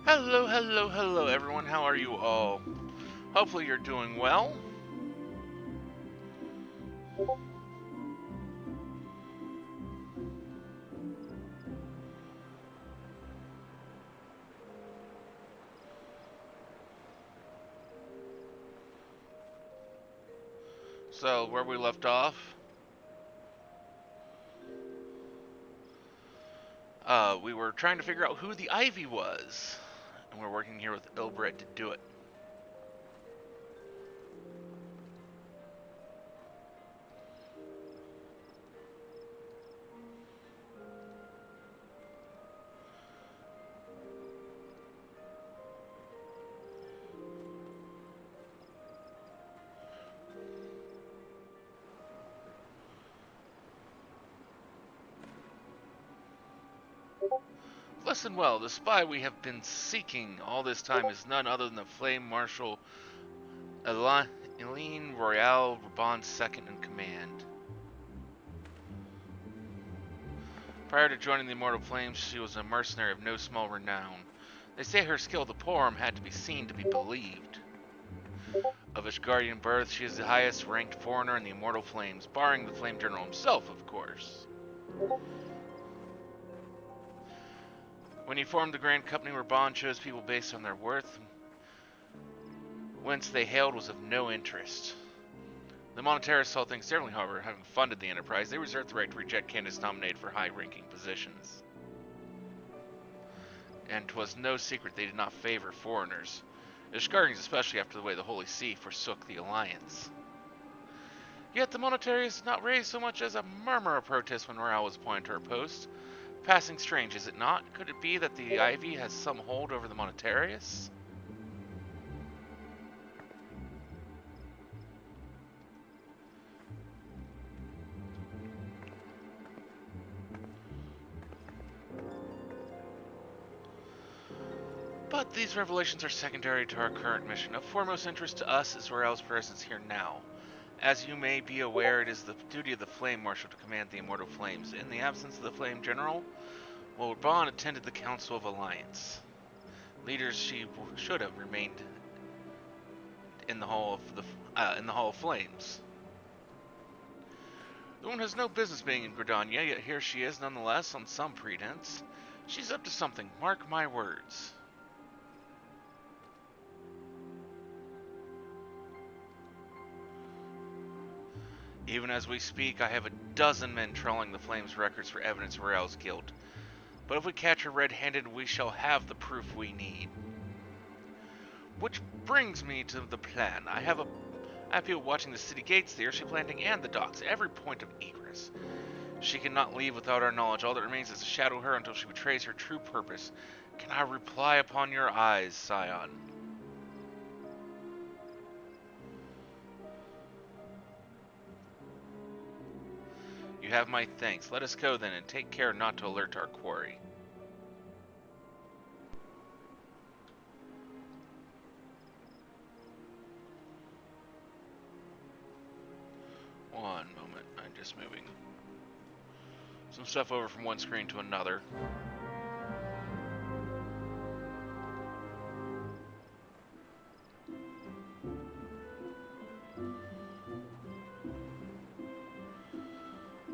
Hello, hello, hello, everyone. How are you all? Hopefully, you're doing well. So, where we left off, we were trying to figure out who the Ivy was, and we're working here with Ilbret to do it. Listen well, the spy we have been seeking all this time is none other than the Flame Marshal Eileen Royale Raban's second in command. Prior to joining the Immortal Flames, she was a mercenary of no small renown. They say her skill with the polearm had to be seen to be believed. Of Ishgardian birth, she is the highest ranked foreigner in the Immortal Flames, barring the Flame General himself, of course. When he formed the Grand Company, Raban chose people based on their worth, whence they hailed was of no interest. The Monetaris saw things differently, however. Having funded the enterprise, they reserved the right to reject candidates nominated for high-ranking positions. And 'twas no secret they did not favor foreigners, Ishgardians especially after the way the Holy See forsook the Alliance. Yet the Monetaris did not raise so much as a murmur of protest when Royale was appointed to her post. Passing strange, is it not? Could it be that the Ivy has some hold over the Monetaris? But these revelations are secondary to our current mission. Of foremost interest to us is Royale's presence here now. As you may be aware, it is the duty of the Flame Marshal to command the Immortal Flames. In the absence of the Flame General, Raban attended the Council of Alliance. Leaders she should have remained in the Hall of Flames. The woman has no business being in Gridania, yet here she is nonetheless on some pretense. She's up to something, mark my words. Even as we speak, I have a dozen men trawling the Flames records for evidence of Rael's guilt. But if we catch her red-handed, we shall have the proof we need. Which brings me to the plan. I have people watching the city gates, the airship landing, and the docks, every point of egress. She cannot leave without our knowledge. All that remains is to shadow her until she betrays her true purpose. Can I reply upon your eyes, Scion? You have my thanks. Let us go then, and take care not to alert our quarry. One moment. I'm just moving some stuff over from one screen to another.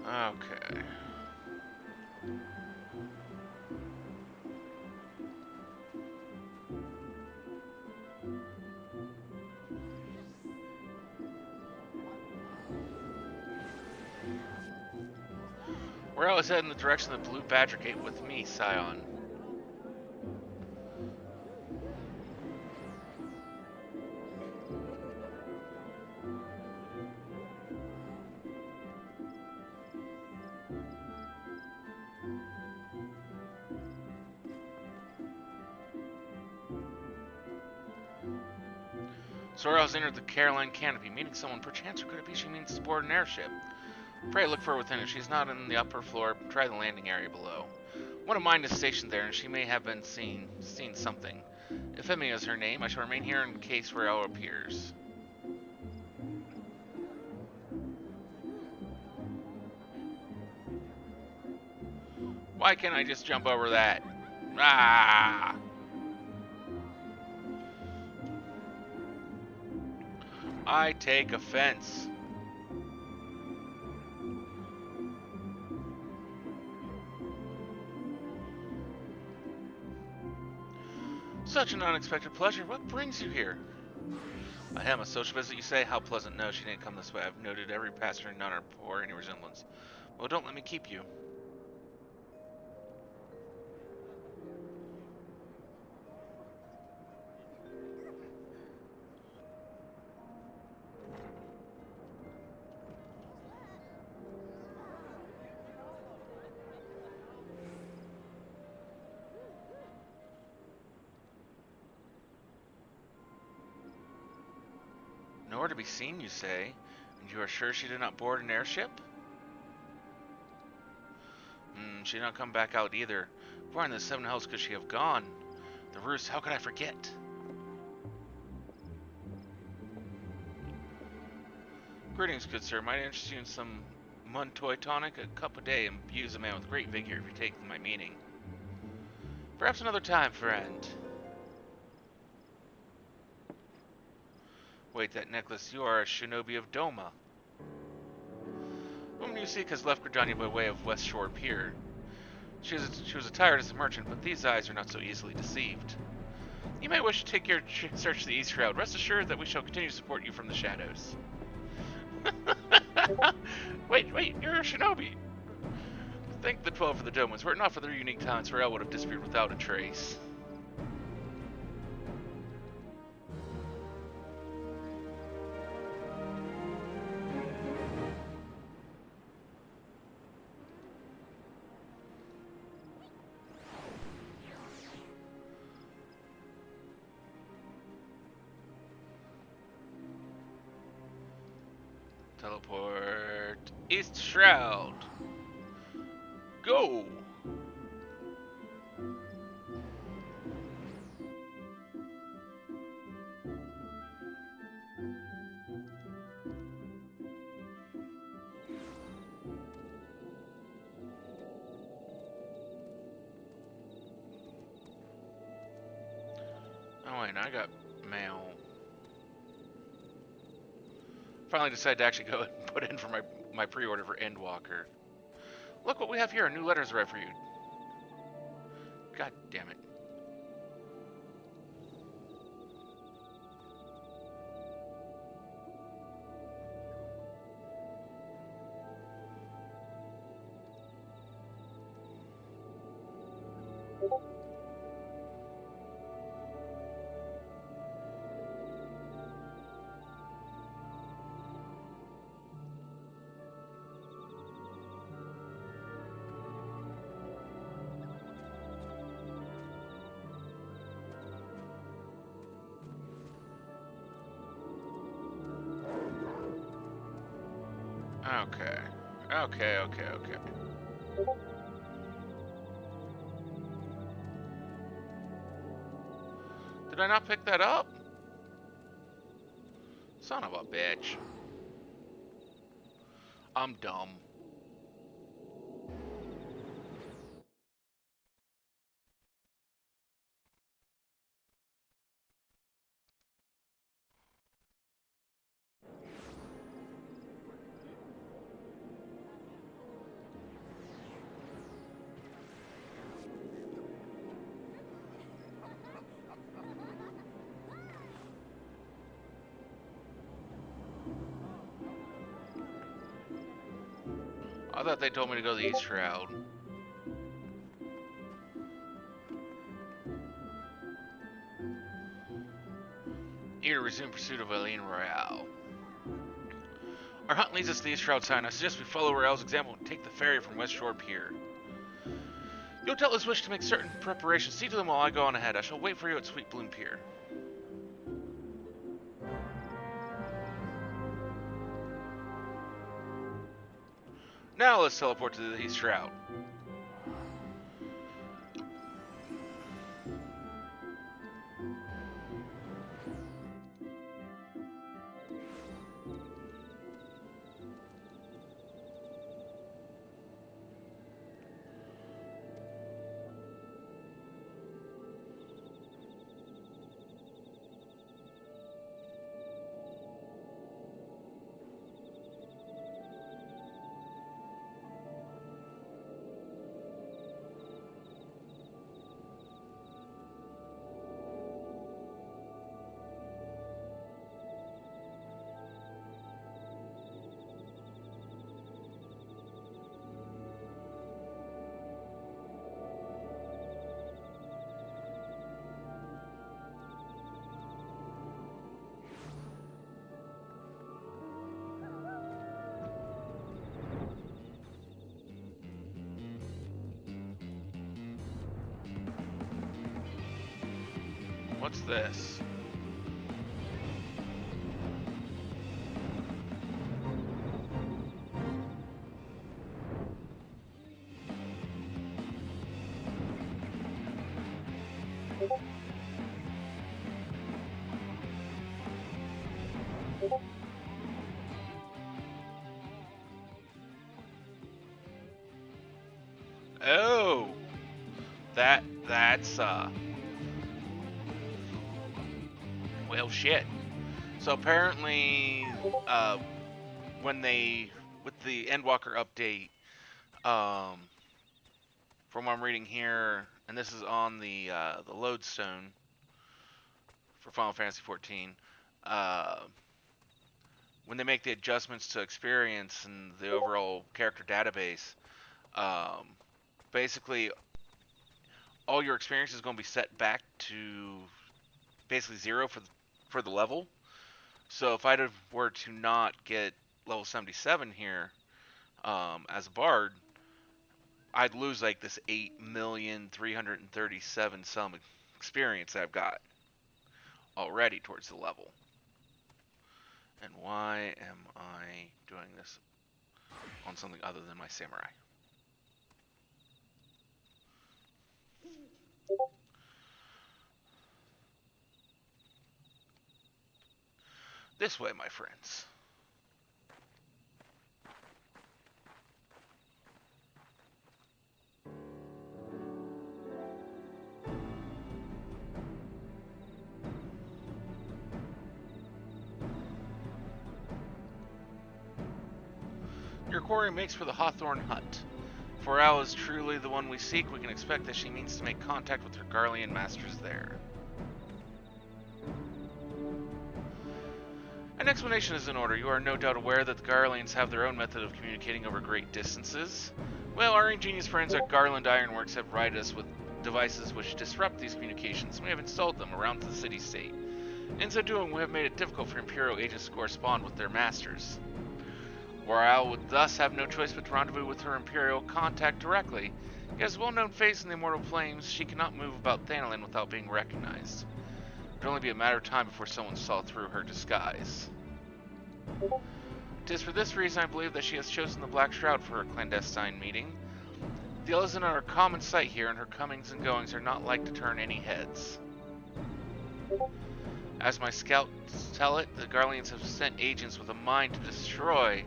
Okay. We're always heading in the direction of the Blue Badger Gate with me, Scion. Sorrel's entered the Caroline canopy, meeting someone. Perchance, or could it be she means to board an airship? Pray look for her within. If she's not in the upper floor, try the landing area below. One of mine is stationed there, and she may have been seen something. If Emmy is her name, I shall remain here in case Rael appears. Why can't I just jump over that? Ah! I take offense. Such an unexpected pleasure. What brings you here? I am a social visit, you say? How pleasant. No, she didn't come this way. I've noted every passenger, none are bore any resemblance. Well, don't let me keep you. Nowhere to be seen, you say? And you are sure she did not board an airship? She did not come back out either. Where in the seven hells could she have gone? The roost, how could I forget? Greetings, good sir. Might I interest you in some Muntoy tonic? A cup a day imbues a man with great vigor if you take my meaning. Perhaps another time, friend. Wait, that necklace, you are a shinobi of Doma. The woman you seek has left Gridania by way of West Shore Pier. She was attired as a merchant, but these eyes are not so easily deceived. You may wish to take your search to the east route. Rest assured that we shall continue to support you from the shadows. wait, you're a shinobi. Thank the 12 for the Domans. Were it not for their unique talents, Rael would have disappeared without a trace. Teleport. East Shroud. Go! Oh wait, I got mail. Finally decided to actually go and put in for my pre-order for Endwalker. Look what we have here. A new letter's arrived for you. God damn it. Okay. Did I not pick that up? Son of a bitch. I'm dumb. I thought they told me to go the East Shroud. Eager to resume pursuit of Eileen Royale. Our hunt leads us to the East Shroud sign. I suggest we follow Royale's example and take the ferry from West Shore Pier. You'll tell us wish to make certain preparations. See to them while I go on ahead. I shall wait for you at Sweet Bloom Pier. Now let's teleport to the East Shroud. What's this? Oh, that's well shit. So apparently, when they with the Endwalker update, um, from what I'm reading here, and this is on the lodestone for Final Fantasy 14. Uh, when they make the adjustments to experience and the overall character database, um, basically all your experience is going to be set back to basically zero for the level. So if I were to not get level 77 here as a bard, I'd lose like this 8,337,000 some experience that I've got already towards the level. And why am I doing this on something other than my samurai? This way, my friends. Your quarry makes for the Hawthorne Hut. If Al is truly the one we seek, we can expect that she means to make contact with her Garlean masters there. An explanation is in order. You are no doubt aware that the Garleans have their own method of communicating over great distances. Well, our ingenious friends at Garland Ironworks have provided us with devices which disrupt these communications, and we have installed them around the city-state. In so doing, we have made it difficult for Imperial agents to correspond with their masters. Royale would thus have no choice but to rendezvous with her Imperial contact directly. Yet as a well-known face in the Immortal Flames, she cannot move about Thanalan without being recognized. It would only be a matter of time before someone saw through her disguise. It is for this reason I believe that she has chosen the Black Shroud for her clandestine meeting. The Elezen are a common sight here, and her comings and goings are not like to turn any heads. As my scouts tell it, the Garleans have sent agents with a mind to destroy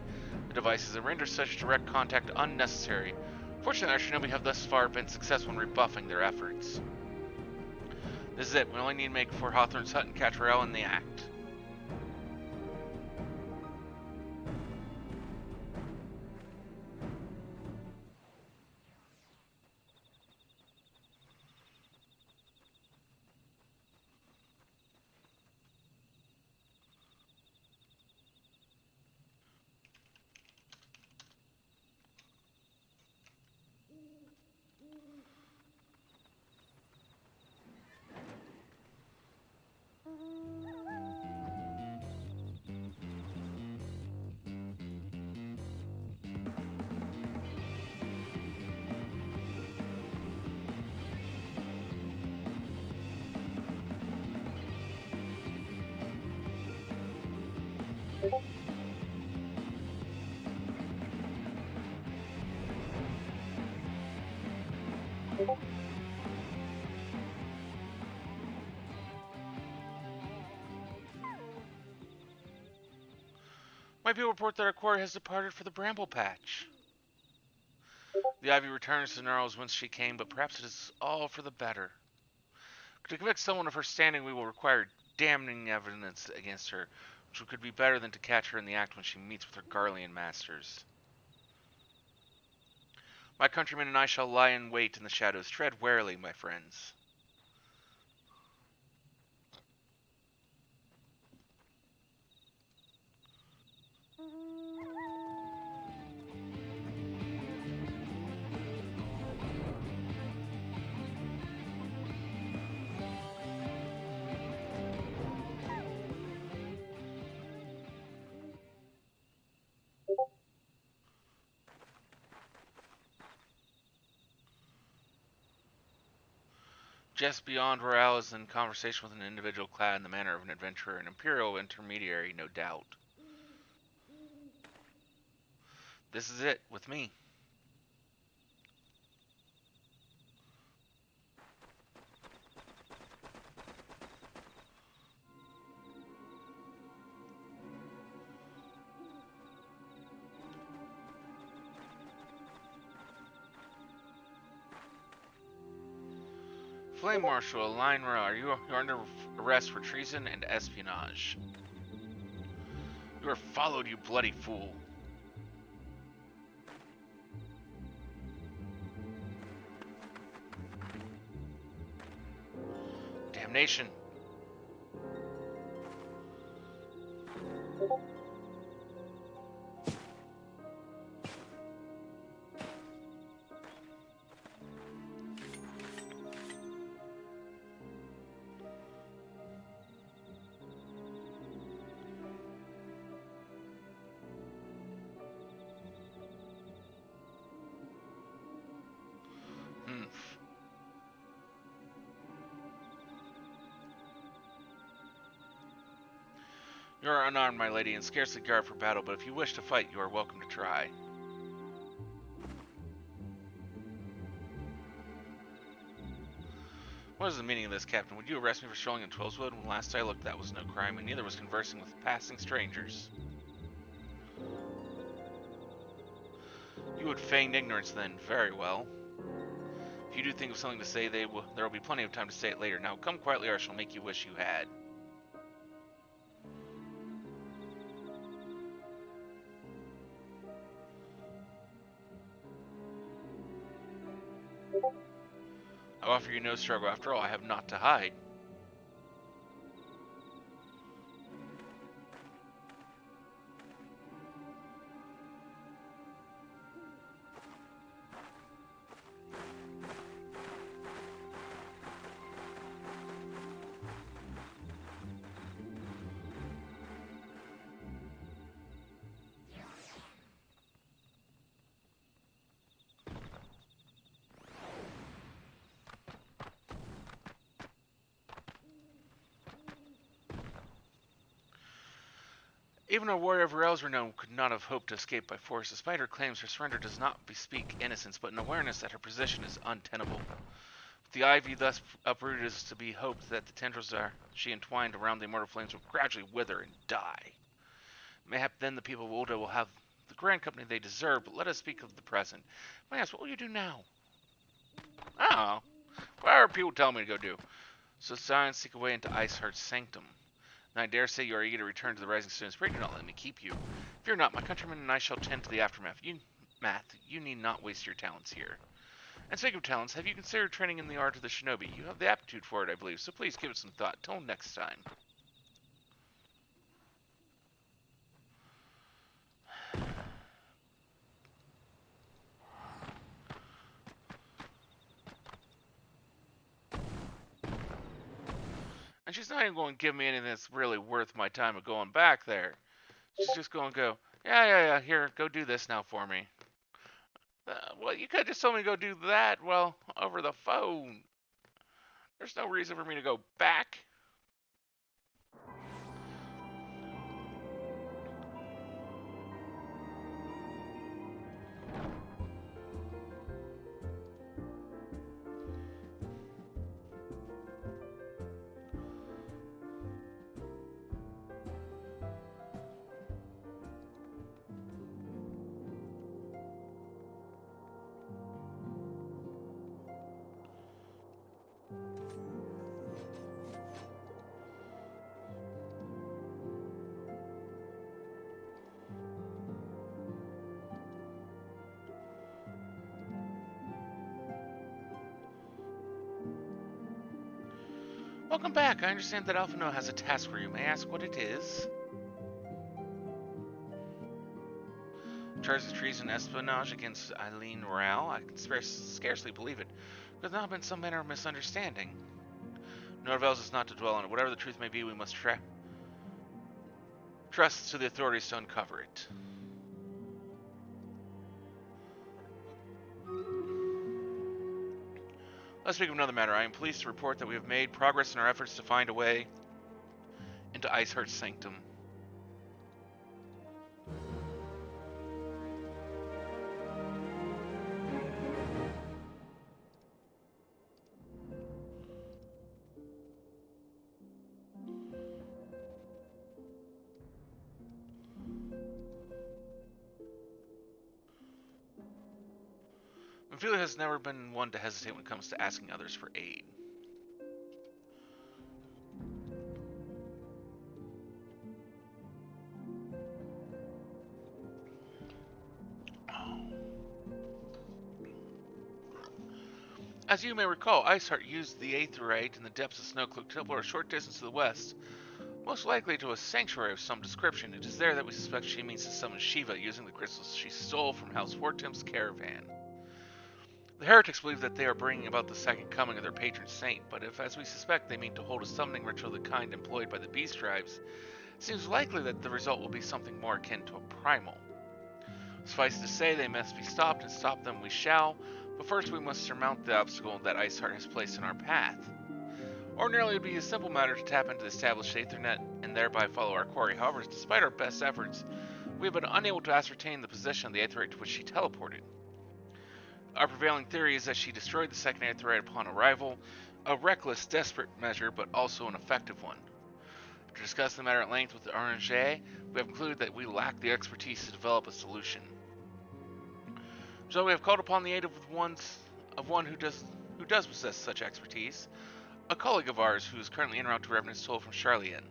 the devices and render such direct contact unnecessary. Fortunately, our shinobi have thus far been successful in rebuffing their efforts. This is it. We only need to make for Hawthorne's Hut and catch Rael in the act. My people report that our quarry has departed for the bramble patch. The ivy returns to Gnarls whence she came, but perhaps it is all for the better. To convict someone of her standing, we will require damning evidence against her, which could be better than to catch her in the act when she meets with her Garlean masters. My countrymen and I shall lie in wait in the shadows. Tread warily, my friends. Just beyond Royale is in conversation with an individual clad in the manner of an adventurer, an imperial intermediary, no doubt. This is it, with me. Flame Marshal, Lynra, you're under arrest for treason and espionage. You are followed, you bloody fool. Damnation. You are unarmed, my lady, and scarcely garb for battle, but if you wish to fight, you are welcome to try. What is the meaning of this, Captain? Would you arrest me for strolling in Twillswood? When last I looked, that was no crime, and neither was conversing with passing strangers. You would feign ignorance, then. Very well. If you do think of something to say, there will be plenty of time to say it later. Now, come quietly, or I shall make you wish you had. I offer you no struggle. After all, I have naught to hide. Even a warrior of Rael's renown could not have hoped to escape by force. Despite her claims, her surrender does not bespeak innocence, but an awareness that her position is untenable. With the ivy thus uprooted, it is to be hoped that the tendrils she entwined around the immortal flames will gradually wither and die. Mayhap then the people of Ulda will have the grand company they deserve, but let us speak of the present. May I ask, what will you do now? Oh, whatever people tell me to go do. So silence seek a way into Iceheart's sanctum. And I dare say you are eager to return to the Rising Stones. Pray do not let me keep you. Fear not, my countrymen and I shall tend to the aftermath. You need not waste your talents here. And speaking of talents, have you considered training in the art of the shinobi? You have the aptitude for it, I believe, so please give it some thought. Till next time. And she's not even going to give me anything that's really worth my time of going back there. She's just going to go, yeah, here, go do this now for me. Well, you could have just told me to go do that, well, over the phone. There's no reason for me to go back. Welcome back. I understand that Alphino has a task for you. May I ask what it is? Charges of treason and espionage against Eileen Rao. I can scarcely believe it. There's now been some manner of misunderstanding. No avails us not to dwell on it. Whatever the truth may be, we must trust to the authorities to uncover it. Let's speak of another matter. I am pleased to report that we have made progress in our efforts to find a way into Iceheart's sanctum. Ophelia has never been one to hesitate when it comes to asking others for aid. As you may recall, Iceheart used the Aetheryte in the depths of Snowcloak to teleport a short distance to the west, most likely to a sanctuary of some description. It is there that we suspect she means to summon Shiva using the crystals she stole from House Fortem's caravan. The heretics believe that they are bringing about the second coming of their patron saint, but if, as we suspect, they mean to hold a summoning ritual of the kind employed by the beast tribes, it seems likely that the result will be something more akin to a primal. Suffice it to say, they must be stopped, and stop them we shall, but first we must surmount the obstacle that Iceheart has placed in our path. Ordinarily, it would be a simple matter to tap into the established Aethernet and thereby follow our quarry. However, despite our best efforts, we have been unable to ascertain the position of the Aetherite to which she teleported. Our prevailing theory is that she destroyed the second Aetherite upon arrival, a reckless, desperate measure, but also an effective one. After discussing the matter at length with the RNG, we have concluded that we lack the expertise to develop a solution. So we have called upon the aid of one who does possess such expertise, a colleague of ours who is currently en route to Revenant's Toll from Charlian.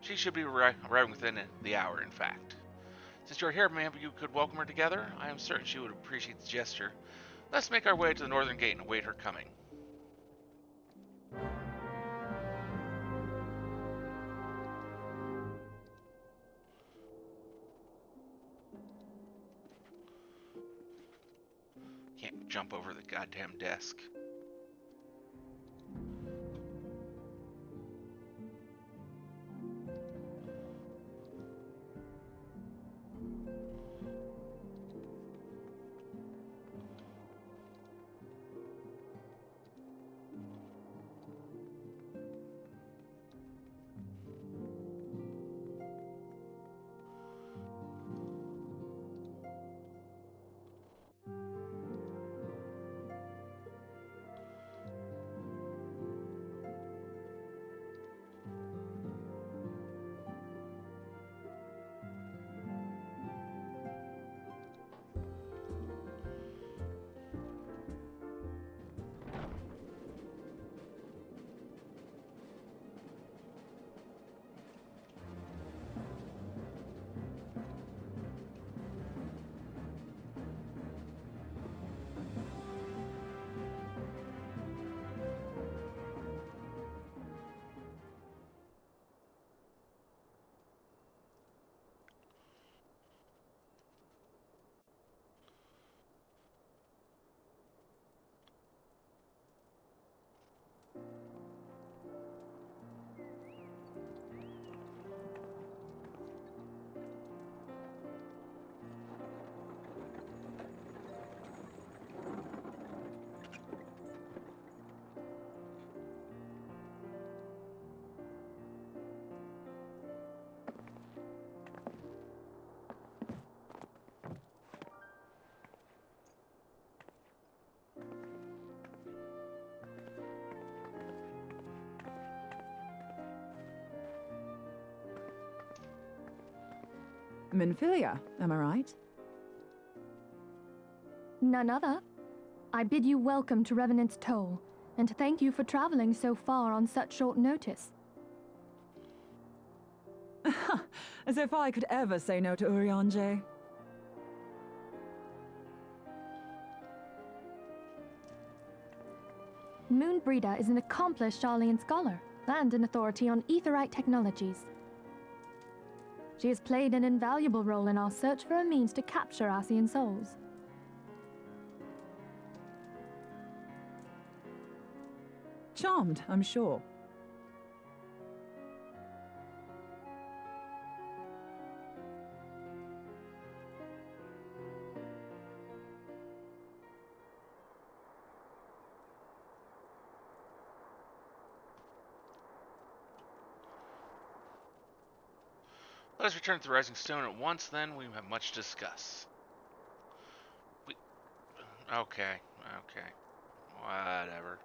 She should be arriving within the hour, in fact. Since you're here, maybe you could welcome her together? I am certain she would appreciate the gesture. Let's make our way to the northern gate and await her coming. Can't jump over the goddamn desk. Minfilia, am I right? None other. I bid you welcome to Revenant's Toll, and thank you for traveling so far on such short notice. As if I could ever say no to Urianger. Moonbreeder is an accomplished Charlian scholar, and an authority on aetherite technologies. She has played an invaluable role in our search for a means to capture Ascian souls. Charmed, I'm sure. Let us return to the Rising Stone at once, then. We have much to discuss. Okay. Whatever.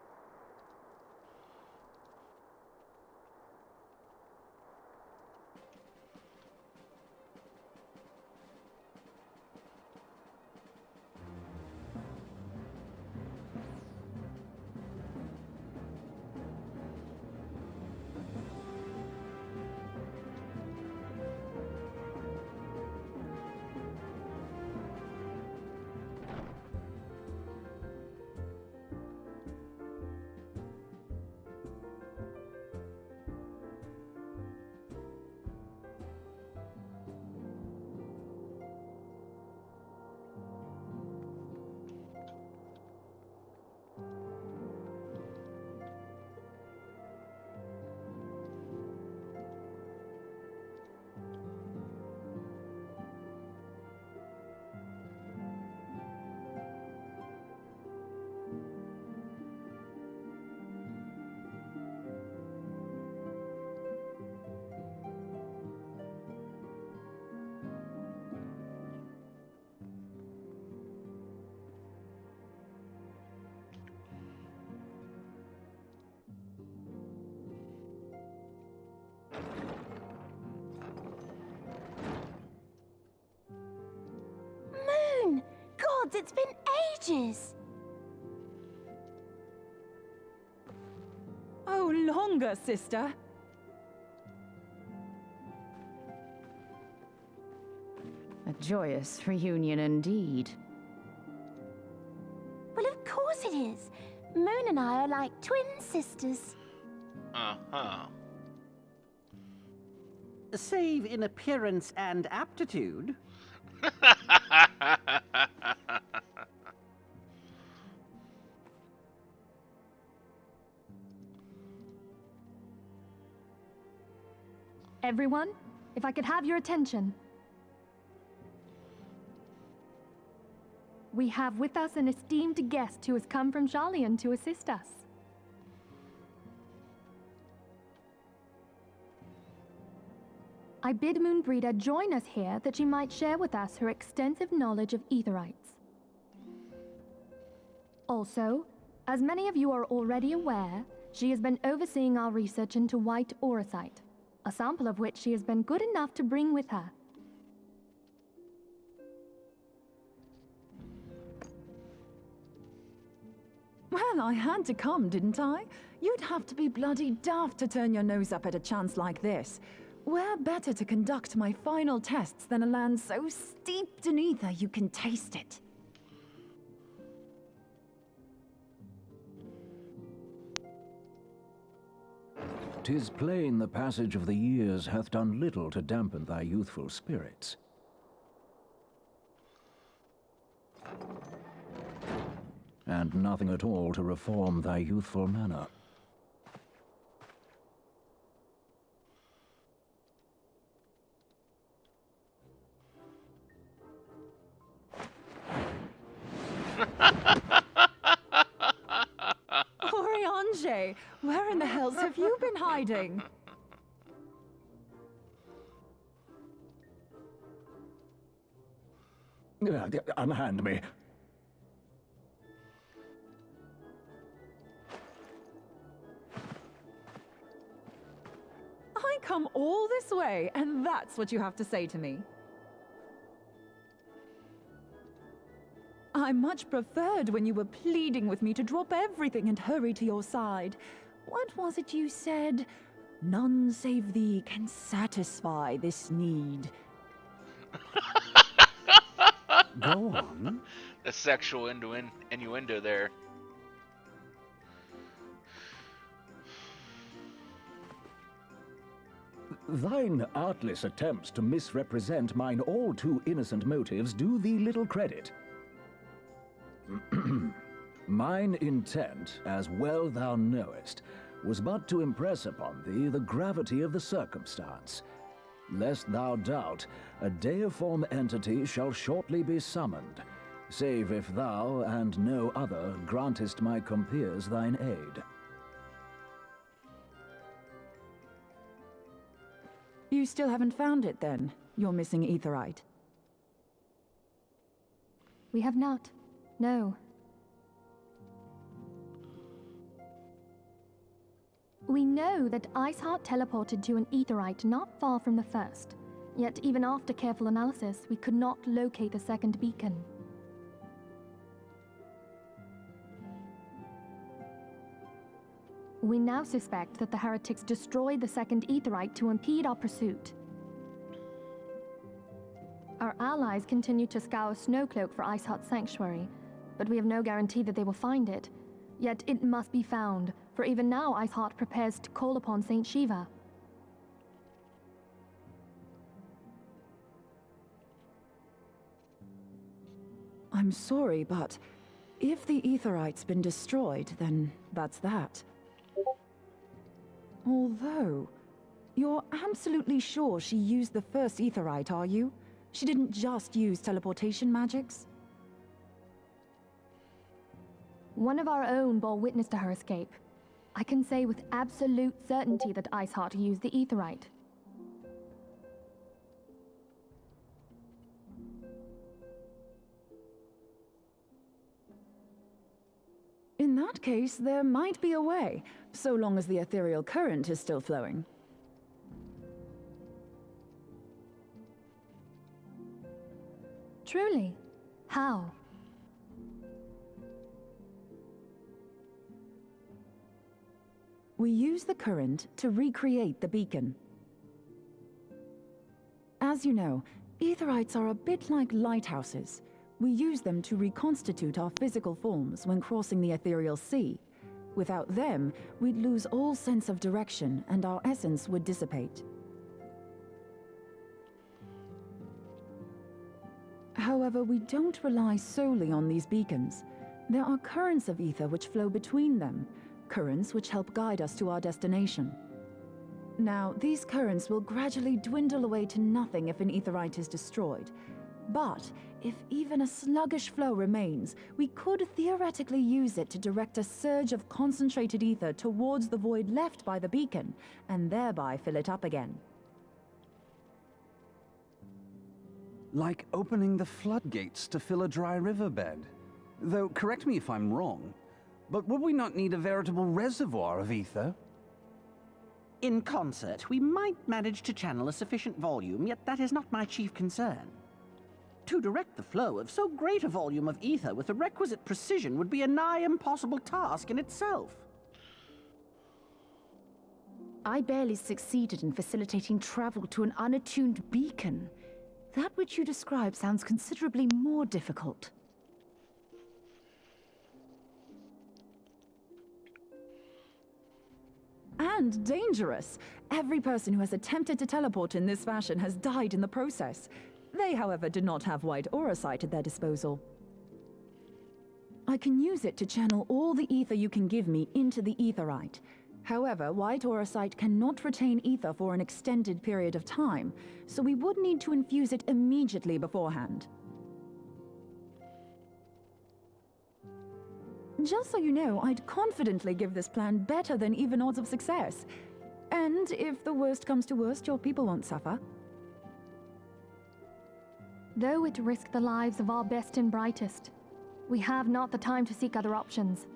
Moon! Gods, it's been ages! Oh, longer, sister. A joyous reunion indeed. Well, of course it is. Moon and I are like twin sisters. Uh-huh. Save in appearance and aptitude. Everyone, if I could have your attention. We have with us an esteemed guest who has come from Shalian to assist us. I bid Moonbreeder join us here that she might share with us her extensive knowledge of aetherites. Also, as many of you are already aware, she has been overseeing our research into white auracite, a sample of which she has been good enough to bring with her. Well, I had to come, didn't I? You'd have to be bloody daft to turn your nose up at a chance like this. Where better to conduct my final tests than a land so steeped in ether you can taste it? 'Tis plain the passage of the years hath done little to dampen thy youthful spirits. And nothing at all to reform thy youthful manner. Oriange, where in the hells have you been hiding? Unhand me. I come all this way, and that's what you have to say to me. I much preferred when you were pleading with me to drop everything and hurry to your side. What was it you said? None save thee can satisfy this need. Go on. The sexual innuendo there. Thine artless attempts to misrepresent mine all too innocent motives do thee little credit. Mine intent, as well thou knowest, was but to impress upon thee the gravity of the circumstance. Lest thou doubt, a deiform entity shall shortly be summoned, save if thou and no other grantest my compeers thine aid. You still haven't found it, then, your missing aetherite? We have not. No. We know that Iceheart teleported to an aetherite not far from the first. Yet even after careful analysis, we could not locate the second beacon. We now suspect that the heretics destroyed the second aetherite to impede our pursuit. Our allies continue to scour Snowcloak for Iceheart's sanctuary, but we have no guarantee that they will find it. Yet it must be found, for even now Iceheart prepares to call upon Saint Shiva. I'm sorry, but if the aetherite's been destroyed, then that's that. Although, you're absolutely sure she used the first aetherite, are you? She didn't just use teleportation magics? One of our own bore witness to her escape. I can say with absolute certainty that Iceheart used the aetherite. In that case, there might be a way, so long as the ethereal current is still flowing. Truly? How? We use the current to recreate the beacon. As you know, aetherites are a bit like lighthouses. We use them to reconstitute our physical forms when crossing the ethereal sea. Without them, we'd lose all sense of direction and our essence would dissipate. However, we don't rely solely on these beacons. There are currents of ether which flow between them, currents which help guide us to our destination. Now, these currents will gradually dwindle away to nothing if an aetherite is destroyed. But if even a sluggish flow remains, we could theoretically use it to direct a surge of concentrated ether towards the void left by the beacon, and thereby fill it up again. Like opening the floodgates to fill a dry riverbed. Though, correct me if I'm wrong, but would we not need a veritable reservoir of ether? In concert, we might manage to channel a sufficient volume, yet that is not my chief concern. To direct the flow of so great a volume of ether with the requisite precision would be a nigh impossible task in itself. I barely succeeded in facilitating travel to an unattuned beacon. That which you describe sounds considerably more difficult. And dangerous. Every person who has attempted to teleport in this fashion has died in the process. They, however, did not have white auracite at their disposal. I can use it to channel all the ether you can give me into the aetherite. However, white auracite cannot retain ether for an extended period of time, so we would need to infuse it immediately beforehand. Just so you know, I'd confidently give this plan better than even odds of success. And if the worst comes to worst, your people won't suffer. Though it risked the lives of our best and brightest, we have not the time to seek other options.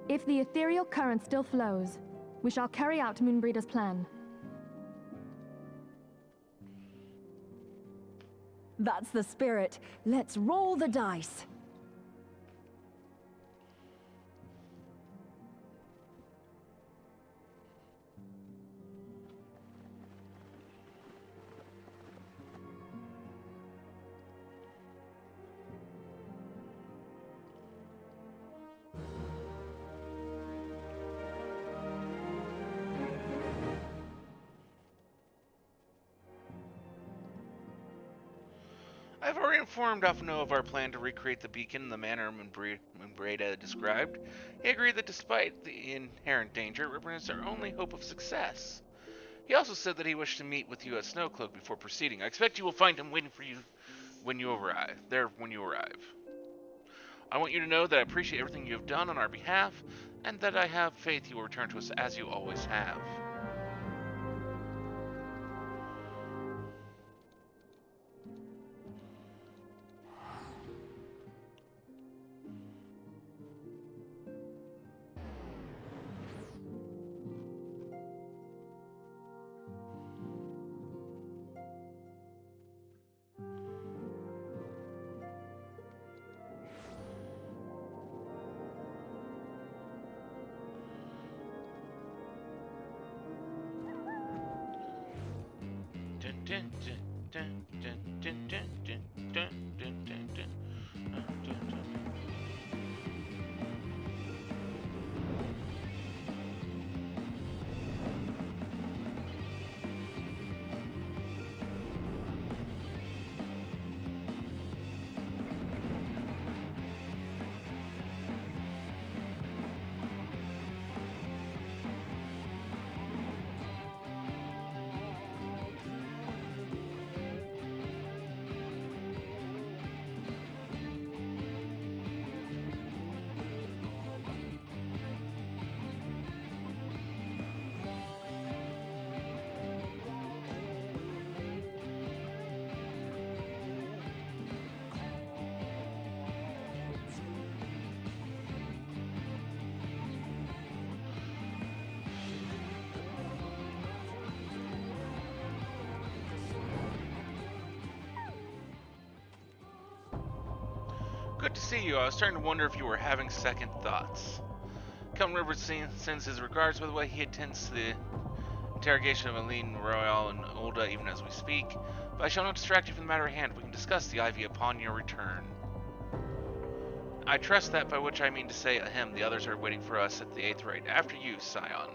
If the ethereal current still flows, we shall carry out Moonbreeder's plan. That's the spirit. Let's roll the dice. I've already informed Afno of our plan to recreate the beacon in the manner Mumbreda described. He agreed that despite the inherent danger, it represents our only hope of success. He also said that he wished to meet with you at Snowcloak before proceeding. I expect you will find him waiting for you when you arrive. I want you to know that I appreciate everything you have done on our behalf, and that I have faith you will return to us as you always have. Good to see you. I was starting to wonder if you were having second thoughts. Come River sends his regards. By the way, he attends the interrogation of Aline Royale and Ulda even as we speak. But I shall not distract you from the matter at hand. We can discuss the Ivy upon your return. I trust that, by which I mean to say ahem, the others are waiting for us at the 8th rate. After you, Scion.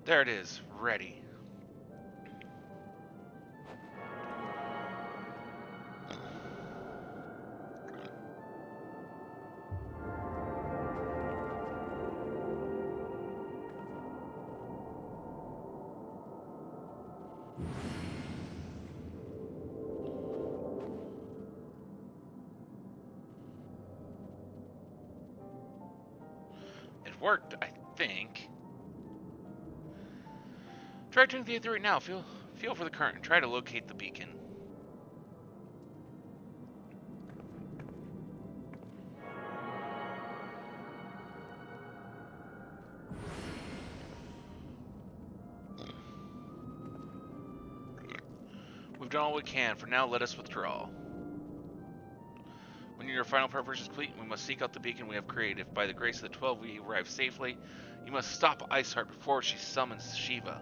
There it is, ready. It worked, I think. Try turning the 8th right now. Feel for the current and try to locate the beacon. We've done all we can. For now, let us withdraw. When your final preparation is complete, we must seek out the beacon we have created. If by the grace of the 12 we arrive safely, you must stop Iceheart before she summons Shiva.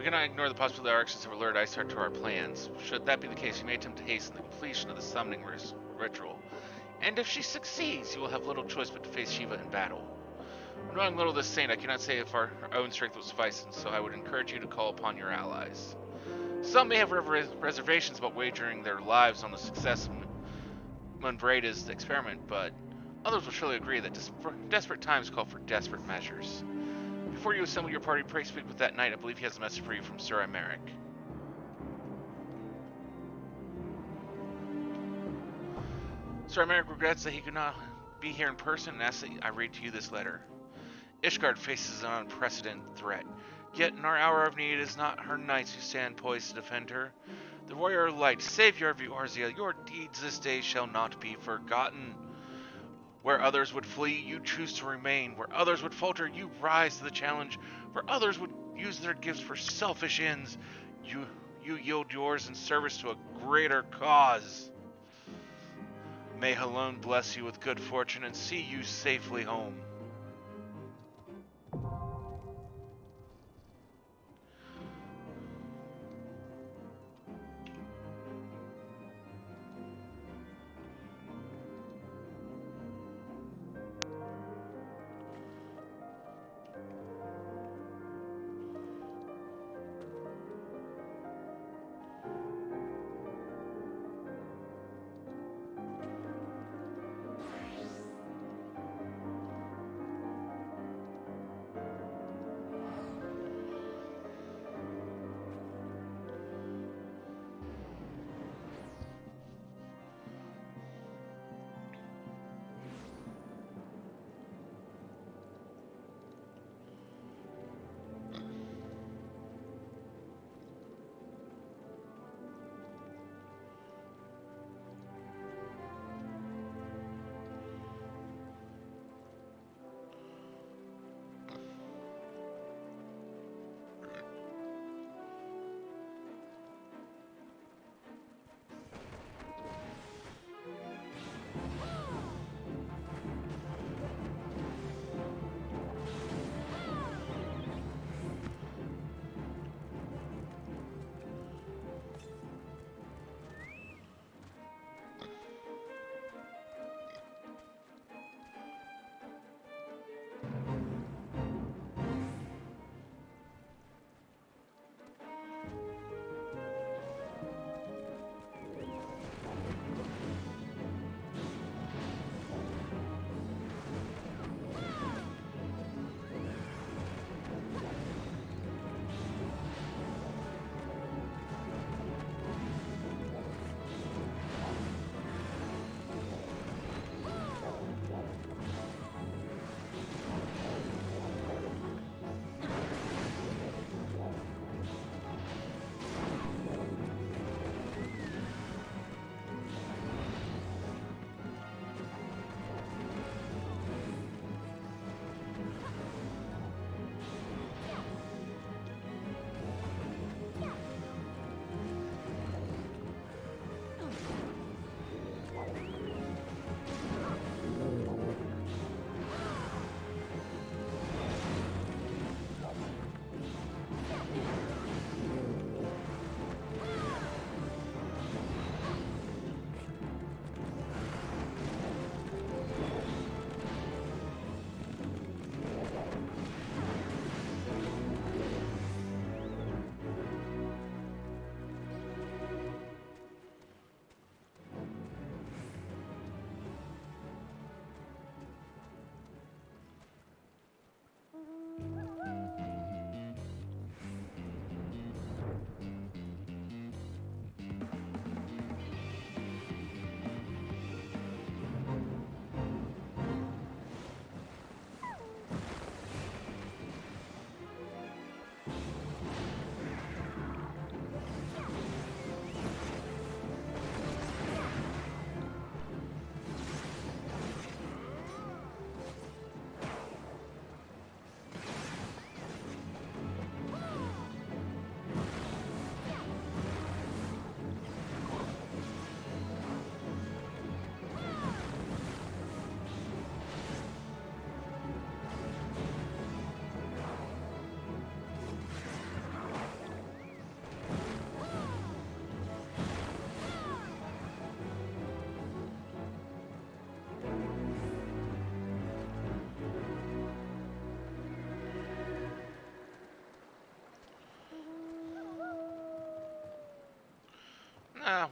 We cannot ignore the possibility that our actions have alerted Iceheart to our plans. Should that be the case, you may attempt to hasten the completion of the summoning ritual. And if she succeeds, you will have little choice but to face Shiva in battle. Knowing little of this saint, I cannot say if our own strength will suffice, and so I would encourage you to call upon your allies. Some may have reservations about wagering their lives on the success of Munbrada's experiment, but others will surely agree that desperate times call for desperate measures. Before you assemble your party, pray speak with that knight. I believe he has a message for you from Sir Imeric. Sir Imeric regrets that he could not be here in person and asks that I read to you this letter. Ishgard faces an unprecedented threat, yet in our hour of need it is not her knights who stand poised to defend her. The warrior of light, savior of Eorzea, your deeds this day shall not be forgotten. Where others would flee, you choose to remain. Where others would falter, you rise to the challenge. Where others would use their gifts for selfish ends, you yield yours in service to a greater cause. May Halone bless you with good fortune and see you safely home.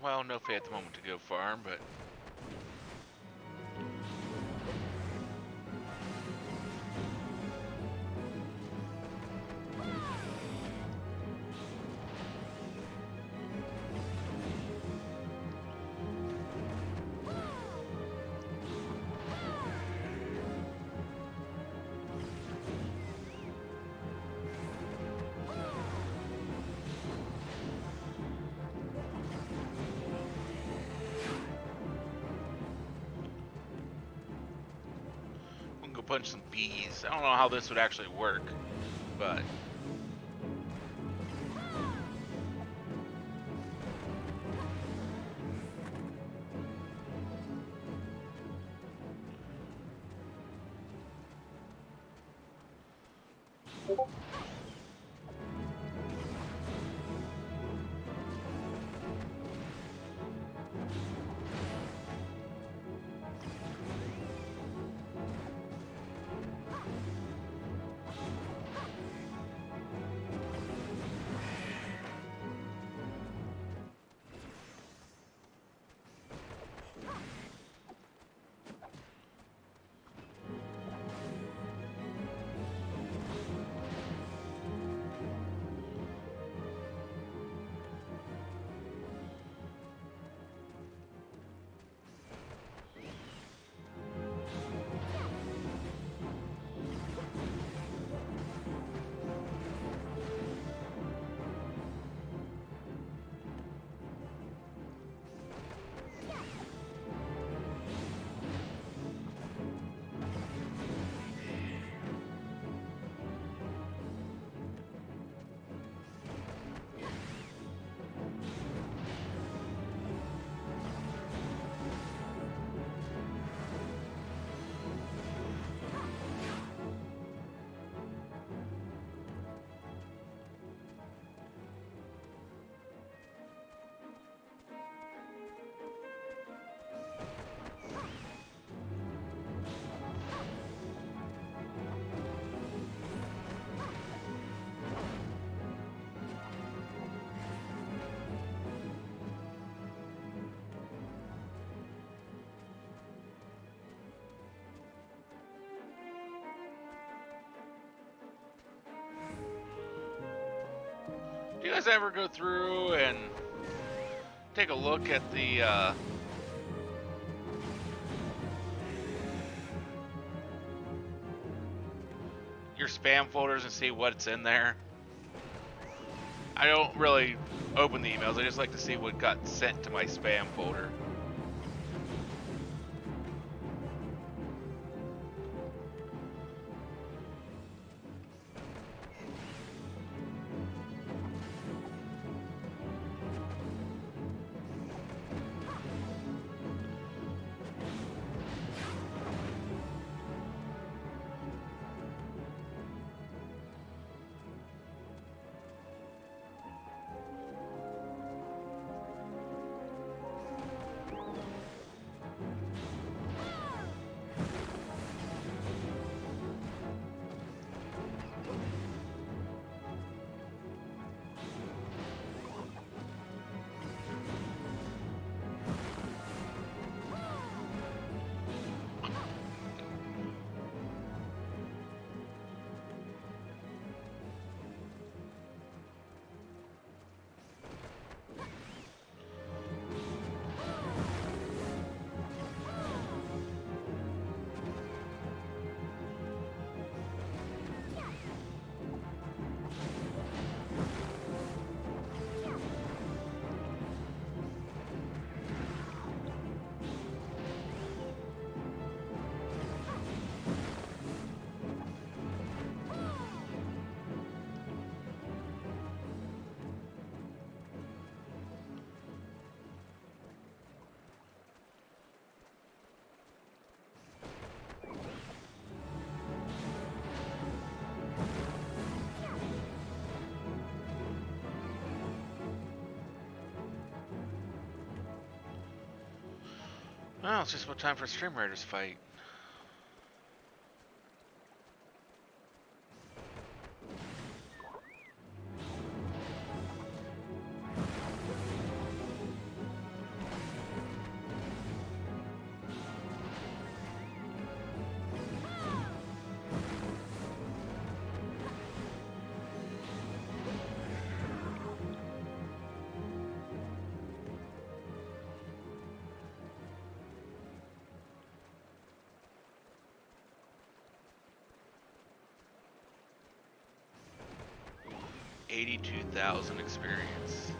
Well, no fate at the moment to go far, but... Go punch some bees. I don't know how this would actually work, but... Do you guys ever go through and take a look at the, your spam folders and see what's in there? I don't really open the emails, I just like to see what got sent to my spam folder. Well, it's just about time for a Stream Raiders fight. 82,000 experience.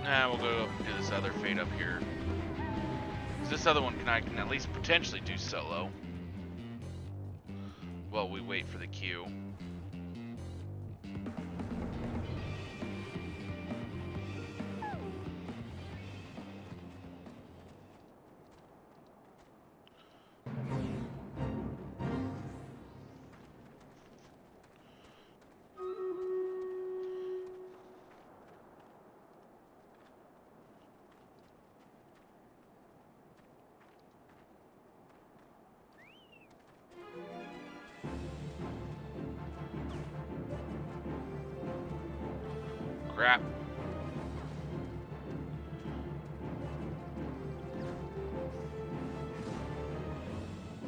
Nah, we'll go up and do this other fate up here. 'Cause this other one I can at least potentially do solo. While we wait for the queue. Crap.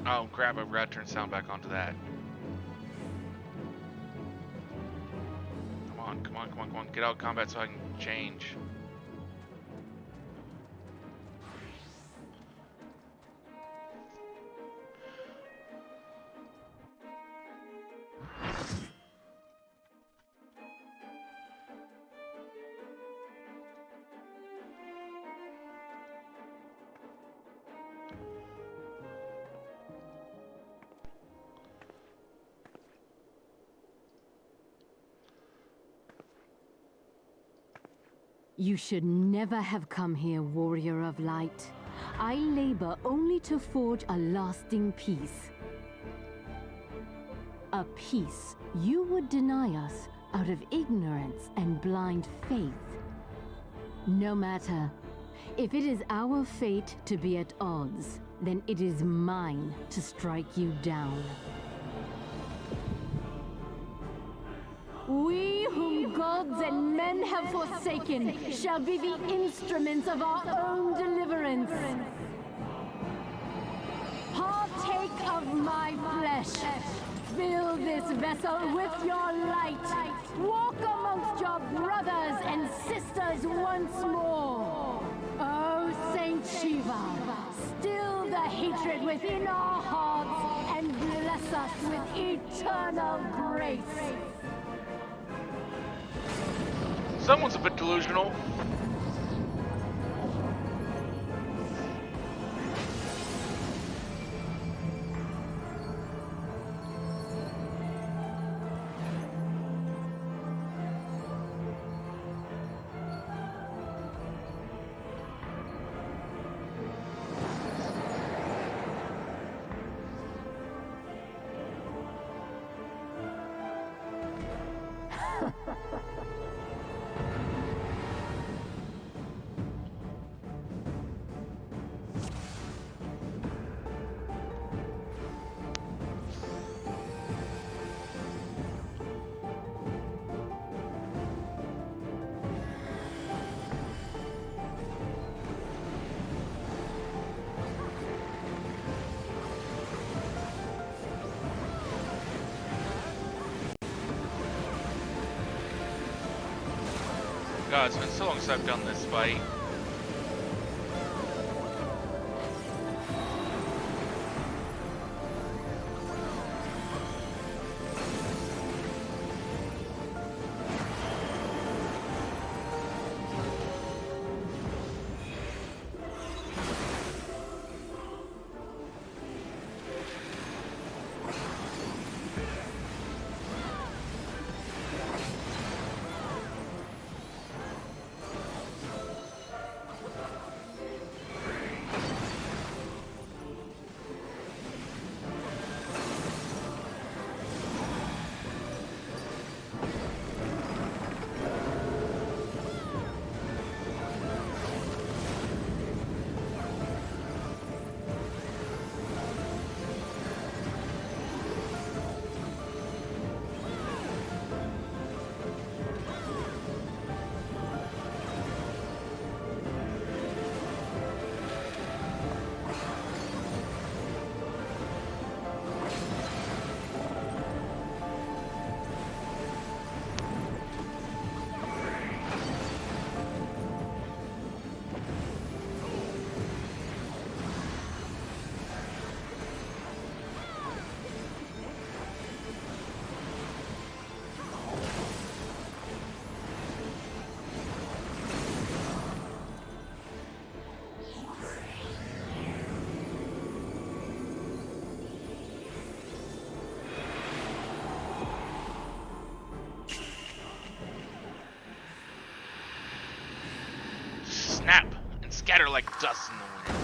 Oh crap, I've got to turn sound back onto that. Come on, come on, come on, come on. Get out of combat so I can change. You should never have come here, warrior of light. I labor only to forge a lasting peace. A peace you would deny us out of ignorance and blind faith. No matter. If it is our fate to be at odds, then it is mine to strike you down. We whom gods and men have forsaken shall be the instruments of our own deliverance. Partake of my flesh. Fill this vessel with your light. Walk amongst your brothers and sisters once more. Oh, Saint Shiva, still the hatred within our hearts and bless us with eternal grace. Someone's a bit delusional. God, it's been so long since I've done this fight. Snap and scatter like dust in the wind.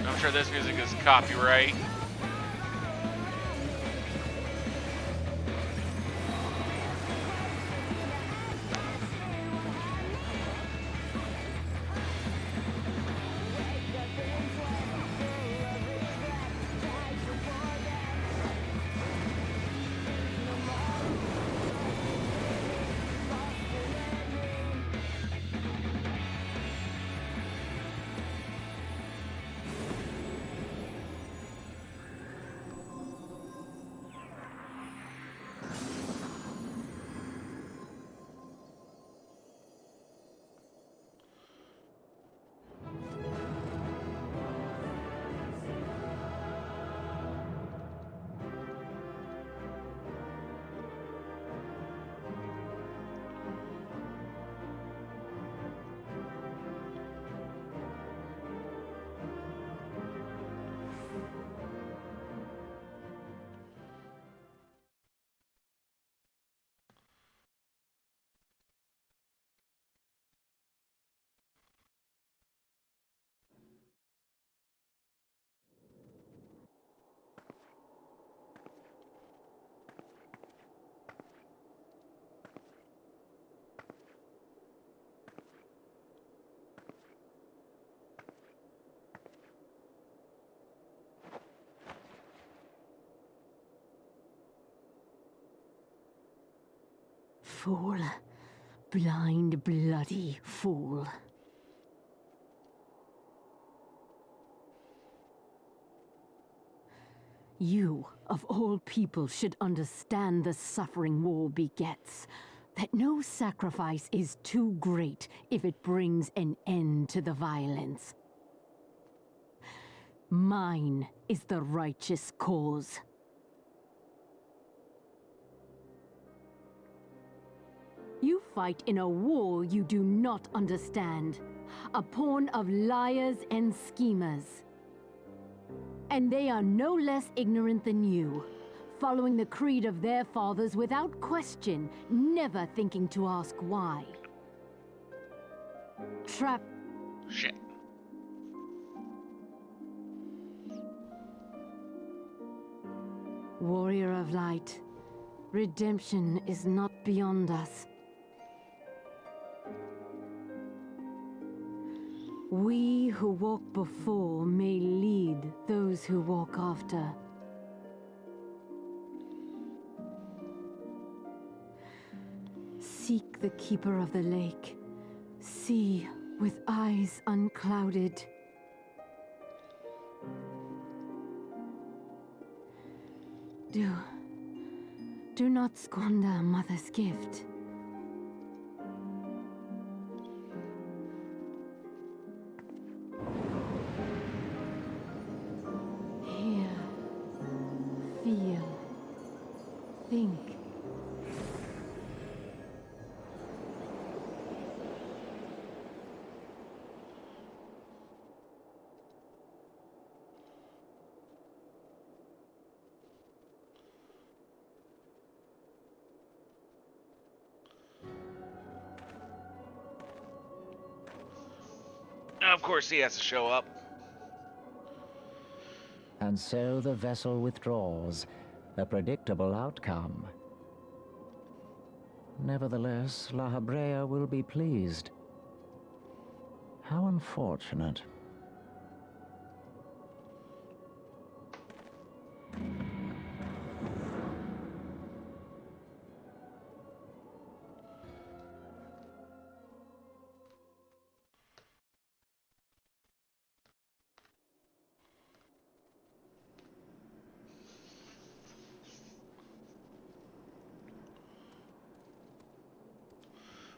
I'm sure this music is copyright. Fool. Blind, bloody fool. You, of all people, should understand the suffering war begets. That no sacrifice is too great if it brings an end to the violence. Mine is the righteous cause. You fight in a war you do not understand. A pawn of liars and schemers. And they are no less ignorant than you, following the creed of their fathers without question, never thinking to ask why. Trap. Shit. Warrior of light, redemption is not beyond us. We who walk before may lead those who walk after. Seek the keeper of the lake. See with eyes unclouded. Do not squander a mother's gift. Hear, feel, think. Of course he has to show up. And so the vessel withdraws, a predictable outcome. Nevertheless, La Habrea will be pleased. How unfortunate.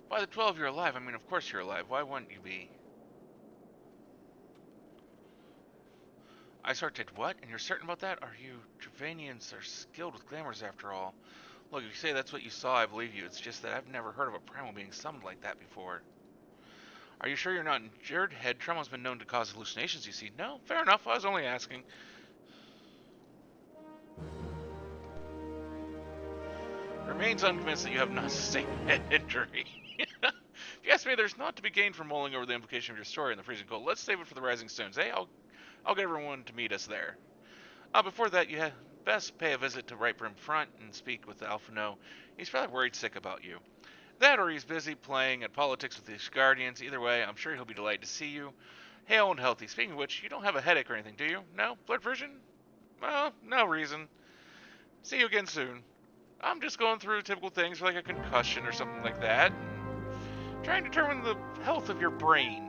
By the 12, you're alive. I mean, of course you're alive. Why wouldn't you be? Isart did what? And you're certain about that? Are you? Travanians are skilled with glamours after all. Look, if you say that's what you saw, I believe you. It's just that I've never heard of a primal being summoned like that before. Are you sure you're not injured? Head trauma has been known to cause hallucinations, you see. No, fair enough. I was only asking. Remains unconvinced that you have not sustained head injury. If you ask me, there's not to be gained from mulling over the implication of your story in the freezing cold. Let's save it for the Rising Stones, eh? I'll get everyone to meet us there. Before that, you had best pay a visit to Right Brim Front and speak with the Alphano. He's probably worried sick about you. That or he's busy playing at politics with his guardians. Either way, I'm sure he'll be delighted to see you. Hale and healthy. Speaking of which, you don't have a headache or anything, do you? No? Blood version? Well, no reason. See you again soon. I'm just going through typical things like a concussion or something like that. And trying to determine the health of your brain.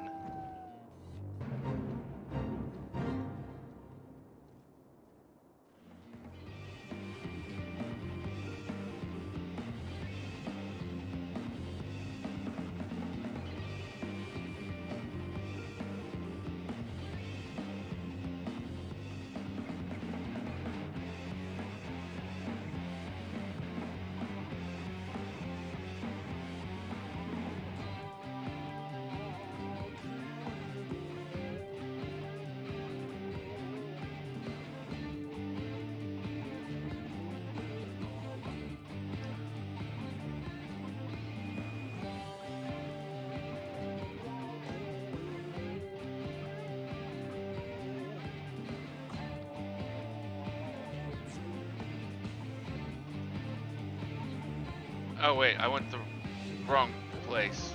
Oh wait, I went the wrong place.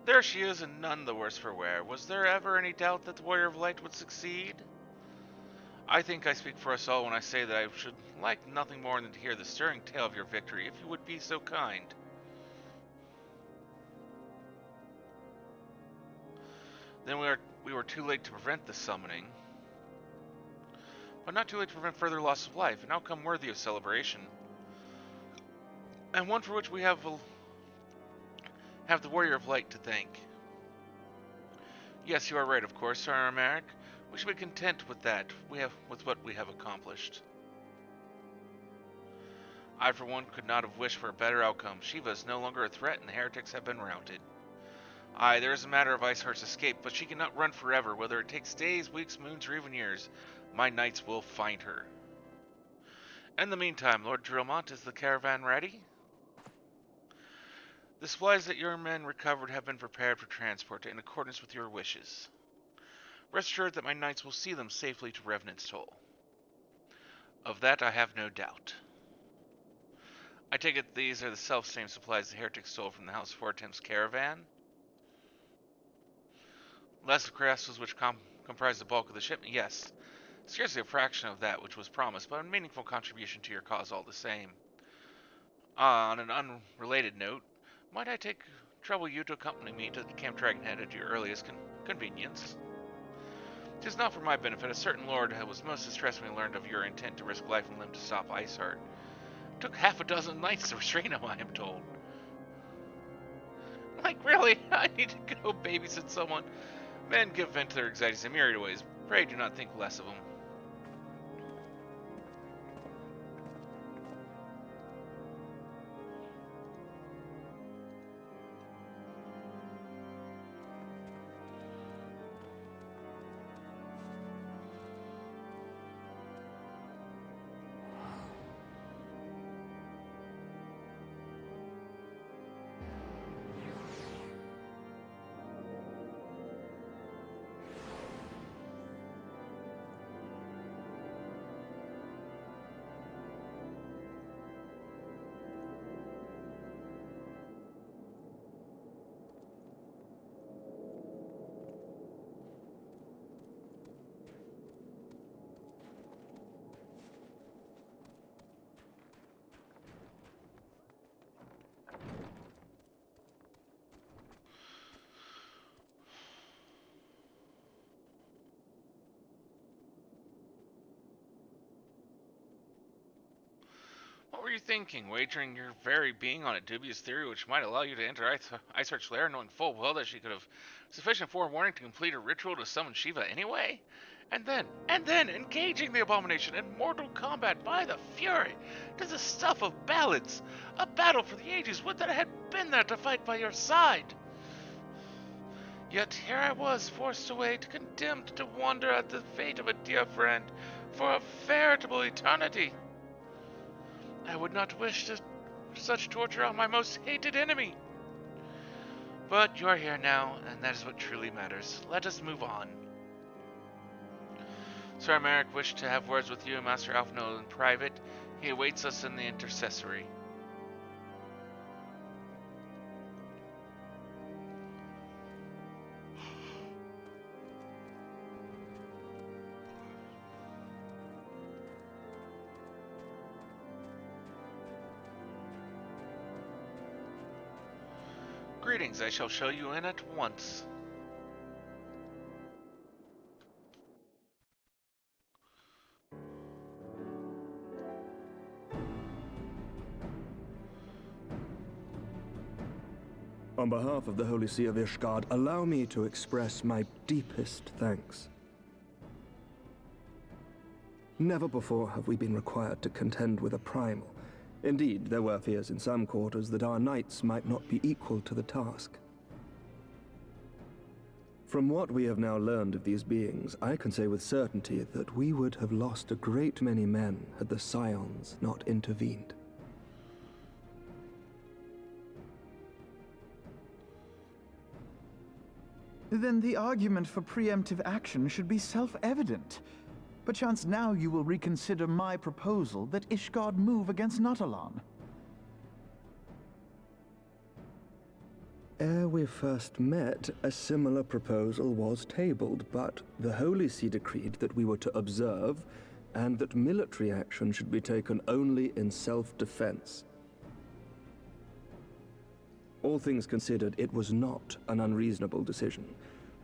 There she is, and none the worse for wear. Was there ever any doubt that the Warrior of Light would succeed? I think I speak for us all when I say that I should like nothing more than to hear the stirring tale of your victory, if you would be so kind. Then we were too late to prevent the summoning, but not too late to prevent further loss of life, an outcome worthy of celebration, and one for which we have the Warrior of Light to thank. Yes, you are right, of course, Sir Merrick. We should be content with that, with what we have accomplished. I, for one, could not have wished for a better outcome. Shiva is no longer a threat, and the heretics have been routed. Aye, there is a matter of Iceheart's escape, but she cannot run forever, whether it takes days, weeks, moons, or even years. My knights will find her. In the meantime, Lord Drillmont, is the caravan ready? The supplies that your men recovered have been prepared for transport in accordance with your wishes. Rest assured that my knights will see them safely to Revenant's Toll. Of that I have no doubt. I take it these are the self-same supplies the heretics stole from the House of Fortem's caravan? Less of crasses which comprise the bulk of the shipment, yes. Scarcely a fraction of that which was promised, but a meaningful contribution to your cause all the same. On an unrelated note, might I trouble you to accompany me to Camp Dragonhead at your earliest convenience? 'Tis not for my benefit. A certain lord was most distressed when he learned of your intent to risk life and limb to stop Iceheart. It took half a dozen knights to restrain him, I am told. Like, really? I need to go babysit someone. Men give vent to their anxieties in myriad ways. Pray do not think less of them. What were you thinking, wagering your very being on a dubious theory which might allow you to enter Iceheart's lair, knowing full well that she could have sufficient forewarning to complete a ritual to summon Shiva anyway? And then, engaging the abomination in mortal combat by the Fury! 'Tis the stuff of ballads! A battle for the ages! Would that I had been there to fight by your side! Yet here I was, forced away, condemned to wander at the fate of a dear friend for a veritable eternity! I would not wish such torture on my most hated enemy. But you're here now, and that is what truly matters. Let us move on. Sir Merrick wished to have words with you and Master Alphino in private. He awaits us in the intercessory. Greetings, I shall show you in at once. On behalf of the Holy See of Ishgard, allow me to express my deepest thanks. Never before have we been required to contend with a primal. Indeed, there were fears in some quarters that our knights might not be equal to the task. From what we have now learned of these beings, I can say with certainty that we would have lost a great many men had the Scions not intervened. Then the argument for preemptive action should be self-evident. Perchance now you will reconsider my proposal that Ishgard move against Natalan. Ere we first met, a similar proposal was tabled, but the Holy See decreed that we were to observe, and that military action should be taken only in self-defense. All things considered, it was not an unreasonable decision.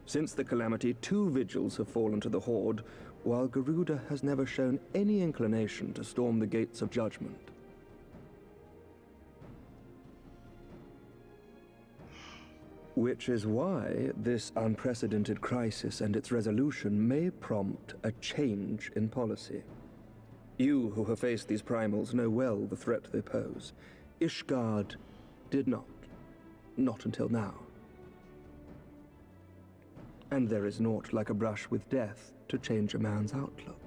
Since the calamity, 2 vigils have fallen to the Horde, while Garuda has never shown any inclination to storm the gates of judgment. Which is why this unprecedented crisis and its resolution may prompt a change in policy. You who have faced these primals know well the threat they pose. Ishgard did not. Not until now. And there is naught like a brush with death to change a man's outlook.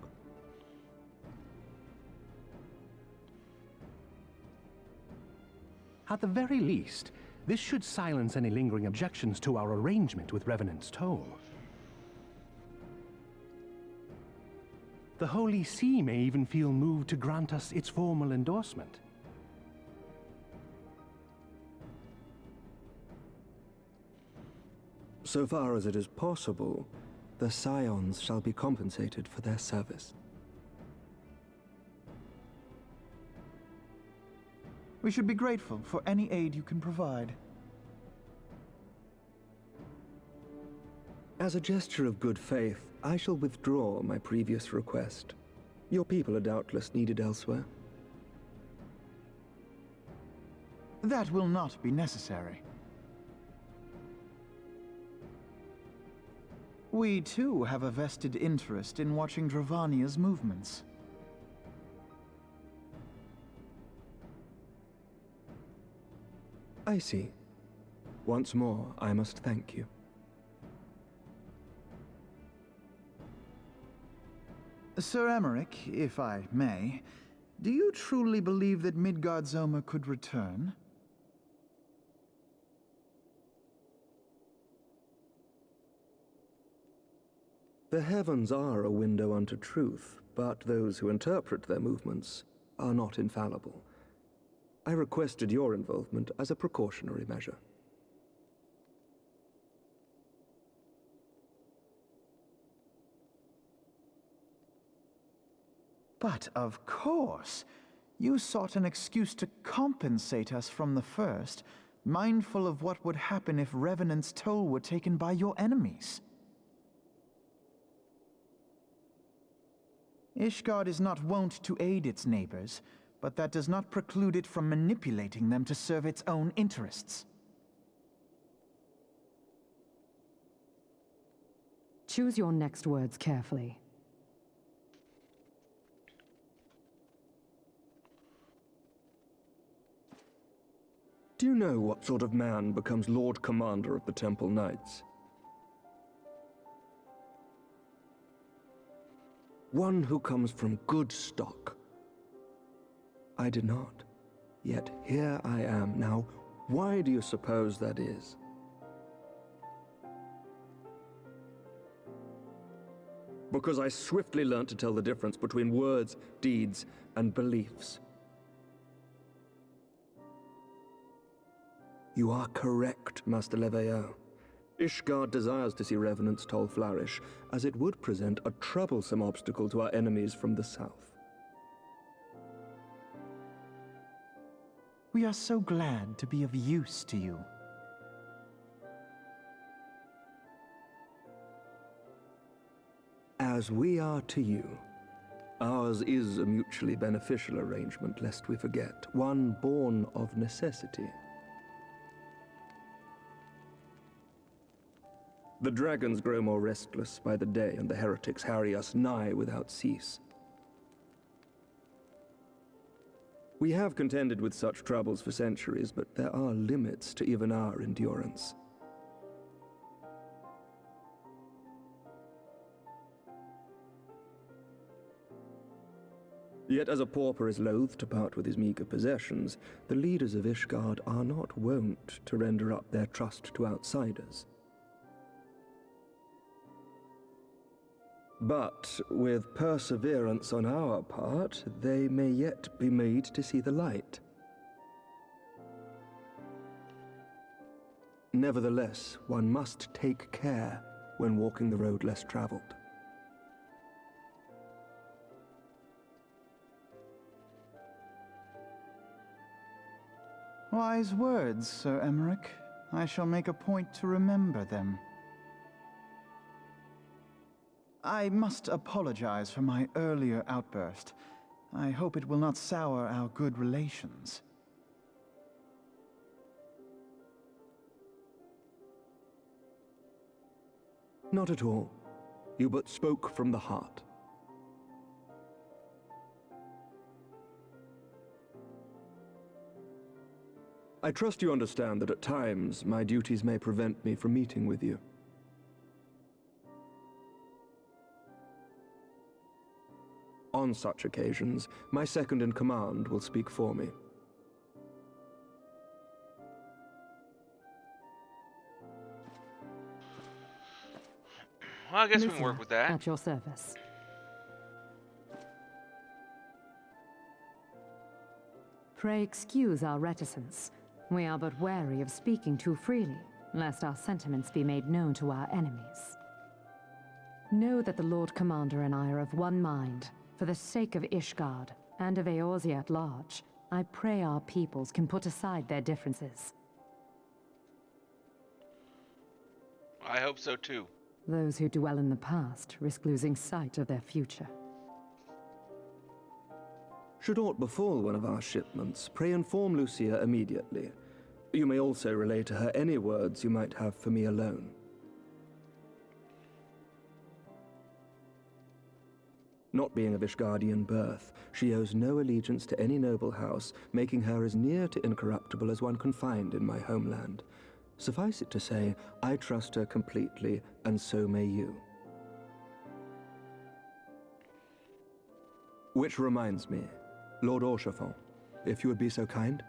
At the very least, this should silence any lingering objections to our arrangement with Revenant's Toll. The Holy See may even feel moved to grant us its formal endorsement. So far as it is possible, the Scions shall be compensated for their service. We should be grateful for any aid you can provide. As a gesture of good faith, I shall withdraw my previous request. Your people are doubtless needed elsewhere. That will not be necessary. We too have a vested interest in watching Dravania's movements. I see. Once more, I must thank you. Sir Emmerich, if I may, do you truly believe that Midgard-Zoma could return? The heavens are a window unto truth, but those who interpret their movements are not infallible. I requested your involvement as a precautionary measure. But of course, you sought an excuse to compensate us from the first, mindful of what would happen if Revenant's Toll were taken by your enemies. Ishgard is not wont to aid its neighbors, but that does not preclude it from manipulating them to serve its own interests. Choose your next words carefully. Do you know what sort of man becomes Lord Commander of the Temple Knights? One who comes from good stock. I did not. Yet here I am now. Why do you suppose that is? Because I swiftly learned to tell the difference between words, deeds, and beliefs. You are correct, Master Leveilleur. Ishgard desires to see Revenant's Toll flourish, as it would present a troublesome obstacle to our enemies from the south. We are so glad to be of use to you. As we are to you. Ours is a mutually beneficial arrangement, lest we forget, one born of necessity. The dragons grow more restless by the day, and the heretics harry us nigh without cease. We have contended with such troubles for centuries, but there are limits to even our endurance. Yet as a pauper is loath to part with his meager possessions, the leaders of Ishgard are not wont to render up their trust to outsiders. But with perseverance on our part, they may yet be made to see the light. Nevertheless, one must take care when walking the road less traveled. Wise words, Sir Emmerich. I shall make a point to remember them. I must apologize for my earlier outburst. I hope it will not sour our good relations. Not at all. You but spoke from the heart. I trust you understand that at times my duties may prevent me from meeting with you. On such occasions, my second-in-command will speak for me. Well, I guess we can Lucia, work with that. at your service. Pray excuse our reticence. We are but wary of speaking too freely, lest our sentiments be made known to our enemies. Know that the Lord Commander and I are of one mind. For the sake of Ishgard, and of Eorzea at large, I pray our peoples can put aside their differences. I hope so too. Those who dwell in the past risk losing sight of their future. Should aught befall one of our shipments, pray inform Lucia immediately. You may also relay to her any words you might have for me alone. Not being of Ishgardian birth, she owes no allegiance to any noble house, making her as near to incorruptible as one can find in my homeland. Suffice it to say, I trust her completely, and so may you. Which reminds me, Lord Orchefort, if you would be so kind.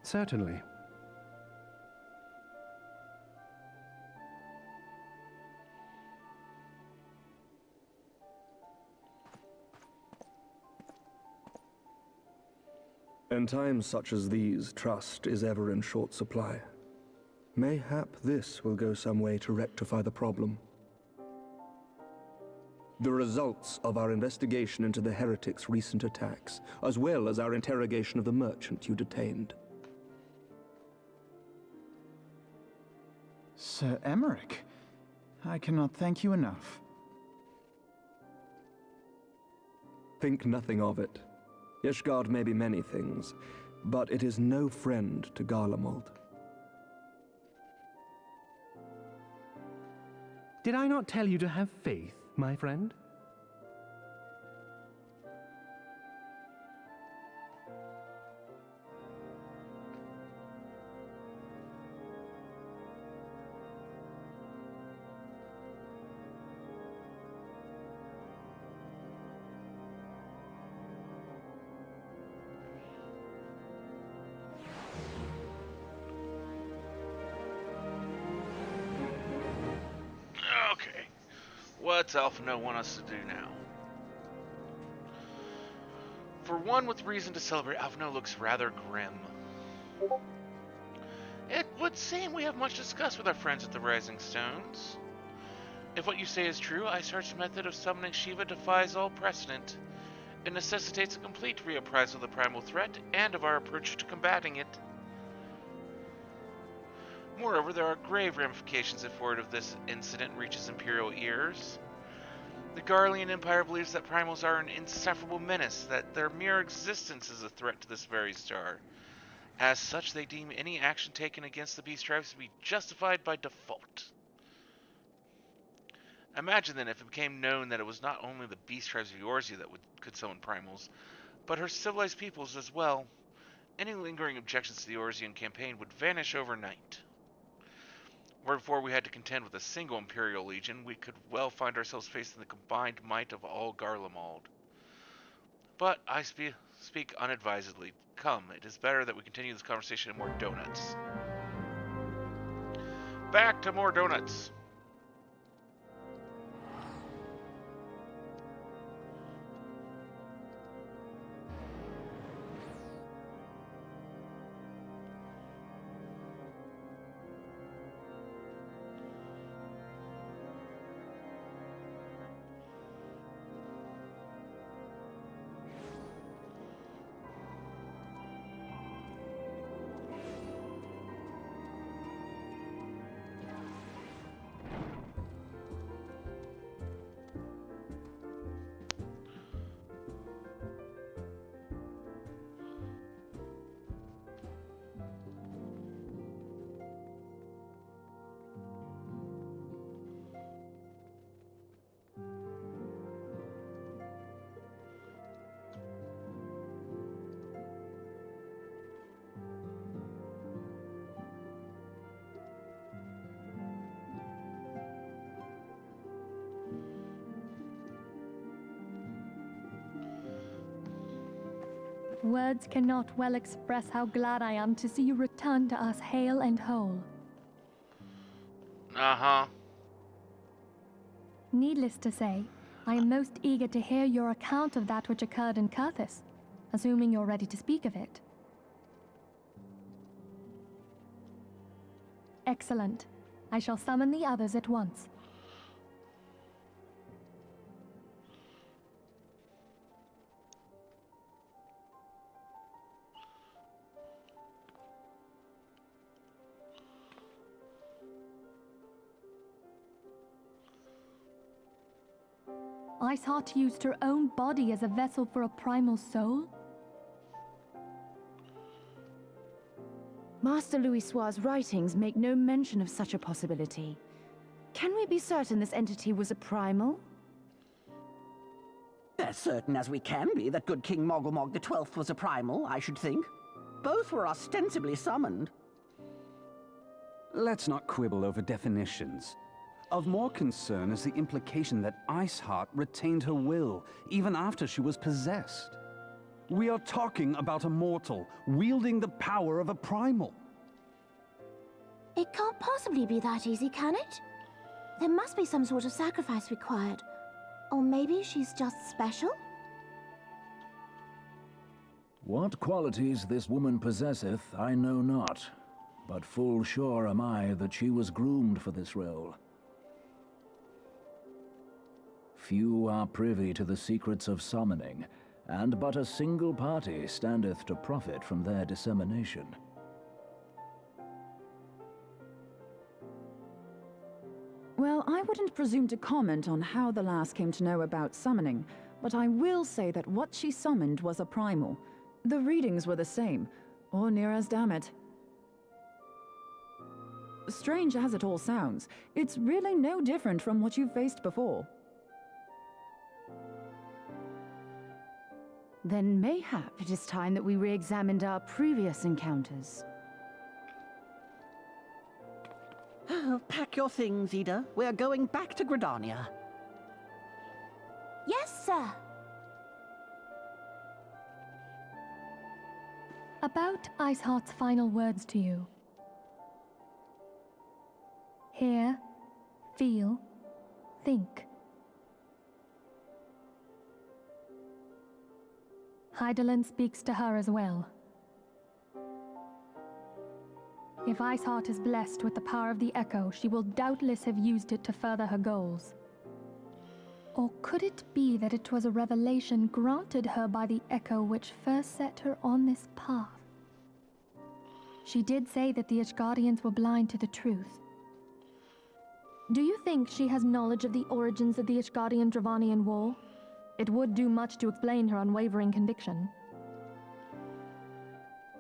Certainly. In times such as these, trust is ever in short supply. Mayhap this will go some way to rectify the problem. The results of our investigation into the heretics' recent attacks, as well as our interrogation of the merchant you detained. Sir Emmerich, I cannot thank you enough. Think nothing of it. Ishgard may be many things, but it is no friend to Garlemald. Did I not tell you to have faith, my friend? Okay. What's Alphino want us to do now? For one with reason to celebrate, Alphino looks rather grim. It would seem we have much to discuss with our friends at the Rising Stones. If what you say is true, Iceheart's method of summoning Shiva defies all precedent. It necessitates a complete reappraisal of the primal threat and of our approach to combating it. Moreover, there are grave ramifications if word of this incident reaches Imperial ears. The Garlean Empire believes that primals are an insufferable menace, that their mere existence is a threat to this very star. As such, they deem any action taken against the beast tribes to be justified by default. Imagine then if it became known that it was not only the beast tribes of Eorzea that could summon primals, but her civilized peoples as well. Any lingering objections to the Eorzean campaign would vanish overnight. Where before we had to contend with a single Imperial Legion, we could well find ourselves facing the combined might of all Garlemald. But I speak unadvisedly. Come, it is better that we continue this conversation in more donuts. Back to more donuts! Words cannot well express how glad I am to see you return to us hale and whole. Uh-huh. Needless to say, I am most eager to hear your account of that which occurred in Curthis, assuming you're ready to speak of it. Excellent. I shall summon the others at once. Iceheart used her own body as a vessel for a primal soul? Master Louisoir's writings make no mention of such a possibility. Can we be certain this entity was a primal? As certain as we can be that good King Mogglmog the 12th was a primal, I should think. Both were ostensibly summoned. Let's not quibble over definitions. Of more concern is the implication that Iceheart retained her will, even after she was possessed. We are talking about a mortal, wielding the power of a primal. It can't possibly be that easy, can it? There must be some sort of sacrifice required. Or maybe she's just special? What qualities this woman possesseth, I know not. But full sure am I that she was groomed for this role. Few are privy to the secrets of summoning, and but a single party standeth to profit from their dissemination. Well, I wouldn't presume to comment on how the lass came to know about summoning, but I will say that what she summoned was a primal. The readings were the same, or near as damn it. Strange as it all sounds, it's really no different from what you've faced before. Then mayhap it is time that we re-examined our previous encounters. Pack your things, Ida. We're going back to Gridania. Yes, sir. About Iceheart's final words to you. Hear, feel, think. Hydaelyn speaks to her as well. If Iceheart is blessed with the power of the Echo, she will doubtless have used it to further her goals. Or could it be that it was a revelation granted her by the Echo which first set her on this path? She did say that the Ishgardians were blind to the truth. Do you think she has knowledge of the origins of the Ishgardian-Dravanian War? It would do much to explain her unwavering conviction.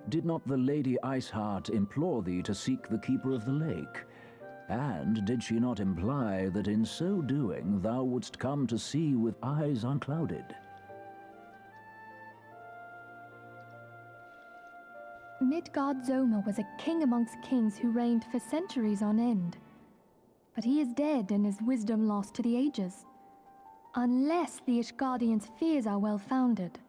Did not the Lady Iceheart implore thee to seek the Keeper of the Lake? And did she not imply that in so doing thou wouldst come to see with eyes unclouded? Midgard-Zoma was a king amongst kings who reigned for centuries on end. But he is dead and his wisdom lost to the ages. Unless the Ishgardians' fears are well-founded.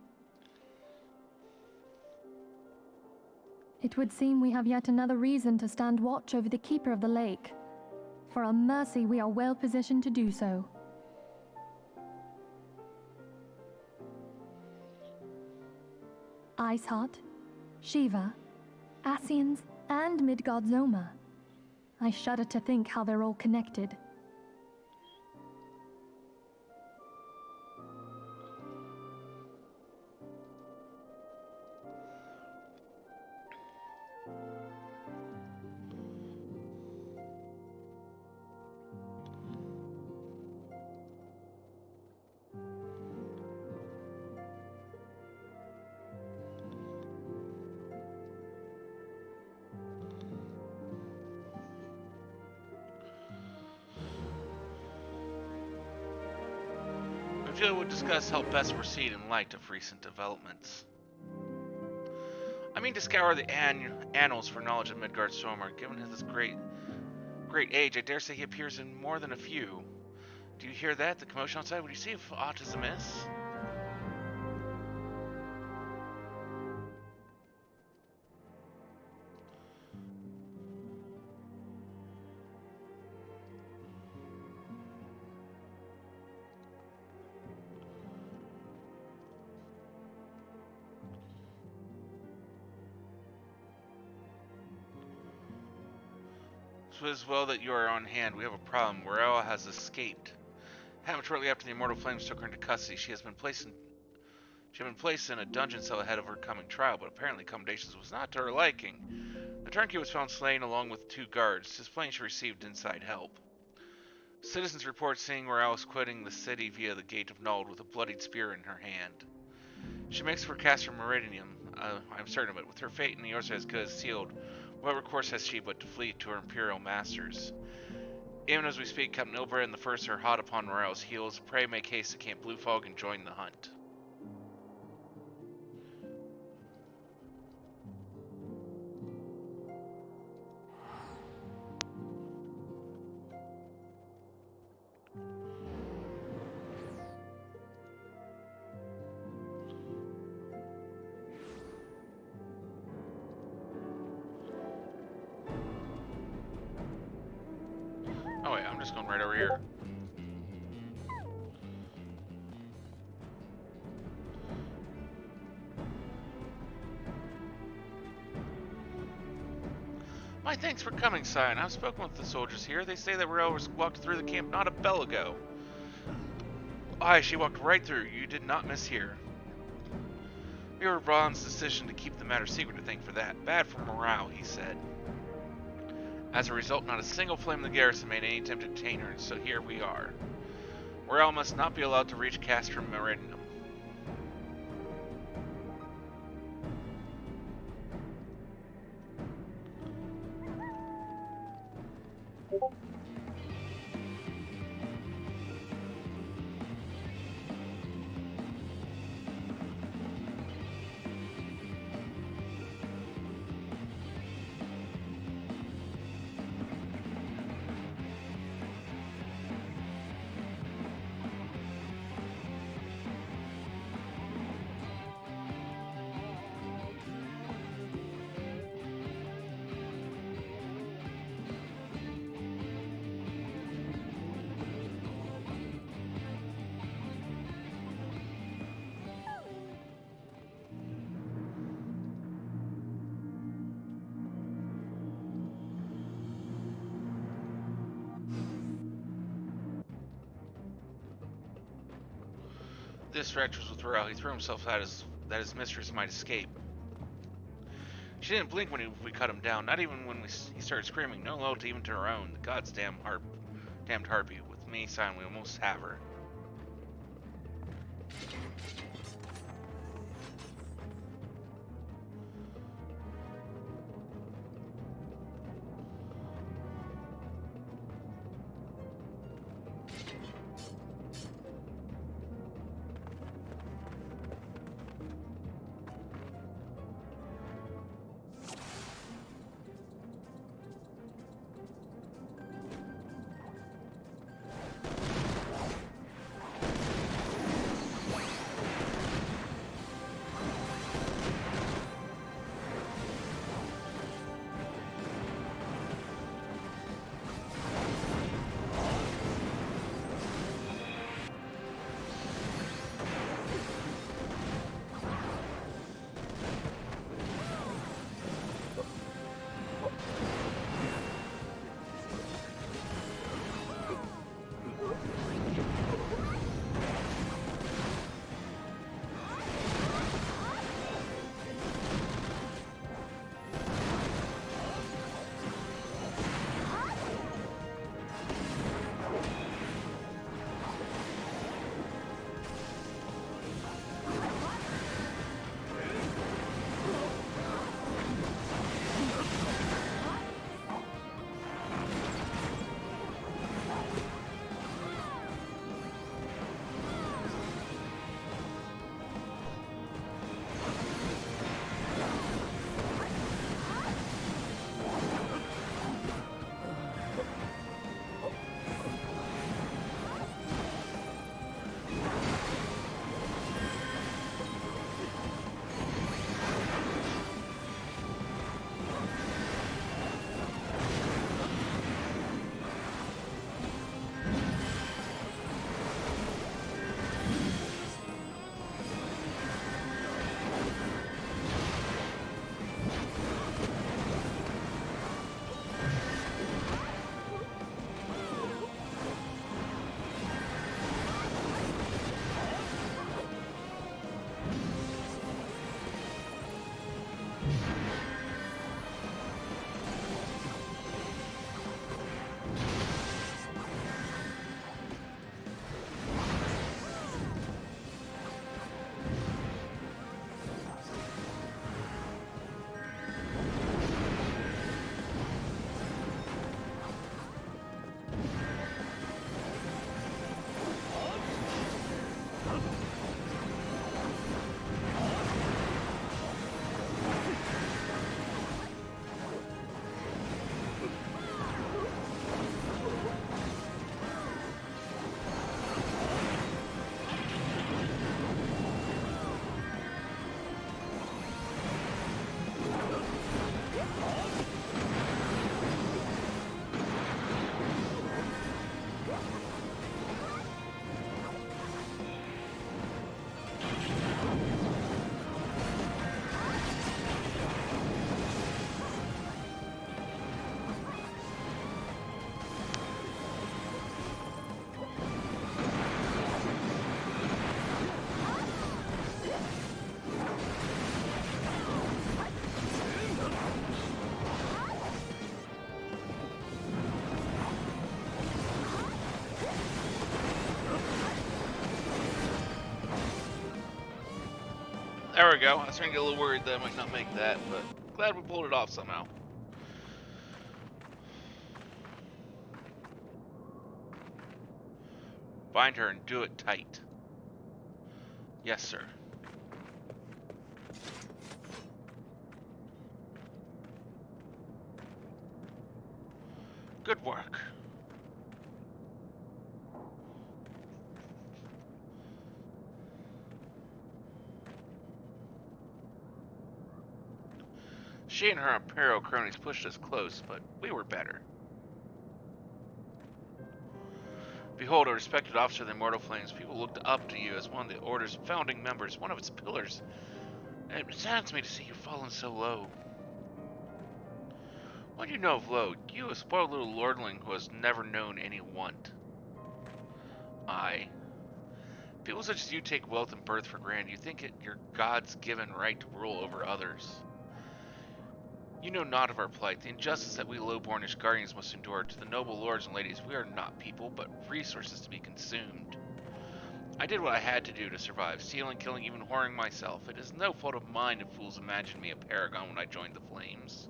It would seem we have yet another reason to stand watch over the Keeper of the Lake. For a mercy, we are well positioned to do so. Iceheart, Shiva, Ascians, and Midgard-Zoma. I shudder to think how they're all connected. I feel we'll discuss how best proceed in light of recent developments. I mean to scour the annals for knowledge of Midgard-Zoma. Given his great age, I dare say he appears in more than a few. Do you hear that? The commotion outside? Would you see if aught is amiss? So it is well that you are on hand. We have a problem. Morella has escaped. Happened shortly after the Immortal Flames took her into custody. She had been placed in a dungeon cell ahead of her coming trial, but apparently accommodations was not to her liking. The turnkey was found slain along with 2 guards, displaying she received inside help. Citizens report seeing Morales quitting the city via the Gate of Nuld with a bloodied spear in her hand. She makes for Castor Meridium, I'm certain of it. With her fate and yours as good as sealed, what recourse has she but to flee to her Imperial masters? Even as we speak, Captain Ilbred and the First are hot upon Morales' heels. Pray make haste to Camp Blue Fog and join the hunt. Oh wait, I'm just going right over here. My thanks for coming, Scion. I've spoken with the soldiers here. They say that Morel walked through the camp not a bell ago. Aye, she walked right through. You did not mishear. We were Ron's decision to keep the matter secret to thank for that. Bad for morale, he said. As a result, not a single flame in the garrison made any attempt to detain her, and so here we are. Morale must not be allowed to reach Castrum Meridium. This wretch was with Morel. He threw himself out that his mistress might escape. She didn't blink when we cut him down, not even when he started screaming. No loyalty even to her own. The god's damned harpy. With me, Scion, we almost have her. There we go. I was starting to get a little worried that I might not make that, but glad we pulled it off somehow. Bind her and do it tight. Yes, sir. Good work. She and her Imperial cronies pushed us close, but we were better. Behold, a respected officer of the Immortal Flames. People looked up to you as one of the Order's founding members, one of its pillars. And it saddens me to see you fallen so low. What do you know of low? You, a spoiled little lordling who has never known any want. People such as you take wealth and birth for granted. You think it your God's given right to rule over others. You know not of our plight, the injustice that we low-bornish guardians must endure. To the noble lords and ladies, we are not people, but resources to be consumed. I did what I had to do to survive, stealing, killing, even whoring myself. It is no fault of mine if fools imagined me a paragon when I joined the Flames.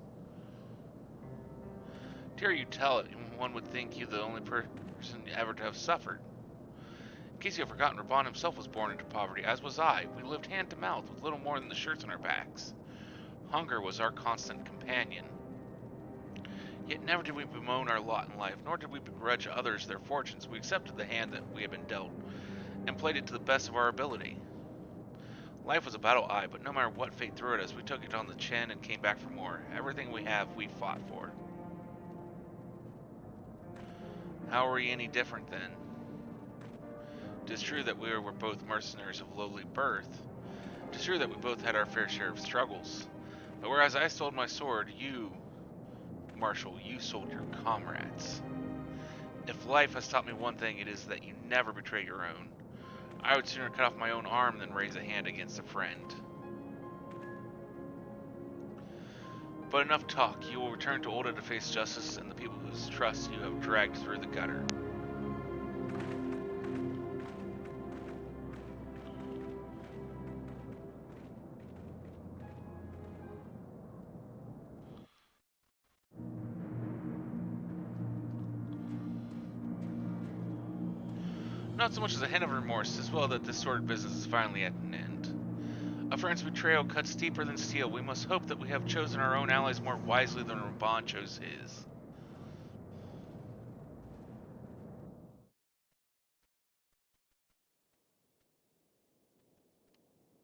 To hear you tell it, one would think you the only person ever to have suffered. In case you have forgotten, Raban himself was born into poverty, as was I. We lived hand to mouth, with little more than the shirts on our backs. Hunger was our constant companion. Yet never did we bemoan our lot in life, nor did we begrudge others their fortunes. We accepted the hand that we had been dealt, and played it to the best of our ability. Life was a battle, but no matter what fate threw at us, we took it on the chin and came back for more. Everything we have, we fought for. How are we any different then? It is true that we were both mercenaries of lowly birth. It is true that we both had our fair share of struggles. But whereas I sold my sword, you, Marshal, you sold your comrades. If life has taught me one thing, it is that you never betray your own. I would sooner cut off my own arm than raise a hand against a friend. But enough talk. You will return to Olda to face justice and the people whose trust you have dragged through the gutter. Not so much as a hint of remorse, as well that this sort of business is finally at an end. A friend's betrayal cuts deeper than steel. We must hope that we have chosen our own allies more wisely than Raban chose his.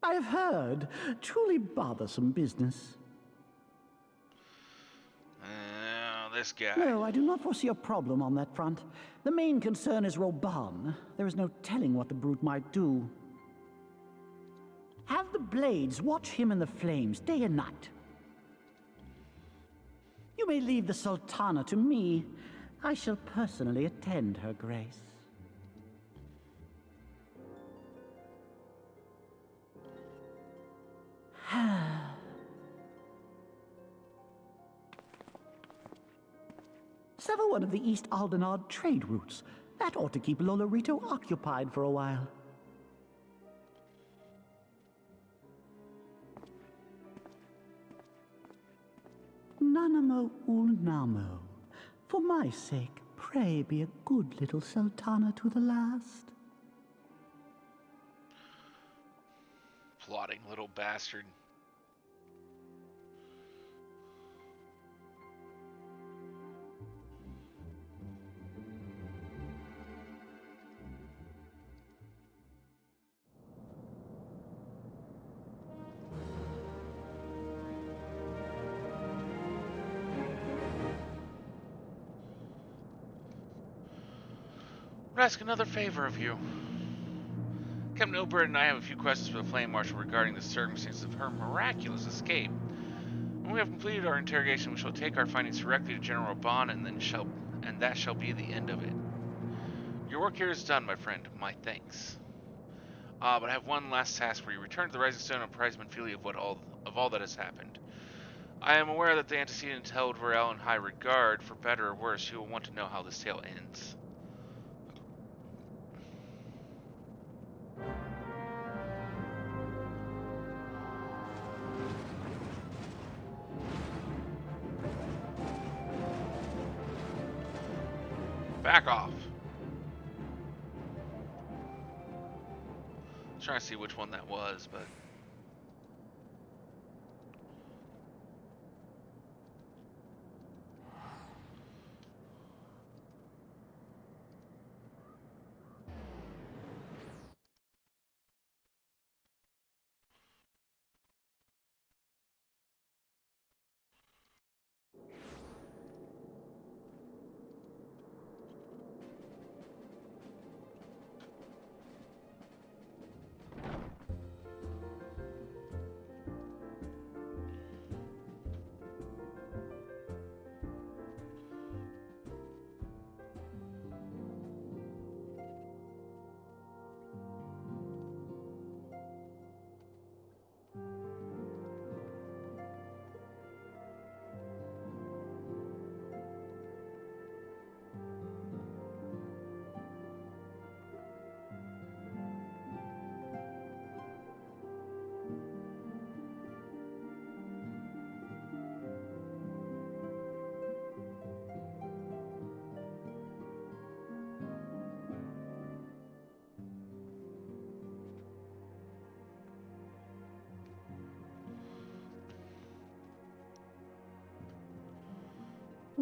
I have heard. Truly bothersome business. This guy. No, I do not foresee a problem on that front. The main concern is Raban. There is no telling what the brute might do. Have the Blades watch him in the flames day and night. You may leave the Sultana to me. I shall personally attend her grace. Sever one of the East Aldenard trade routes. That ought to keep Lolorito occupied for a while. Nanamo ulnamo. For my sake, pray be a good little Sultana to the last. Plotting little bastard. Ask another favor of you. Captain Ilbert and I have a few questions for the Flame Marshal regarding the circumstances of her miraculous escape. When we have completed our interrogation, we shall take our findings directly to General Bond, and that shall be the end of it. Your work here is done, my friend. My thanks. But I have one last task for you. Return to the Rising Stone and apprise Menfili of all that has happened. I am aware that the antecedents held Varel in high regard. For better or worse, you will want to know how this tale ends. Back off. Trying to see which one that was, but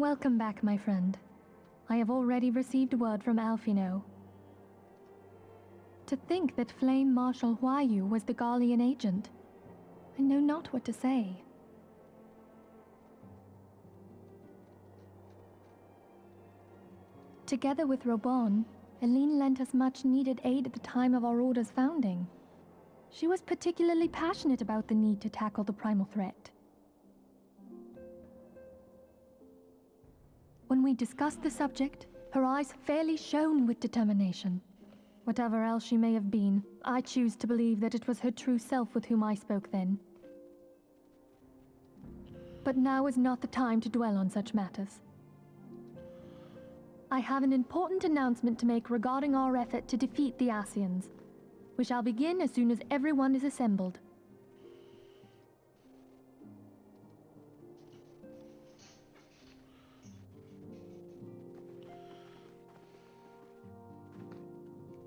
Welcome back, my friend. I have already received word from Alphino. To think that Flame Marshal Huayu was the Garlean agent. I know not what to say. Together with Robon, Eileen lent us much-needed aid at the time of our Order's founding. She was particularly passionate about the need to tackle the primal threat. When we discussed the subject, her eyes fairly shone with determination. Whatever else she may have been, I choose to believe that it was her true self with whom I spoke then. But now is not the time to dwell on such matters. I have an important announcement to make regarding our effort to defeat the Ascians. We shall begin as soon as everyone is assembled.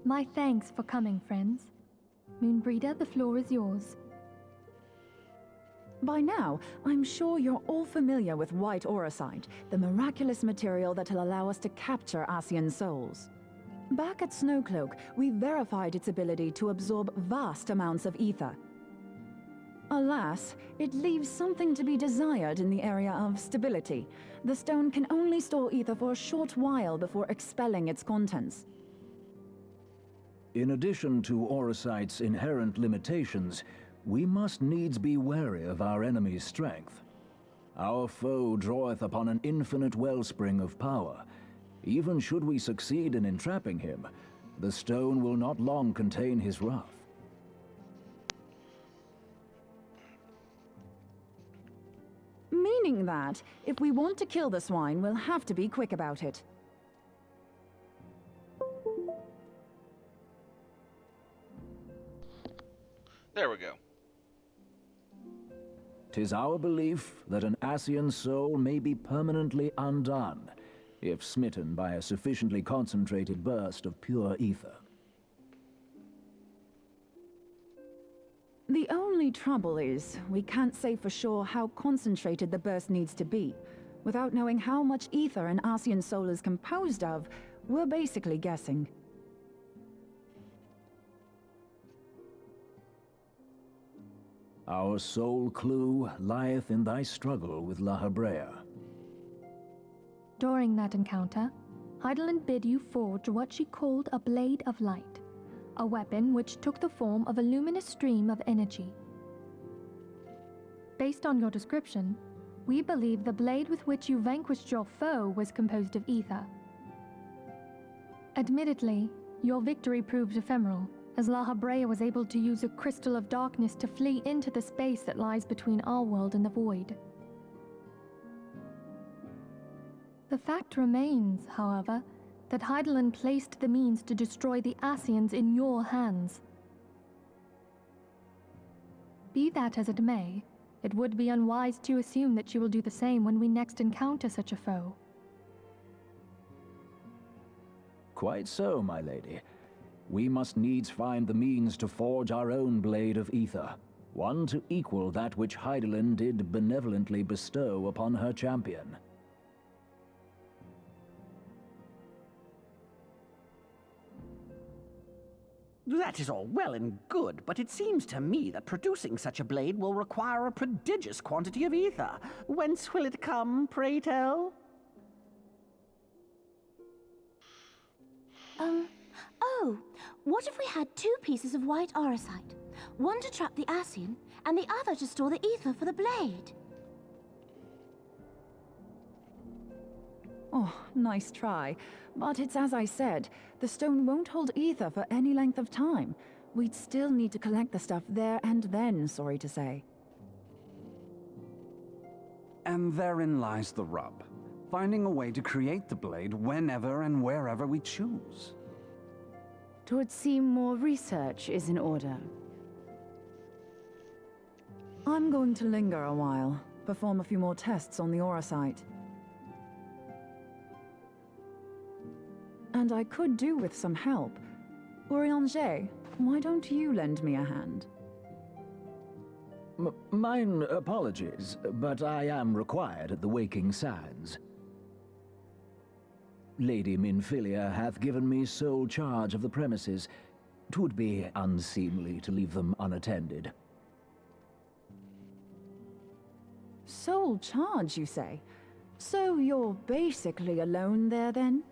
My thanks for coming, friends. Moonbreeder, the floor is yours. By now, I'm sure you're all familiar with white auracite, the miraculous material that'll allow us to capture Ascian souls. Back at Snowcloak, we verified its ability to absorb vast amounts of ether. Alas, it leaves something to be desired in the area of stability. The stone can only store ether for a short while before expelling its contents. In addition to auracite's inherent limitations, we must needs be wary of our enemy's strength. Our foe draweth upon an infinite wellspring of power. Even should we succeed in entrapping him, the stone will not long contain his wrath. Meaning that, if we want to kill the swine, we'll have to be quick about it. there we go. 'Tis our belief that an Ascian soul may be permanently undone, if smitten by a sufficiently concentrated burst of pure ether. The only trouble is, we can't say for sure how concentrated the burst needs to be. Without knowing how much ether an Ascian soul is composed of, we're basically guessing. Our sole clue lieth in thy struggle with La Hebrea. During that encounter, Heidelin bid you forge what she called a Blade of Light, a weapon which took the form of a luminous stream of energy. Based on your description, we believe the blade with which you vanquished your foe was composed of ether. Admittedly, your victory proved ephemeral, as La Hebrea was able to use a crystal of darkness to flee into the space that lies between our world and the void. The fact remains, however, that Heidelin placed the means to destroy the Ascians in your hands. Be that as it may, it would be unwise to assume that she will do the same when we next encounter such a foe. Quite so, my lady. We must needs find the means to forge our own blade of ether, one to equal that which Heidelin did benevolently bestow upon her champion. That is all well and good, but it seems to me that producing such a blade will require a prodigious quantity of ether. Whence will it come, pray tell? Oh, what if we had two pieces of white orosite? One to trap the Ascian, and the other to store the ether for the blade. Oh, nice try. But it's as I said, the stone won't hold ether for any length of time. We'd still need to collect the stuff there and then, sorry to say. And therein lies the rub. Finding a way to create the blade whenever and wherever we choose. 'Twould seem more research is in order. I'm going to linger a while, perform a few more tests on the orosite. And I could do with some help. Urianger, why don't you lend me a hand? Mine apologies, but I am required at the Waking Sands. Lady Minfilia hath given me sole charge of the premises. 'Twould be unseemly to leave them unattended. Sole charge, you say? So you're basically alone there, then?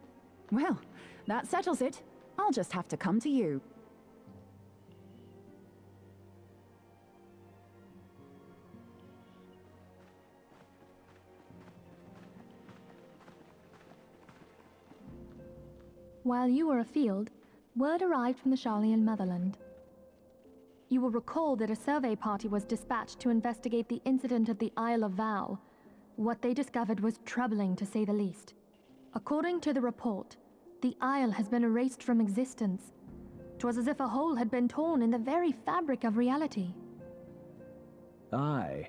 Well, that settles it. I'll just have to come to you. While you were afield, word arrived from the Sharlayan motherland. You will recall that a survey party was dispatched to investigate the incident at the Isle of Val. What they discovered was troubling, to say the least. According to the report, the Isle has been erased from existence. 'Twas as if a hole had been torn in the very fabric of reality. Aye,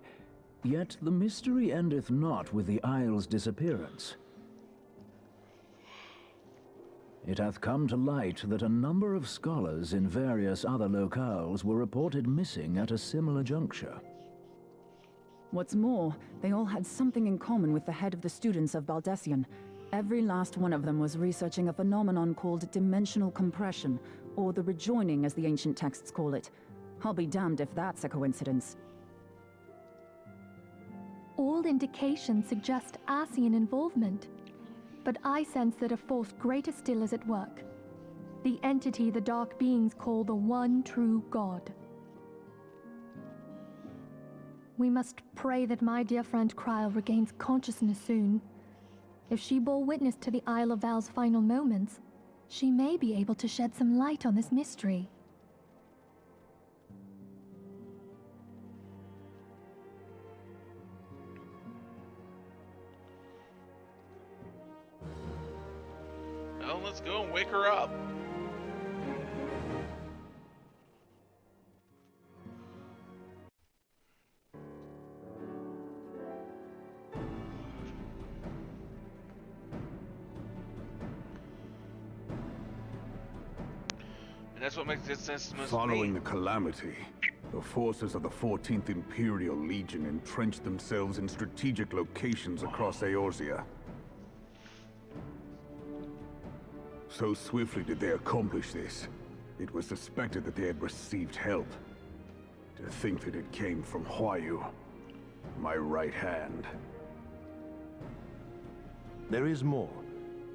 yet the mystery endeth not with the Isle's disappearance. It hath come to light that a number of scholars in various other locales were reported missing at a similar juncture. What's more, they all had something in common with the head of the students of Baldessian. Every last one of them was researching a phenomenon called dimensional compression, or the rejoining as the ancient texts call it. I'll be damned if that's a coincidence. All indications suggest Ascian involvement. But I sense that a force greater still is at work. The entity the Dark Beings call the One True God. We must pray that my dear friend Kryl regains consciousness soon. If she bore witness to the Isle of Val's final moments, she may be able to shed some light on this mystery. Well, let's go and wake her up. And that's what makes this sense to me. Following the calamity, the forces of the 14th Imperial Legion entrenched themselves in strategic locations across Eorzea. So swiftly did they accomplish this, it was suspected that they had received help. To think that it came from Huayu, my right hand. There is more.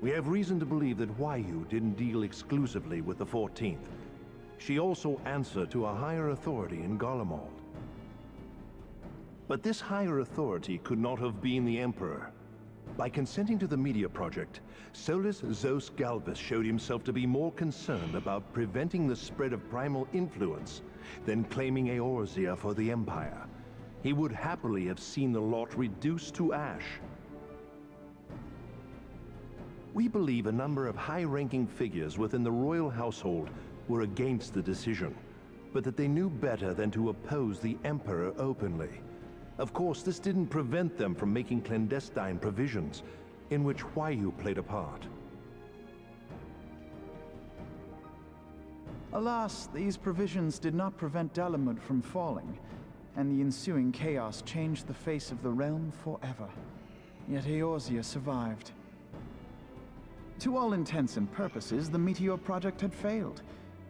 We have reason to believe that Huayu didn't deal exclusively with the 14th. She also answered to a higher authority in Garlemald. But this higher authority could not have been the Emperor. By consenting to the media project, Solus Zos Galvus showed himself to be more concerned about preventing the spread of primal influence than claiming Eorzea for the Empire. He would happily have seen the lot reduced to ash. We believe a number of high-ranking figures within the royal household were against the decision, but that they knew better than to oppose the Emperor openly. Of course, this didn't prevent them from making clandestine provisions, in which Huayu played a part. Alas, these provisions did not prevent Dalamud from falling, and the ensuing chaos changed the face of the realm forever. Yet Eorzea survived. To all intents and purposes, the Meteor Project had failed,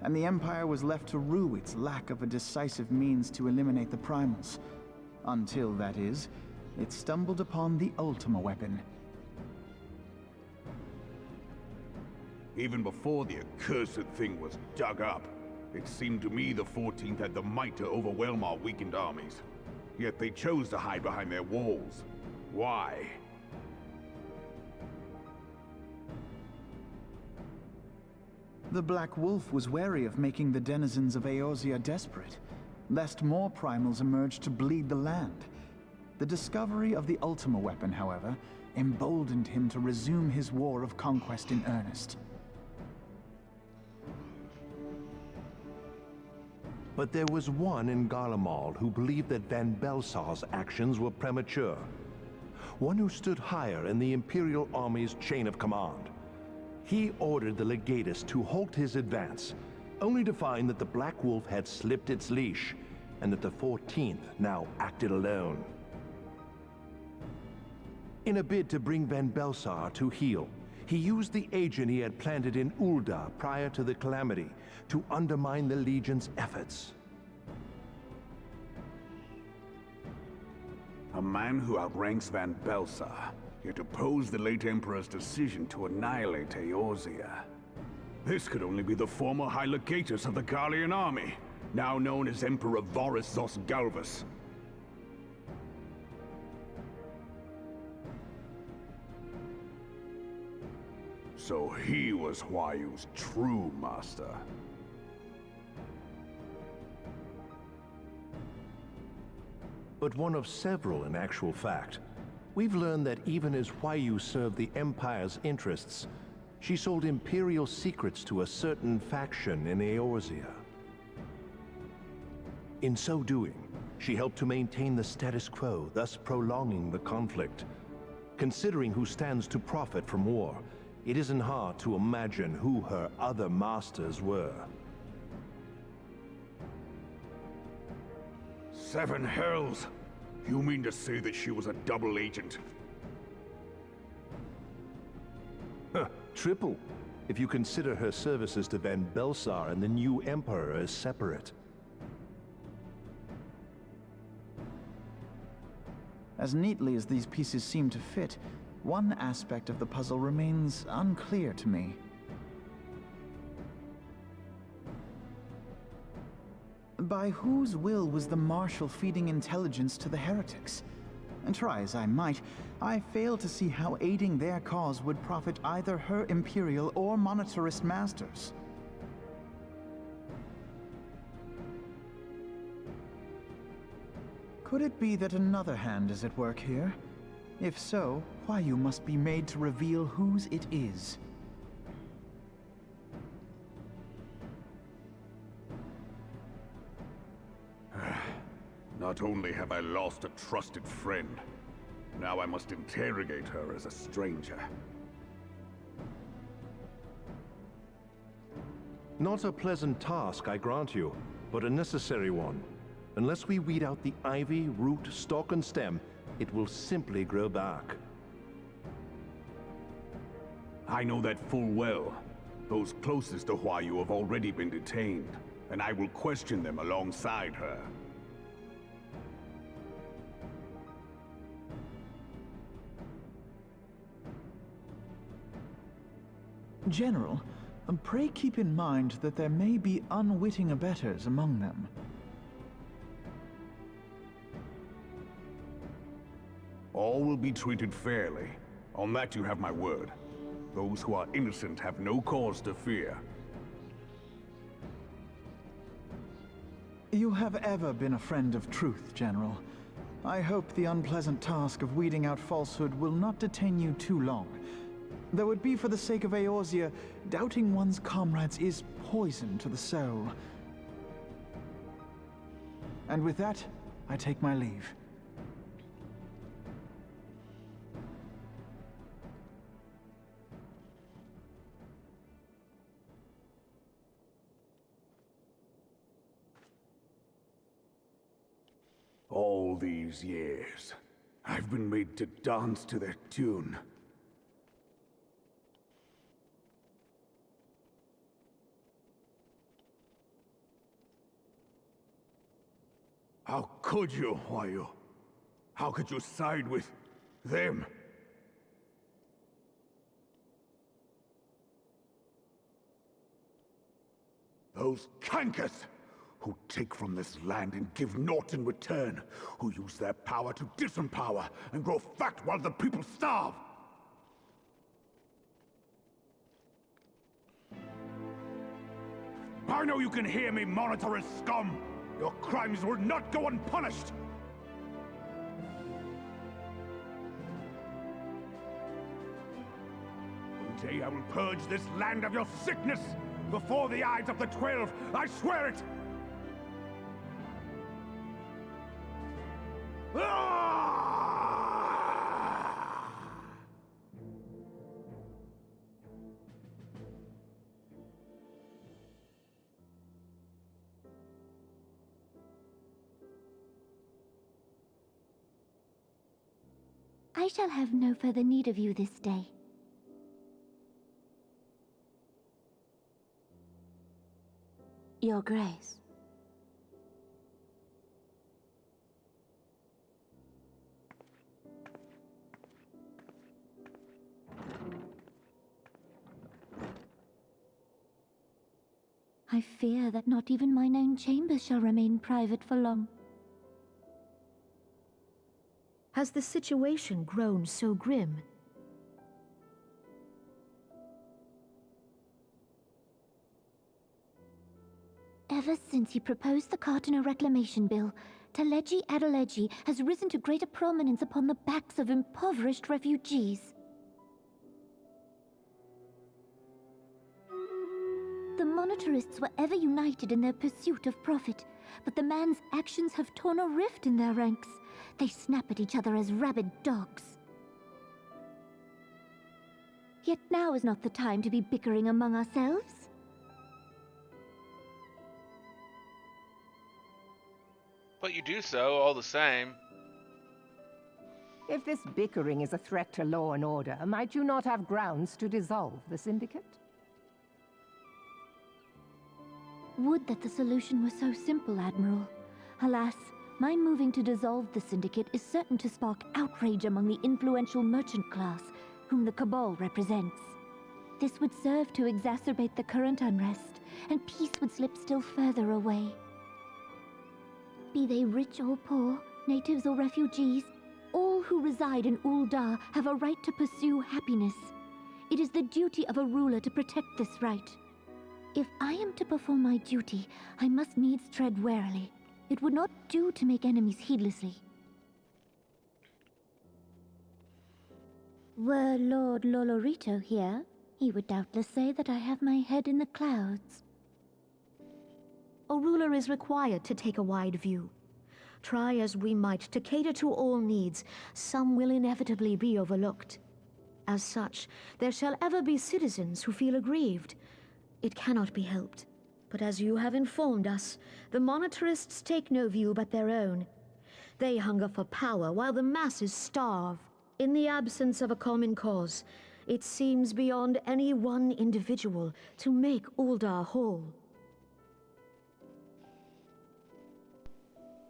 and the Empire was left to rue its lack of a decisive means to eliminate the Primals. Until, that is, it stumbled upon the Ultima weapon. Even before the accursed thing was dug up, it seemed to me the 14th had the might to overwhelm our weakened armies. Yet they chose to hide behind their walls. Why? The Black Wolf was wary of making the denizens of Eorzea desperate, lest more primals emerge to bleed the land. The discovery of the Ultima weapon, however, emboldened him to resume his war of conquest in earnest. But there was one in Garlemald who believed that Van Belsar's actions were premature. One who stood higher in the Imperial Army's chain of command. He ordered the Legatus to halt his advance, only to find that the Black Wolf had slipped its leash, and that the 14th now acted alone. In a bid to bring Van Belsar to heel, he used the agent he had planted in Ul'dah prior to the Calamity to undermine the Legion's efforts. A man who outranks Van Belsar, yet opposed the late Emperor's decision to annihilate Eorzea. This could only be the former High Legatus of the Garlean army, now known as Emperor Varus Zos Galvus. So he was Huayu's true master. But one of several in actual fact. We've learned that even as Huayu served the Empire's interests, she sold Imperial secrets to a certain faction in Eorzea. In so doing, she helped to maintain the status quo, thus prolonging the conflict. Considering who stands to profit from war, it isn't hard to imagine who her other masters were. 7 hells! You mean to say that she was a double agent? Triple, if you consider her services to Van Belsar and the new Emperor as separate. As neatly as these pieces seem to fit, one aspect of the puzzle remains unclear to me. By whose will was the Marshal feeding intelligence to the heretics? And try as I might, I fail to see how aiding their cause would profit either her Imperial or monetarist masters. Could it be that another hand is at work here? If so, Huayu must be made to reveal whose it is. Not only have I lost a trusted friend, now I must interrogate her as a stranger. Not a pleasant task, I grant you, but a necessary one. Unless we weed out the ivy, root, stalk, and stem, it will simply grow back. I know that full well. Those closest to Huayu have already been detained, and I will question them alongside her. General, pray keep in mind that there may be unwitting abettors among them. All will be treated fairly. On that you have my word. Those who are innocent have no cause to fear. You have ever been a friend of truth, General. I hope the unpleasant task of weeding out falsehood will not detain you too long. Though it be for the sake of Eorzea, doubting one's comrades is poison to the soul. And with that, I take my leave. All these years, I've been made to dance to their tune. How could you, Huayu? How could you side with them? Those cankers who take from this land and give naught in return, who use their power to disempower and grow fat while the people starve. I know you can hear me, monitorous scum! Your crimes will not go unpunished! One day I will purge this land of your sickness! Before the eyes of the 12, I swear it! I shall have no further need of you this day. Your Grace. I fear that not even mine own chambers shall remain private for long. Has the situation grown so grim? Ever since he proposed the Cartiner Reclamation Bill, Teleji Adeleji has risen to greater prominence upon the backs of impoverished refugees. The monetarists were ever united in their pursuit of profit, but the man's actions have torn a rift in their ranks. They snap at each other as rabid dogs. Yet now is not the time to be bickering among ourselves. But you do so all the same. If this bickering is a threat to law and order, might you not have grounds to dissolve the Syndicate? Would that the solution were so simple, Admiral. Alas, my moving to dissolve the Syndicate is certain to spark outrage among the influential merchant class, whom the Cabal represents. This would serve to exacerbate the current unrest, and peace would slip still further away. Be they rich or poor, natives or refugees, all who reside in Ul'dah have a right to pursue happiness. It is the duty of a ruler to protect this right. If I am to perform my duty, I must needs tread warily. It would not do to make enemies heedlessly. Were Lord Lolorito here, he would doubtless say that I have my head in the clouds. A ruler is required to take a wide view. Try as we might to cater to all needs, some will inevitably be overlooked. As such, there shall ever be citizens who feel aggrieved. It cannot be helped. But as you have informed us, the monetarists take no view but their own. They hunger for power while the masses starve. In the absence of a common cause, it seems beyond any one individual to make Ul'dah whole.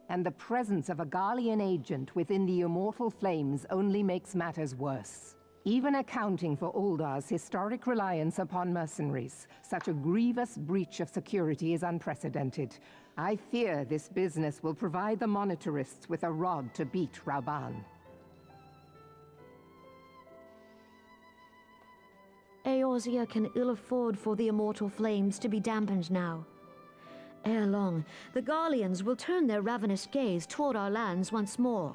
And the presence of a Garlean agent within the Immortal Flames only makes matters worse. Even accounting for Ul'dah's historic reliance upon mercenaries, such a grievous breach of security is unprecedented. I fear this business will provide the monetarists with a rod to beat Rauban. Eorzea can ill afford for the Immortal Flames to be dampened now. Ere long, the Garleans will turn their ravenous gaze toward our lands once more.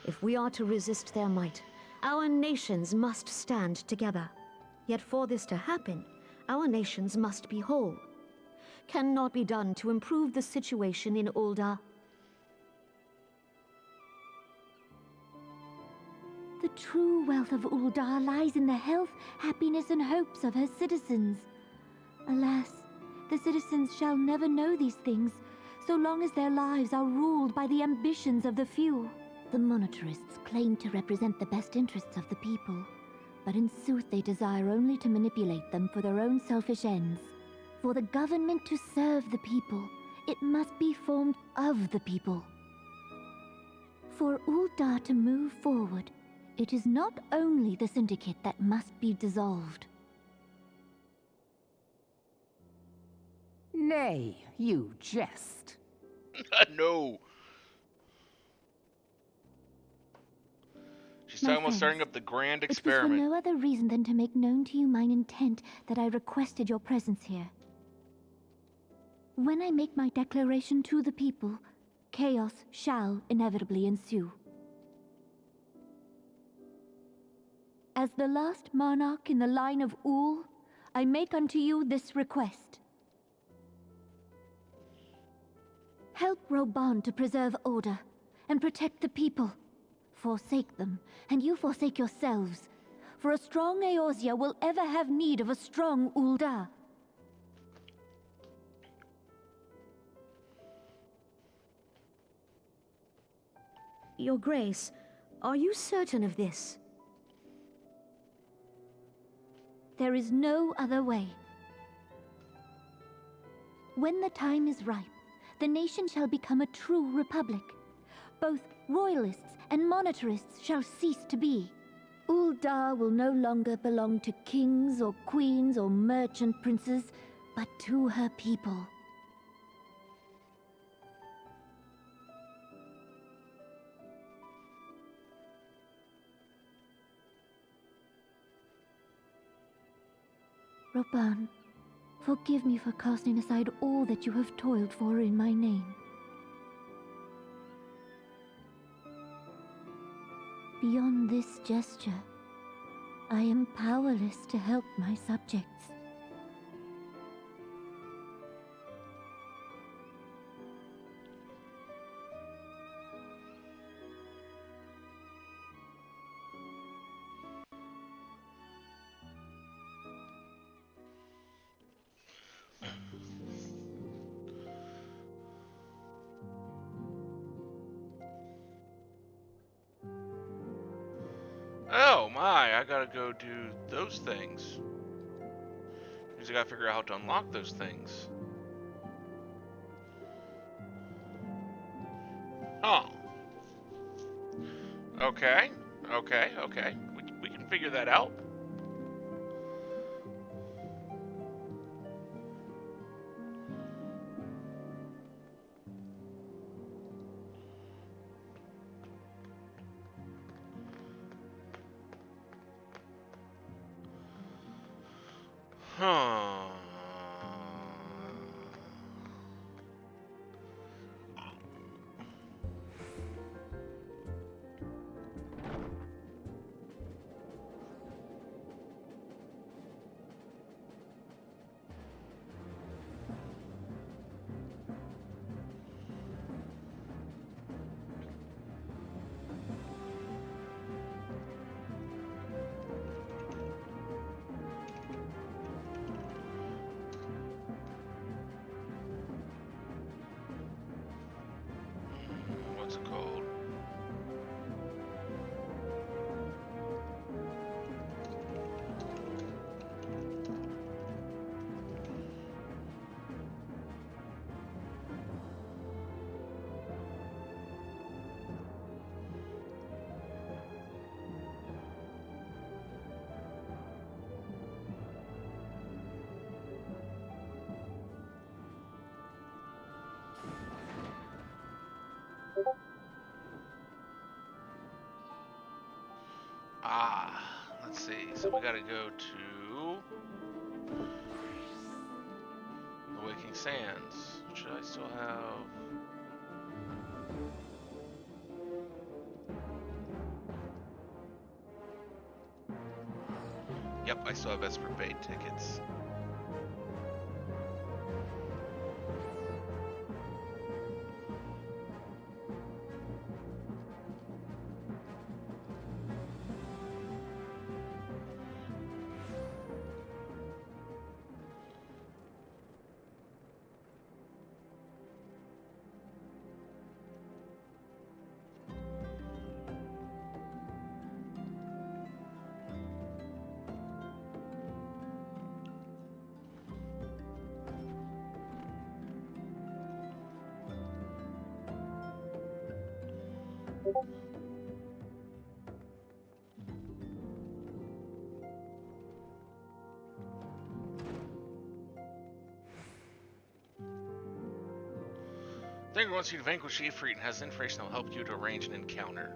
If we are to resist their might, our nations must stand together. Yet for this to happen, our nations must be whole. Cannot be done to improve the situation in Ul'dah. The true wealth of Ul'dah lies in the health, happiness, and hopes of her citizens. Alas, the citizens shall never know these things, so long as their lives are ruled by the ambitions of the few. The monetarists claim to represent the best interests of the people, but in sooth they desire only to manipulate them for their own selfish ends. For the government to serve the people, it must be formed of the people. For Uldar to move forward, it is not only the Syndicate that must be dissolved. Nay, you jest. No. She's My talking about friends, starting up the grand It was experiment. for no other reason than to make known to you mine intent that I requested your presence here. When I make my declaration to the people, chaos shall inevitably ensue. As the last monarch in the line of Ul, I make unto you this request. Help Roban to preserve order and protect the people. Forsake them, and you forsake yourselves. For a strong Eorzea will ever have need of a strong Uldar. Your Grace, are you certain of this? There is no other way. When the time is ripe, the nation shall become a true republic. Both royalists and monetarists shall cease to be. Uldar will no longer belong to kings or queens or merchant princes, but to her people. Roban, forgive me for casting aside all that you have toiled for in my name. Beyond this gesture, I am powerless to help my subjects. Oh my, I gotta go do those things. Means I gotta figure out how to unlock those things. Oh. Okay. Okay. We can figure that out. Huh. What's it called? Let's see. So we gotta go to the Waking Sands. Should I still have? Yep, I still have Esper paid tickets. Thanger wants you to vanquish Ifrit and has information that will help you to arrange an encounter.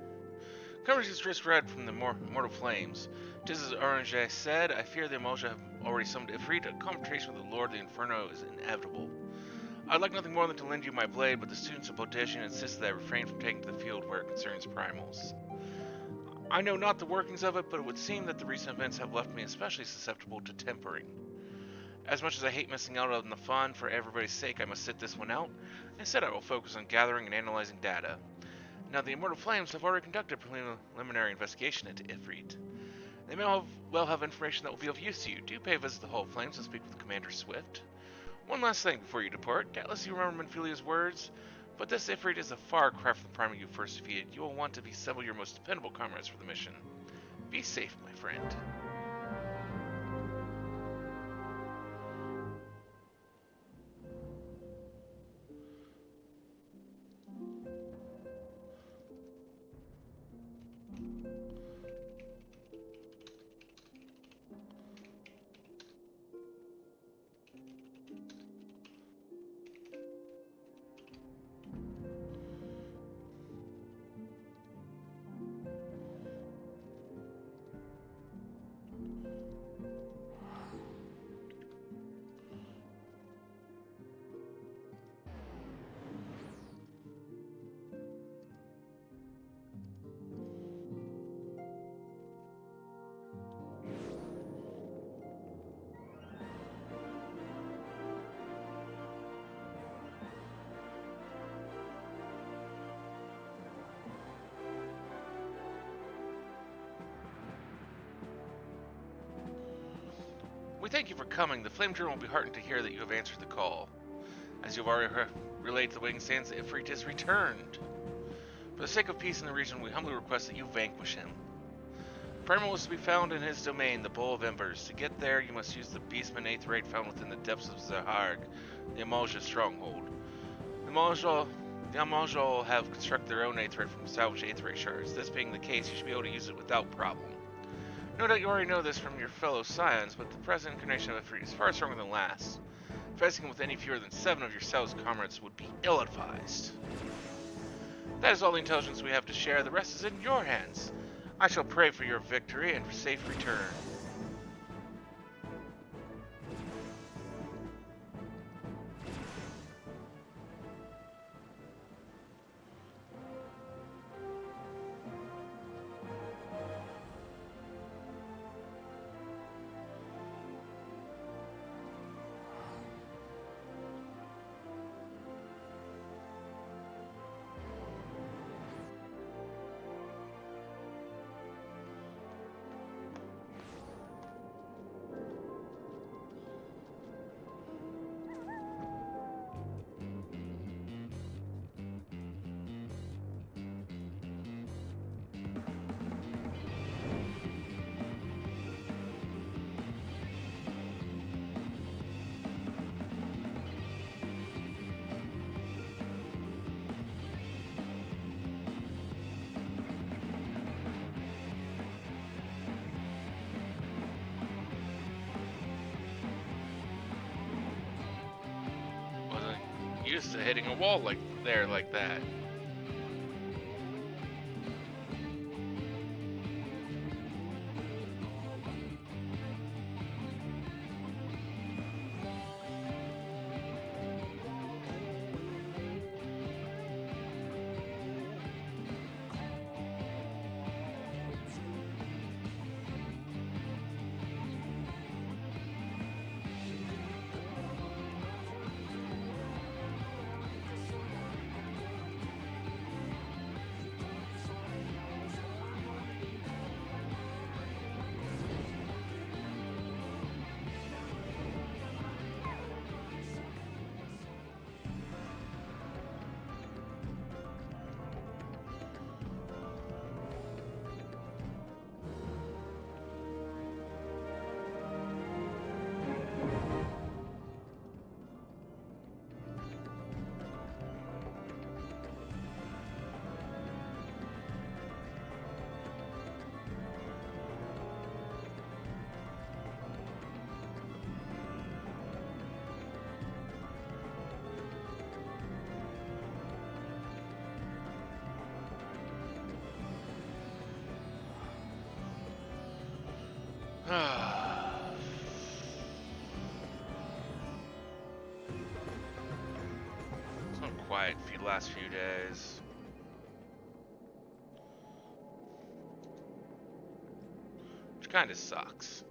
Coverage is just read from the Mortal Flames. Just as Orange said, I fear the Emoja have already summoned Ifrit. A confrontation with the Lord of the Inferno is inevitable. I'd like nothing more than to lend you my blade, but the students of Bodesian insist that I refrain from taking to the field where it concerns primals. I know not the workings of it, but it would seem that the recent events have left me especially susceptible to tempering. As much as I hate missing out on the fun, for everybody's sake I must sit this one out. Instead I will focus on gathering and analyzing data. Now the Immortal Flames have already conducted a preliminary investigation into Ifrit. They may well have information that will be of use to you. Do pay a visit to the Hall of Flames and speak with Commander Swift. One last thing before you depart. Doubtless you remember Menphilia's words, but this Ifrit is a far cry from the primal you first defeated. You will want to assemble your most dependable comrades for the mission. Be safe, my friend. We thank you for coming. The Flame Journal will be heartened to hear that you have answered the call. As you have already relayed to the Waiting Sands, Ifrit is returned. For the sake of peace in the region, we humbly request that you vanquish him. Primal is to be found in his domain, the Bowl of Embers. To get there, you must use the Beastman 8th rate found within the depths of Zaharg, the Amalja stronghold. The Amalja will have constructed their own 8th rate from salvaged 8th rate shards. This being the case, you should be able to use it without problem. No doubt you already know this from your fellow Scions, but the present incarnation of Ifrit is far stronger than last. Facing with any fewer than 7 of your Cel's comrades would be ill-advised. That is all the intelligence we have to share. The rest is in your hands. I shall pray for your victory and for safe return. Used to hitting a wall like that. It's been quiet for the last few days. Which kind of sucks.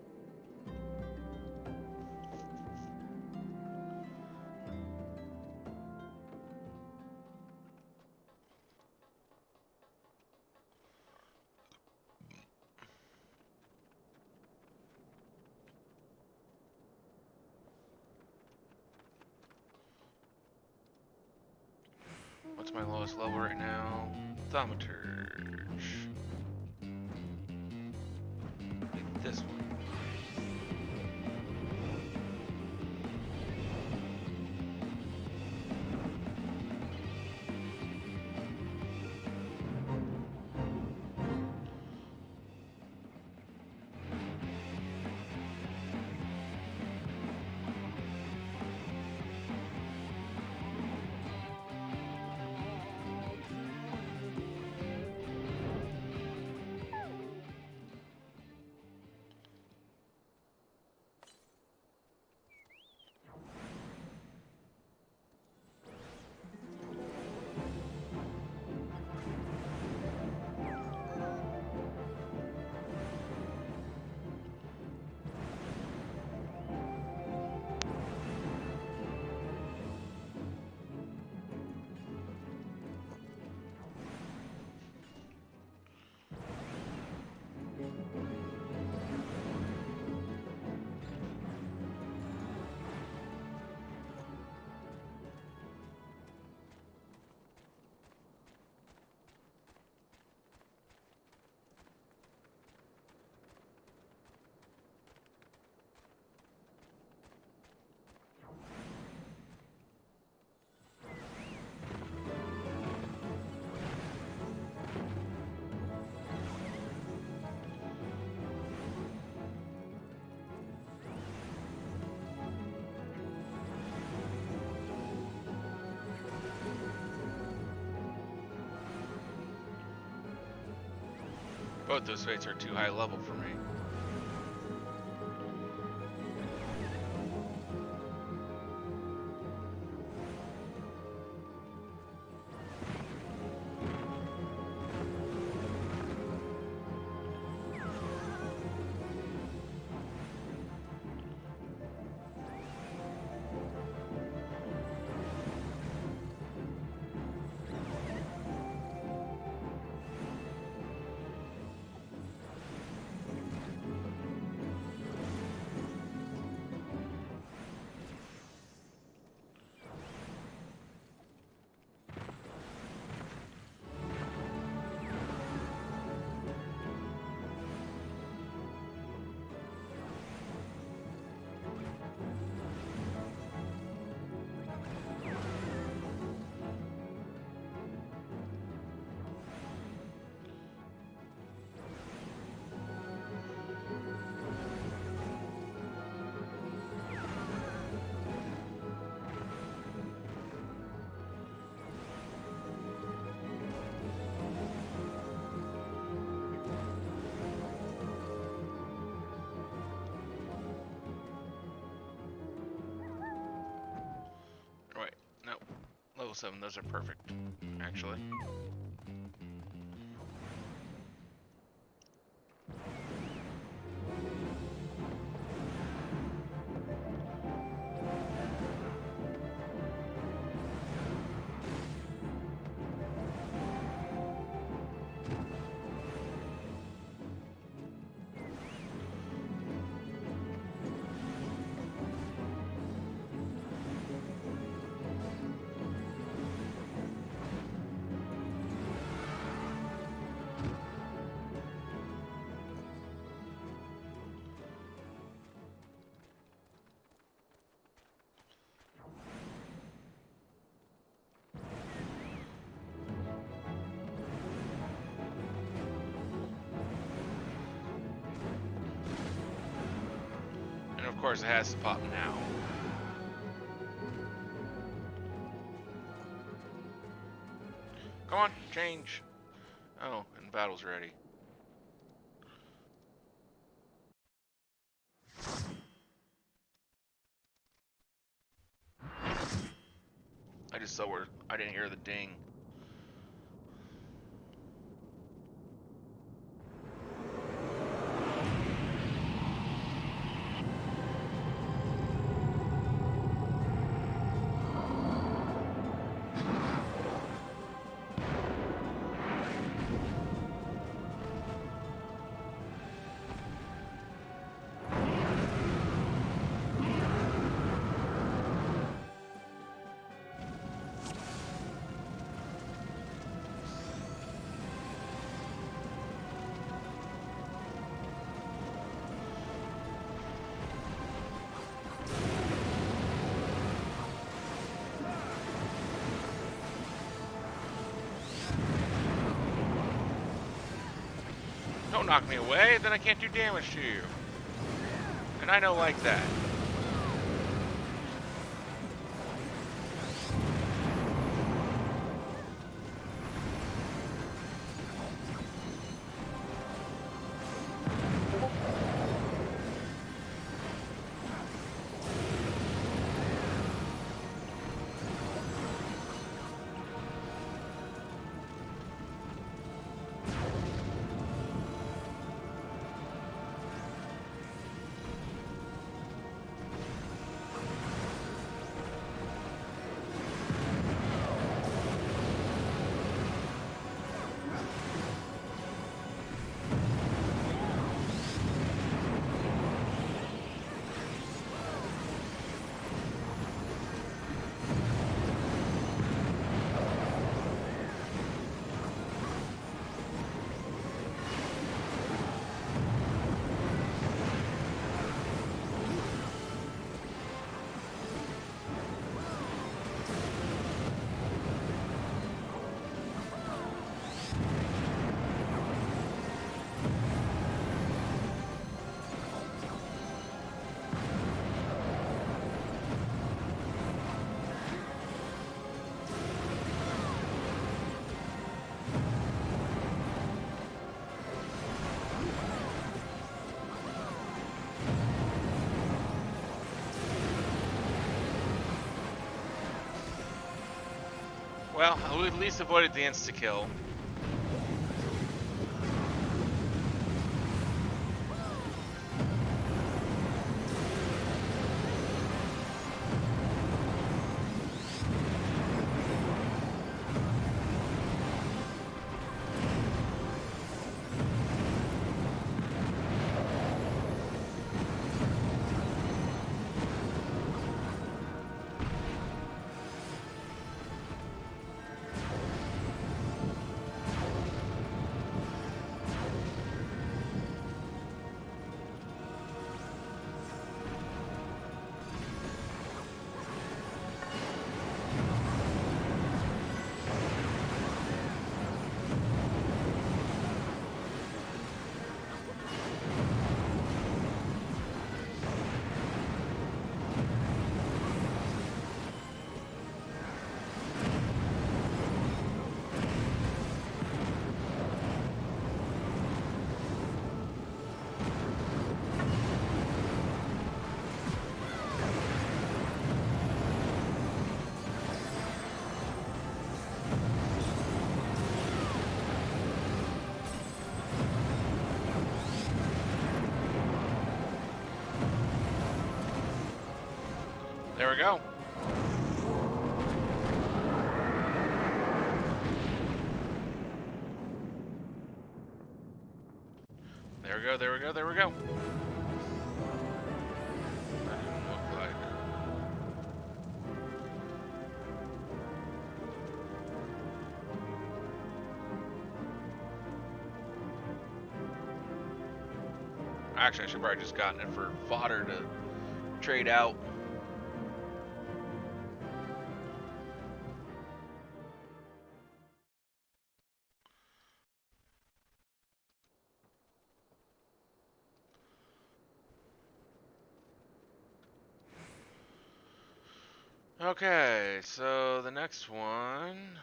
What's my lowest level right now? Thaumaturge. Like this one. Both those fates are too high level for me. Right, no. Level 7, those are perfect, actually. And of course it has to pop now. Come on, change. Oh, and battle's ready. just saw where I didn't hear the ding. Don't knock me away, then I can't do damage to you. And I don't like that. Well, we at least avoided the insta-kill. There we go. There we go, there we go, there we go. That didn't look like. Actually, I should probably just gotten it for fodder to trade out. Okay, so the next one.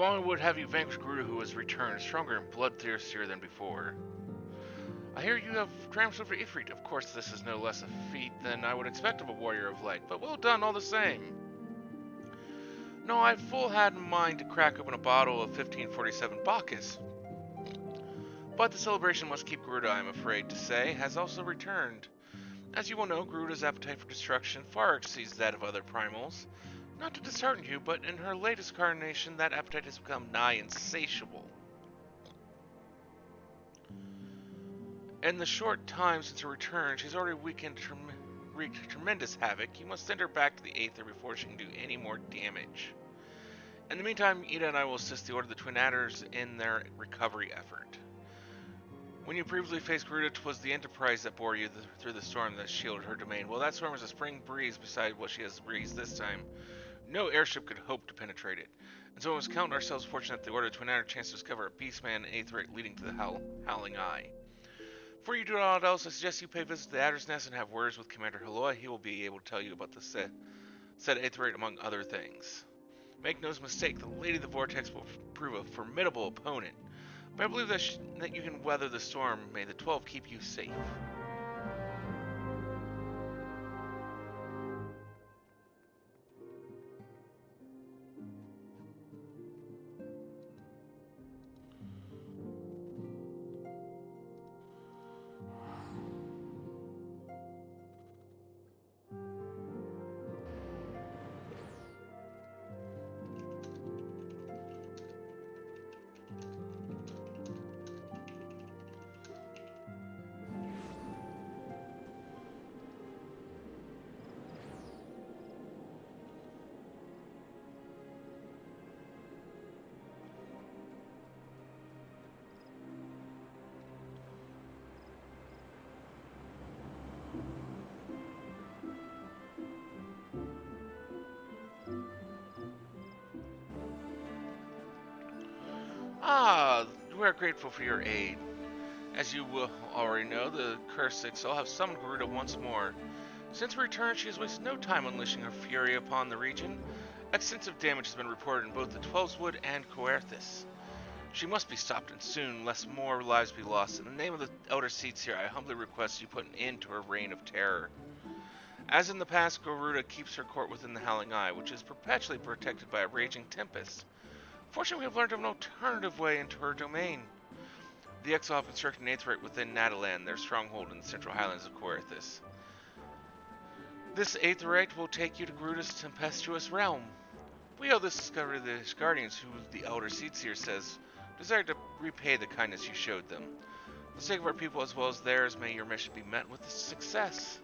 Dwalin would have you vanquish Garuda, who has returned, stronger and bloodthirstier than before. I hear you have triumphed over Ifrit. Of course, this is no less a feat than I would expect of a warrior of light, but well done all the same. No, I full had in mind to crack open a bottle of 1547 Bacchus. But the celebration must keep Garuda, I am afraid to say, has also returned. As you will know, Garuda's appetite for destruction far exceeds that of other primals. Not to dishearten you, but in her latest incarnation, that appetite has become nigh insatiable. In the short time since her return, she's already wreaked tremendous havoc. You must send her back to the Aether before she can do any more damage. In the meantime, Ida and I will assist the Order of the Twin Adders in their recovery effort. When you previously faced Garuda, 'twas the Enterprise that bore you through the storm that shielded her domain. Well, that storm was a spring breeze beside what she has breezed this time. No airship could hope to penetrate it. And so we must count ourselves fortunate that the Order of the Twin Adders chance to discover a Beastman Aetherite leading to the Howling Eye. Before you do all else, I suggest you pay a visit to the Adder's Nest and have words with Commander Halloy. He will be able to tell you about the said Aetherite, among other things. Make no mistake, the Lady of the Vortex will prove a formidable opponent, but I believe that you can weather the storm. May the 12 keep you safe. Ah, we are grateful for your aid. As you will already know, the cursed Ixal have summoned Garuda once more. Since her return, she has wasted no time unleashing her fury upon the region. Extensive damage has been reported in both the Twelveswood and Coerthis. She must be stopped, and soon, lest more lives be lost. In the name of the Elder Seats here, I humbly request you put an end to her reign of terror. As in the past, Garuda keeps her court within the Howling Eye, which is perpetually protected by a raging tempest. Fortunately, we have learned of an alternative way into her domain. The Exile have constructed an Aetherite within Natalan, their stronghold in the central highlands of Coerthis. This Aetherite will take you to Garuda's tempestuous realm. We owe this discovery to the Guardians, who the Elder Seatsier says desire to repay the kindness you showed them. For the sake of our people as well as theirs, may your mission be met with success.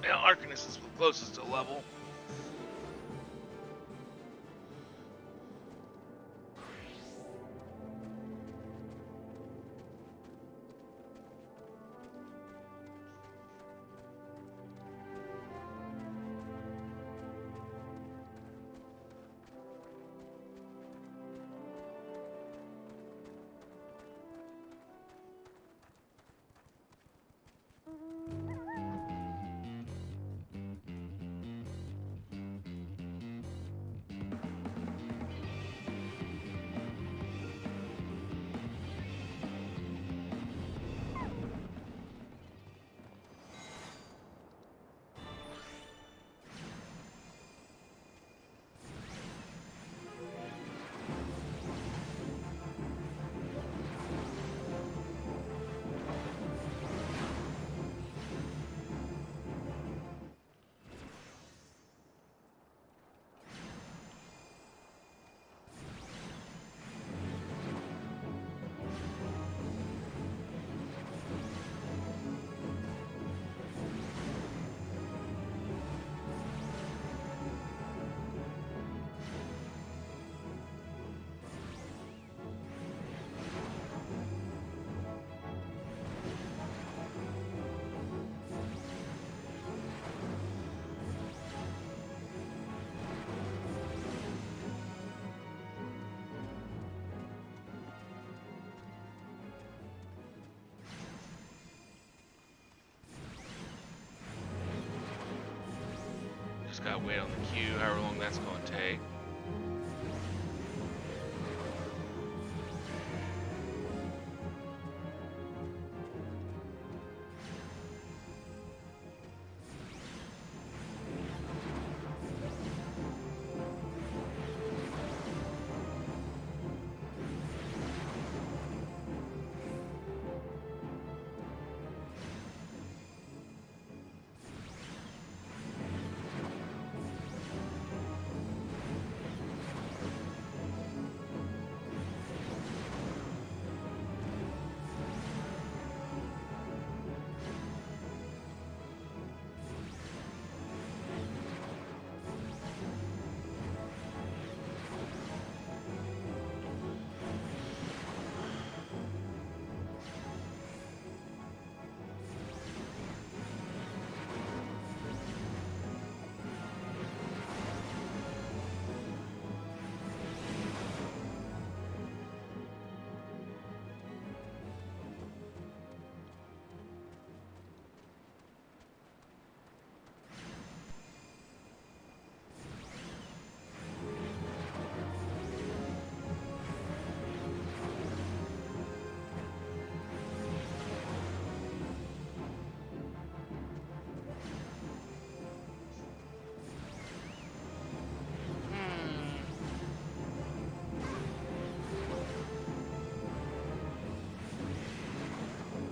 Yeah, Arcanist is closest to level. Just gotta wait on the queue, however long that's gonna take.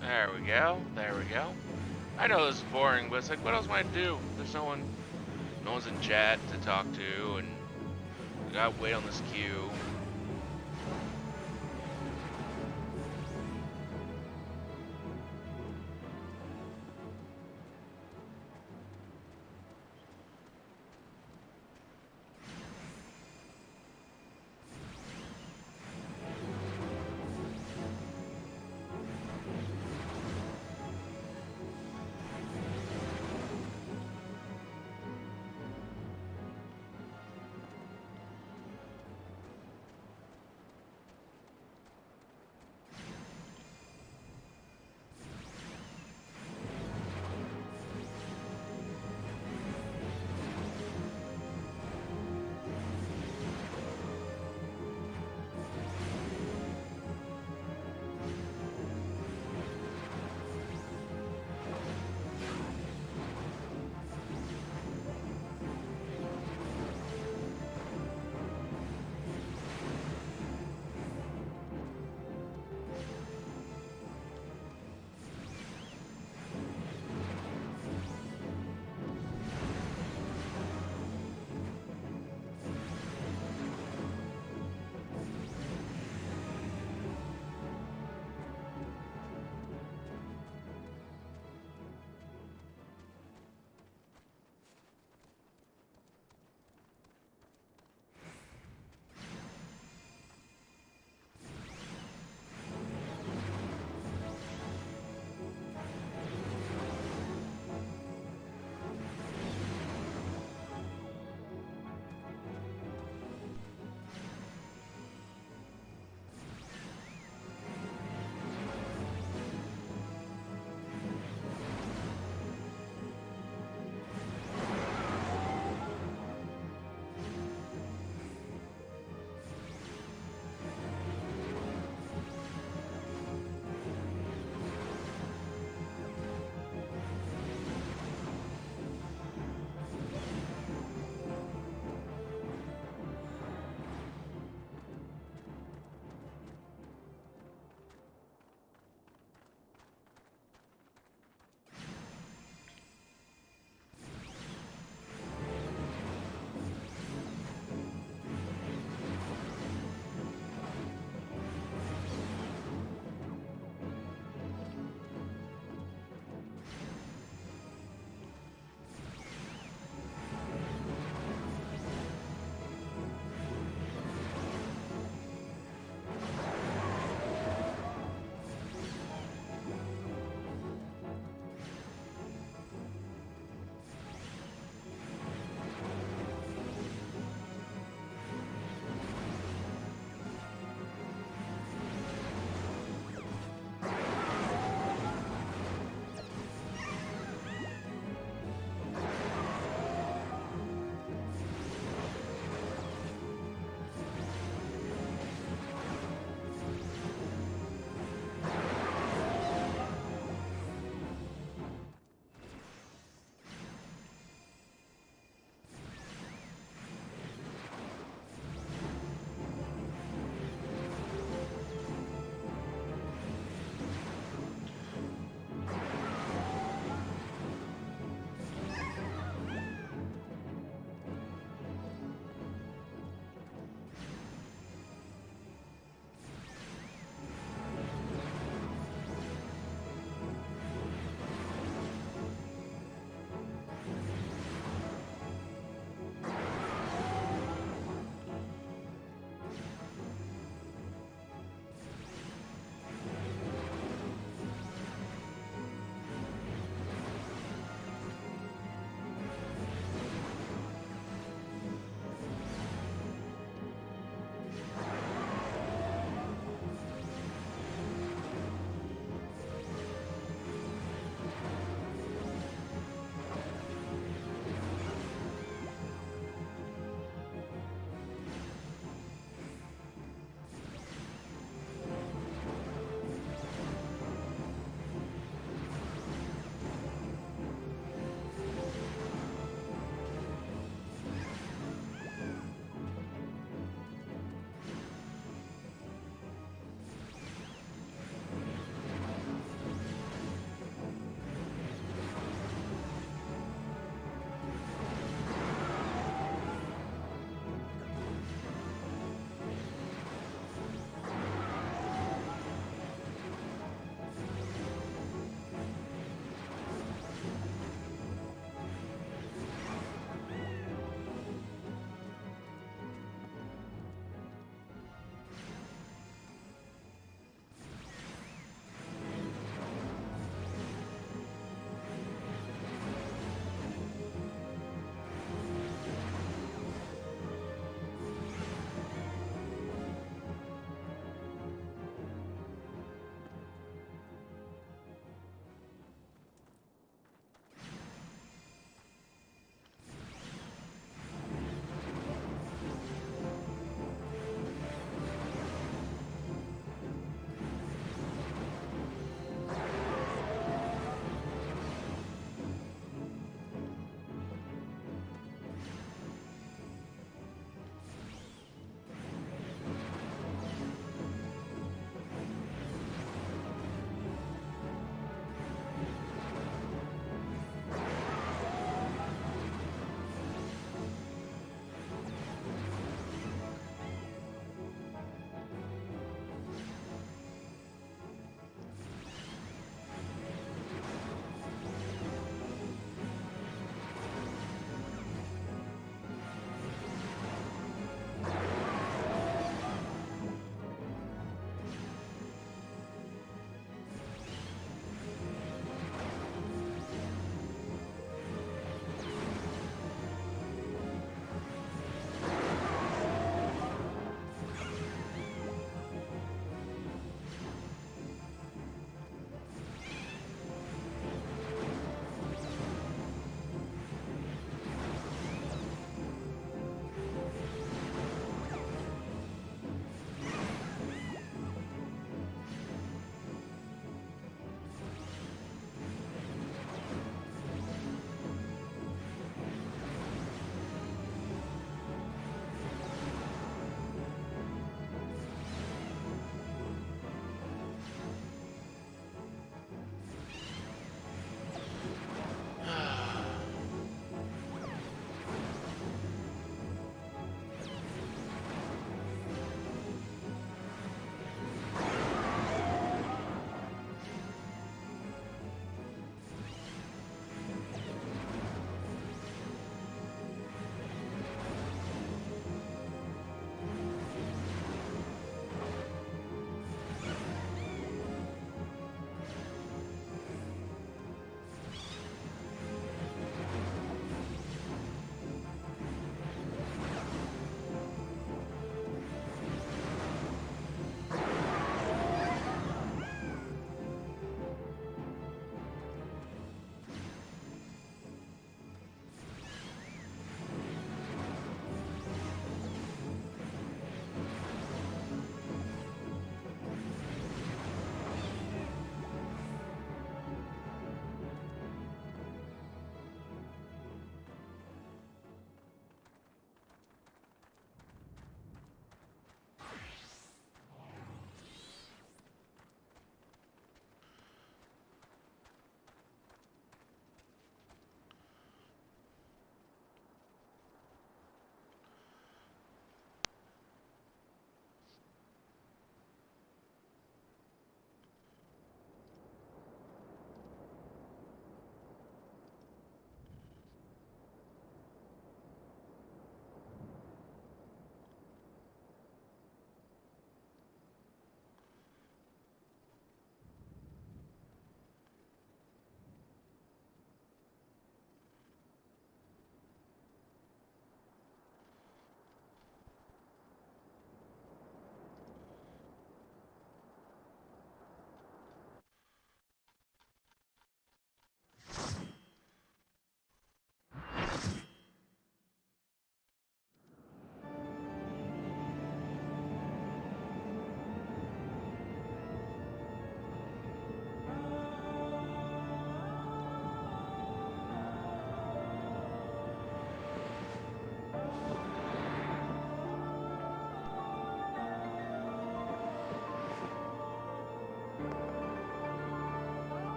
There we go. There we go. I know this is boring, but it's like, what else am I to do? There's no one's in chat to talk to, and we gotta wait on this queue.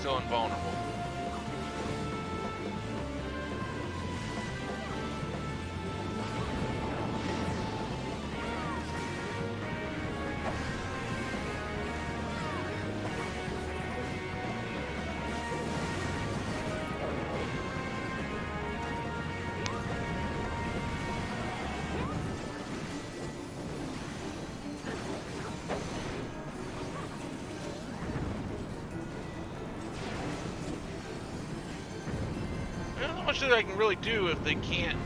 still invulnerable. Not much that I can really do if they can't.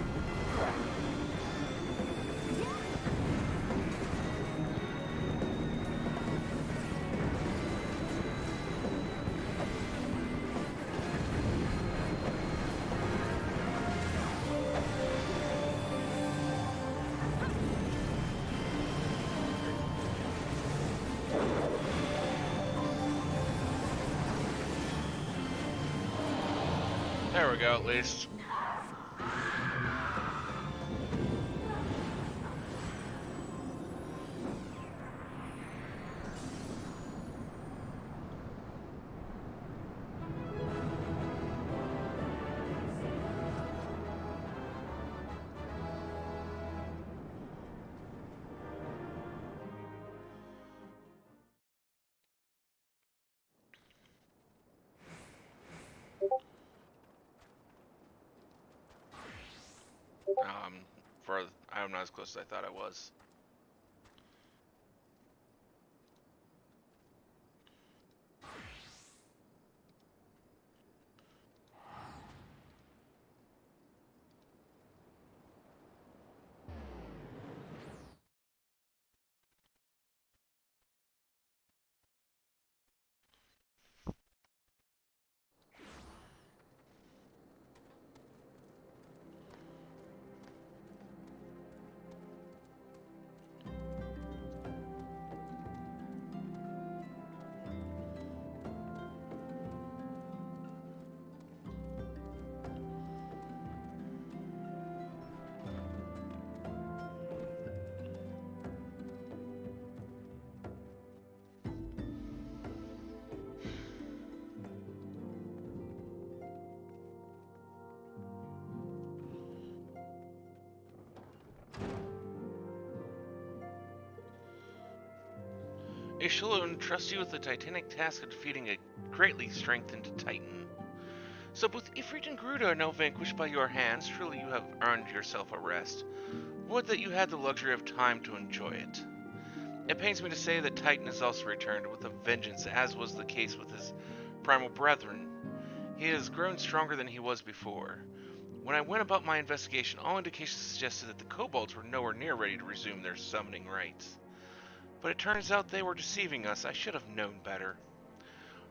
There we go, at least. I'm not as close as I thought I was. Ishla entrusts you with the titanic task of defeating a greatly strengthened Titan. So both Ifrit and Garuda are now vanquished by your hands. Truly you have earned yourself a rest. Would that you had the luxury of time to enjoy it. It pains me to say that Titan has also returned with a vengeance, as was the case with his primal brethren. He has grown stronger than he was before. When I went about my investigation, all indications suggested that the kobolds were nowhere near ready to resume their summoning rites. But it turns out they were deceiving us. I should have known better.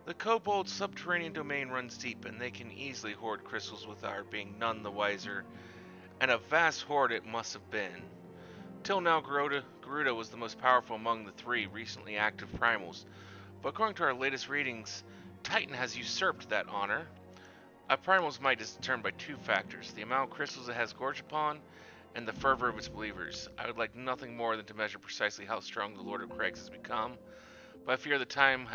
The kobold's subterranean domain runs deep, and they can easily hoard crystals without being none the wiser, and a vast hoard it must have been. Till now, Garuda was the most powerful among the three recently active primals, but according to our latest readings, Titan has usurped that honor. A primal's might is determined by two factors: the amount of crystals it has gorged upon, and the fervor of its believers. I would like nothing more than to measure precisely how strong the Lord of Crags has become, but I fear the time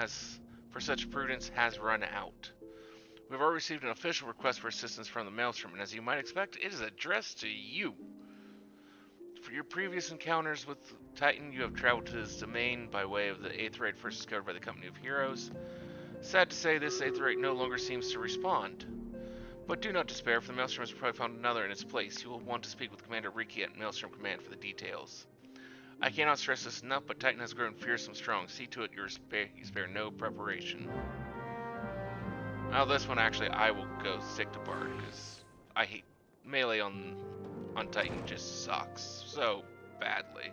for such prudence has run out. We have already received an official request for assistance from the Maelstrom, and as you might expect, it is addressed to you. For your previous encounters with Titan, you have traveled to his domain by way of the Aetheryte first discovered by the Company of Heroes. Sad to say, this Aetheryte no longer seems to respond. But do not despair, for the Maelstrom has probably found another in its place. You will want to speak with Commander Riki at Maelstrom Command for the details. I cannot stress this enough, but Titan has grown fearsome strong. See to it you spare no preparation. Now this one, actually, I will go stick to Bard, because I hate melee on Titan just sucks so badly.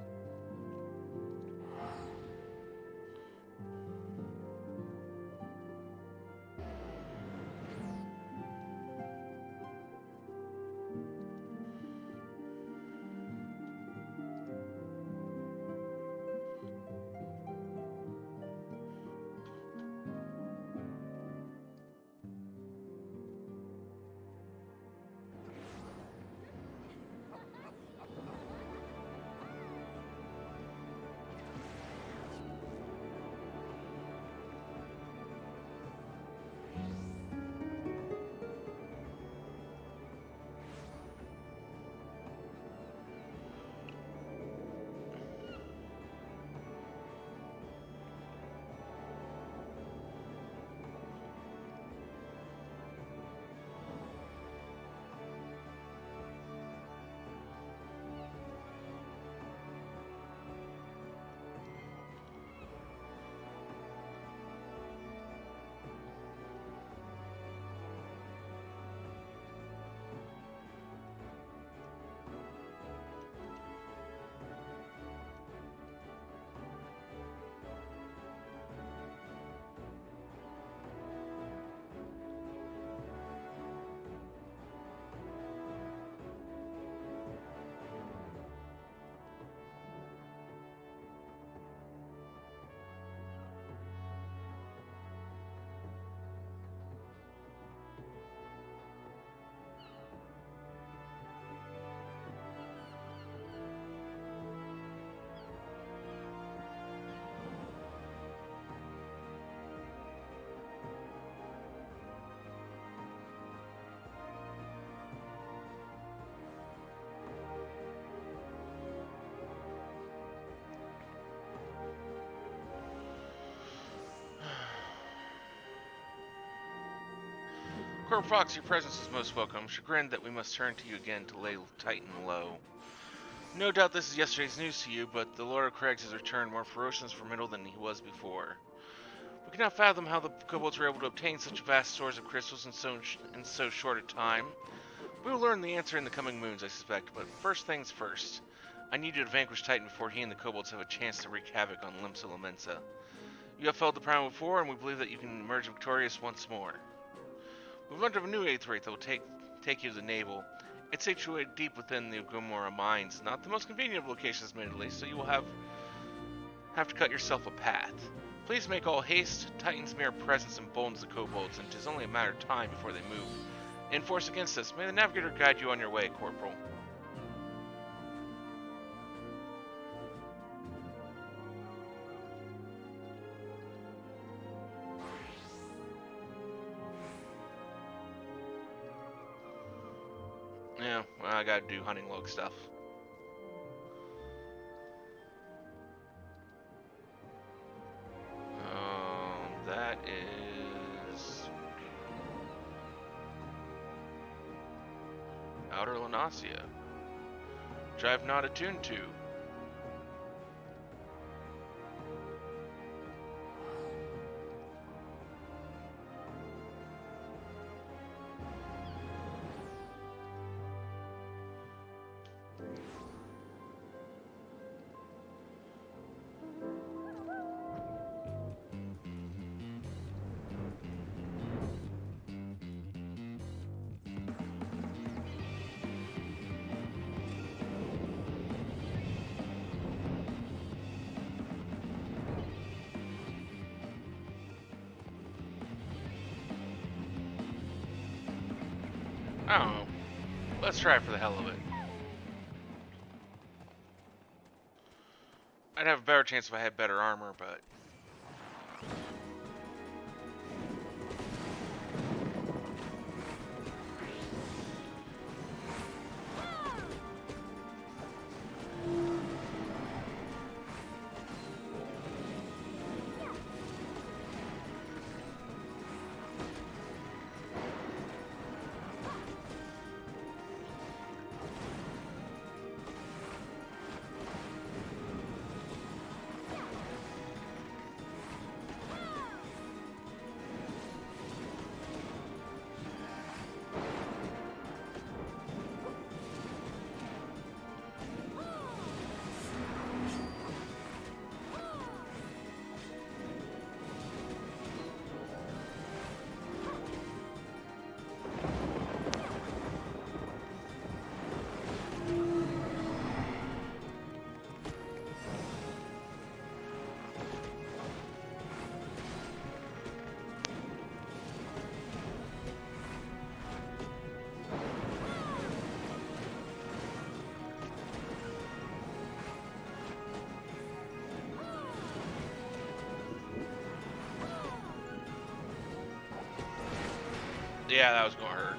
Corp Fox, your presence is most welcome. I'm chagrined that we must turn to you again to lay Titan low. No doubt this is yesterday's news to you, but the Lord of Crags has returned more ferocious and formidable than he was before. We cannot fathom how the kobolds were able to obtain such vast stores of crystals in so short a time. We will learn the answer in the coming moons, I suspect, but first things first. I need you to vanquish Titan before he and the kobolds have a chance to wreak havoc on Limsa Lamensa. You have failed the primal before, and we believe that you can emerge victorious once more. We've learned of a new eighth rate that will take you to the navel. It's situated deep within the Gomorrah mines, not the most convenient of locations, admittedly, so you will have to cut yourself a path. Please make all haste. Titan's mere presence emboldens the kobolds, and it is only a matter of time before they move in force against us. May the Navigator guide you on your way, Corporal. Yeah, well, I gotta do hunting log stuff. That is Outer Lanasia, which I've not attuned to. I don't know. Let's try it for the hell of it. I'd have a better chance if I had better armor, but... yeah, that was gonna hurt.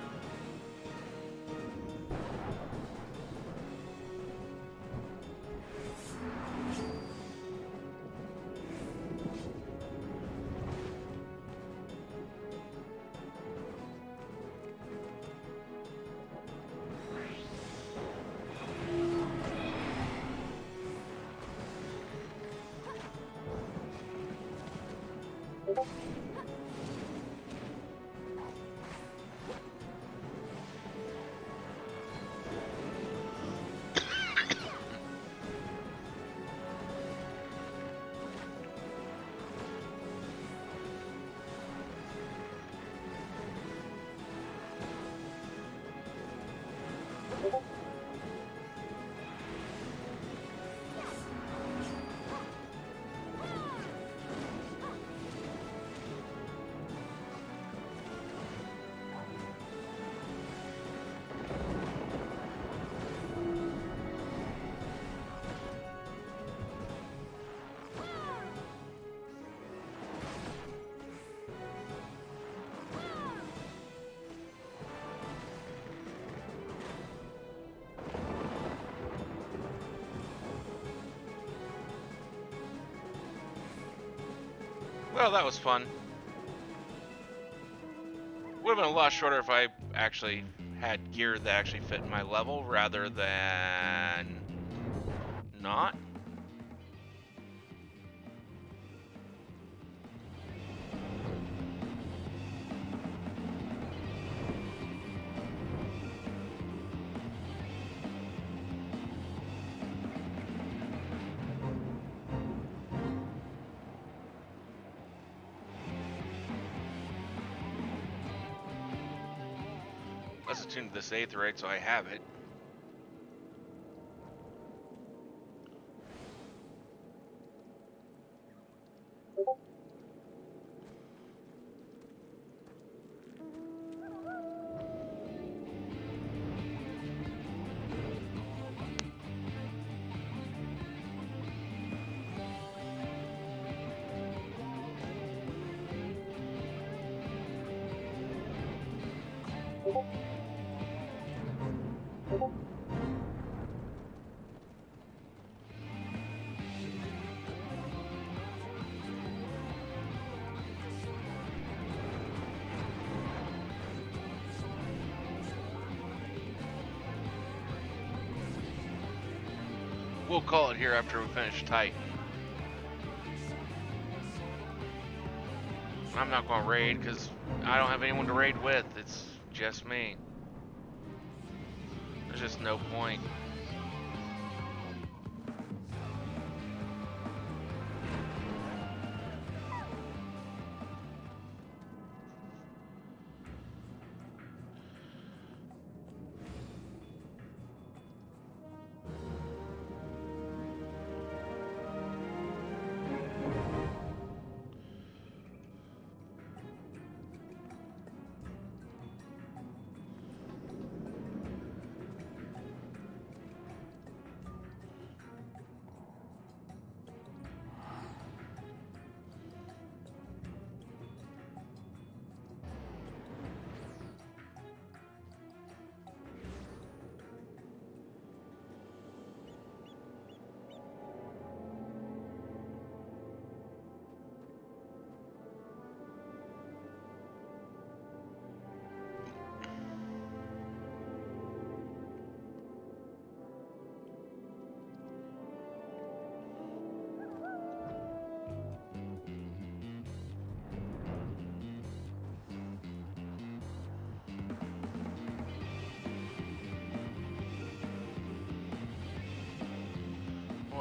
Well, that was fun. Would have been a lot shorter if I actually had gear that actually fit in my level rather than not. Let's attune to this aetheryte so I have it. We'll call it here after we finish Titan. I'm not going to raid because I don't have anyone to raid with. It's just me. There's just no point.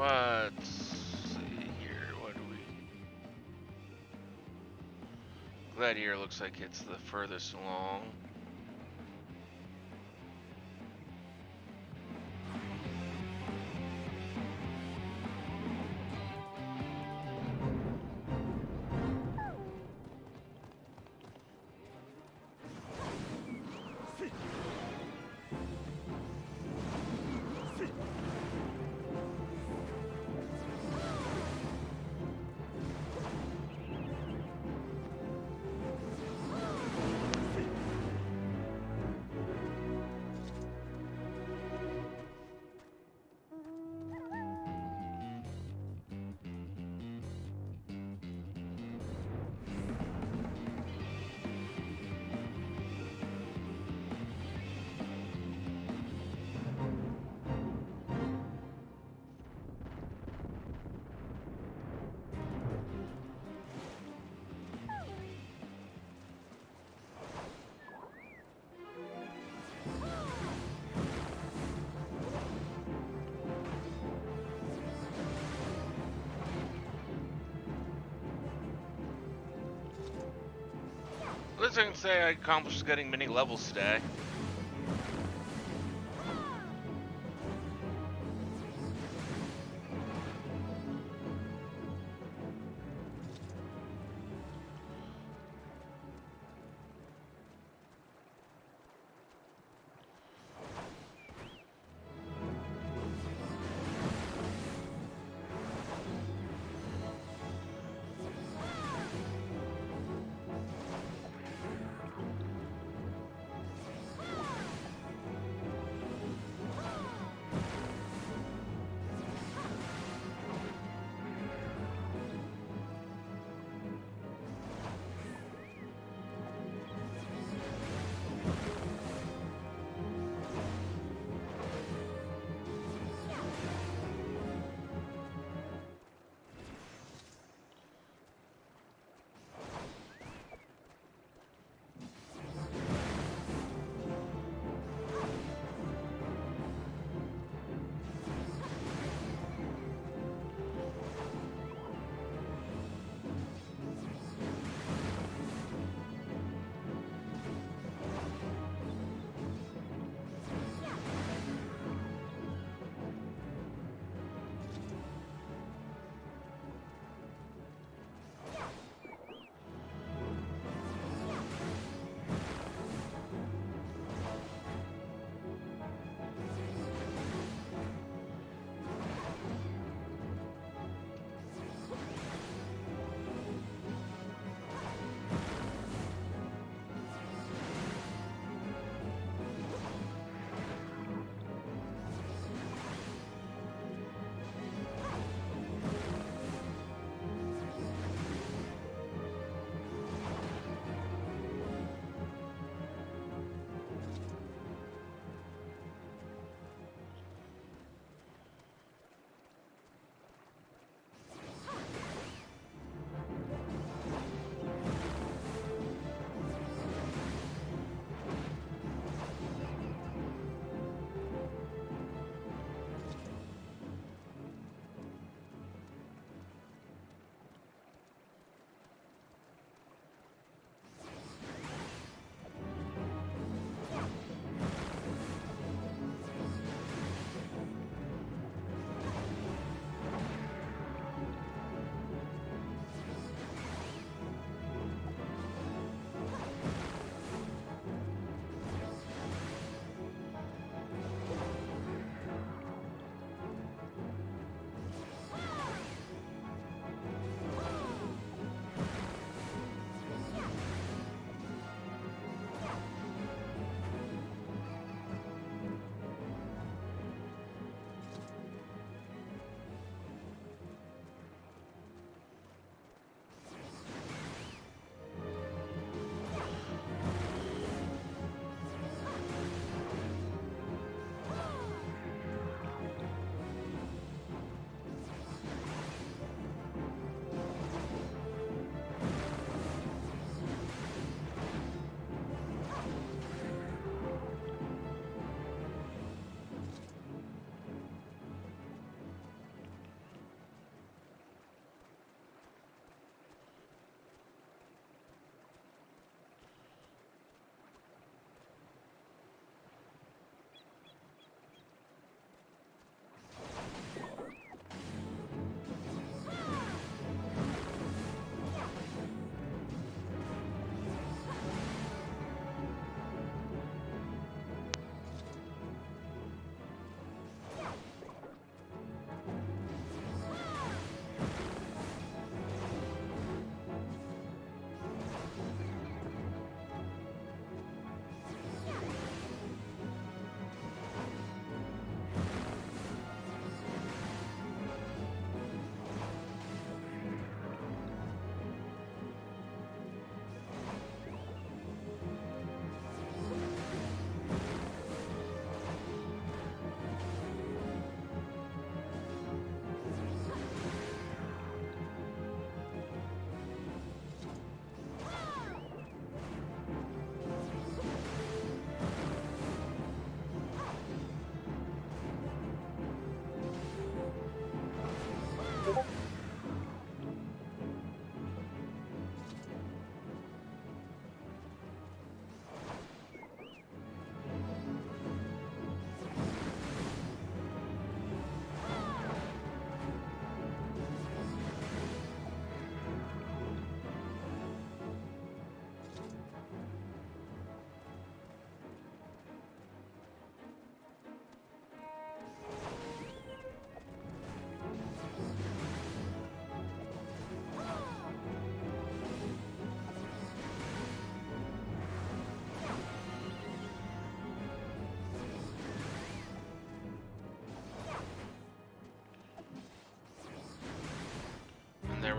Let's see here. What do we... Gladiator looks like it's the furthest along. At least I can say I accomplished getting many levels today.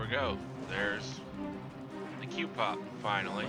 we go. There's the Q-pop, finally.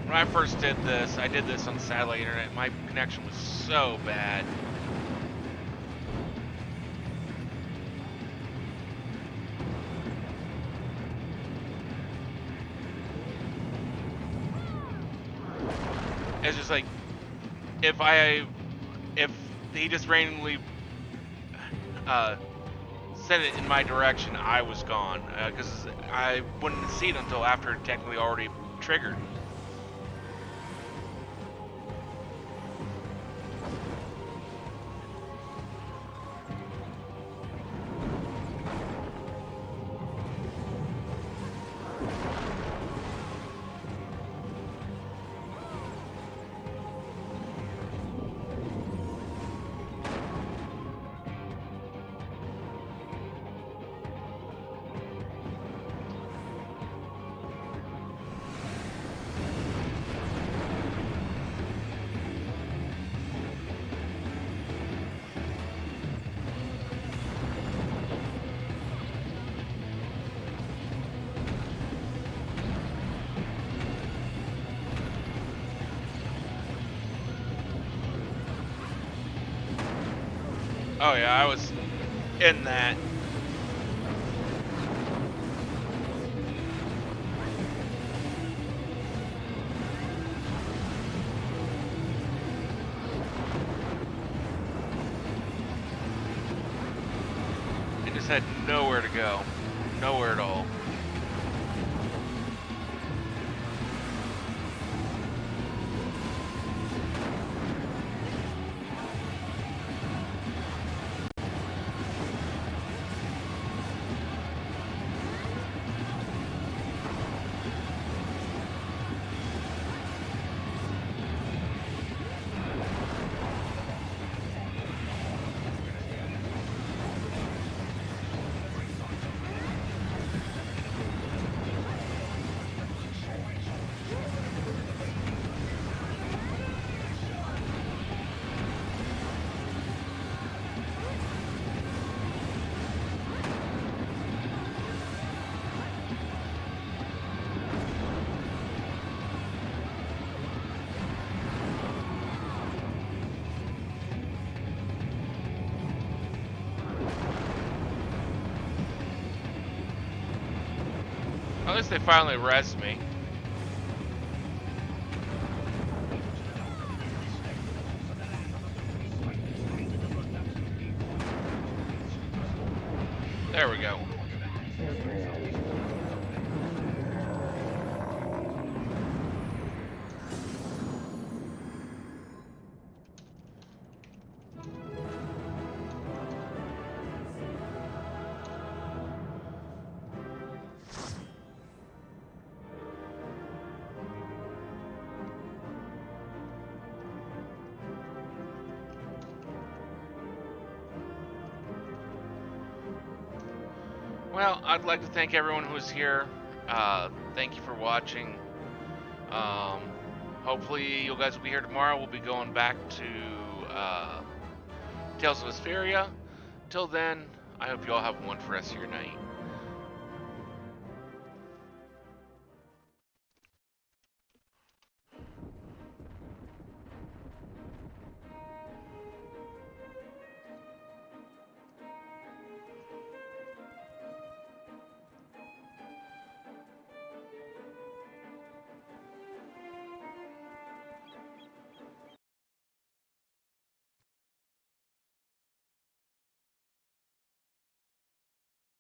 When I first did this, I did this on satellite internet. My connection was so bad. It's just like, if he just randomly sent it in my direction, I was gone, because I wouldn't see it until after it technically already triggered. Oh yeah, I was in that. It just had nowhere to go. Nowhere at all. At least they finally res me. There we go. Well, I'd like to thank everyone who's here. Thank you for watching. Hopefully you guys will be here tomorrow. We'll be going back to Tales of Vesperia. Till then, I hope you all have a wonderful rest of your night.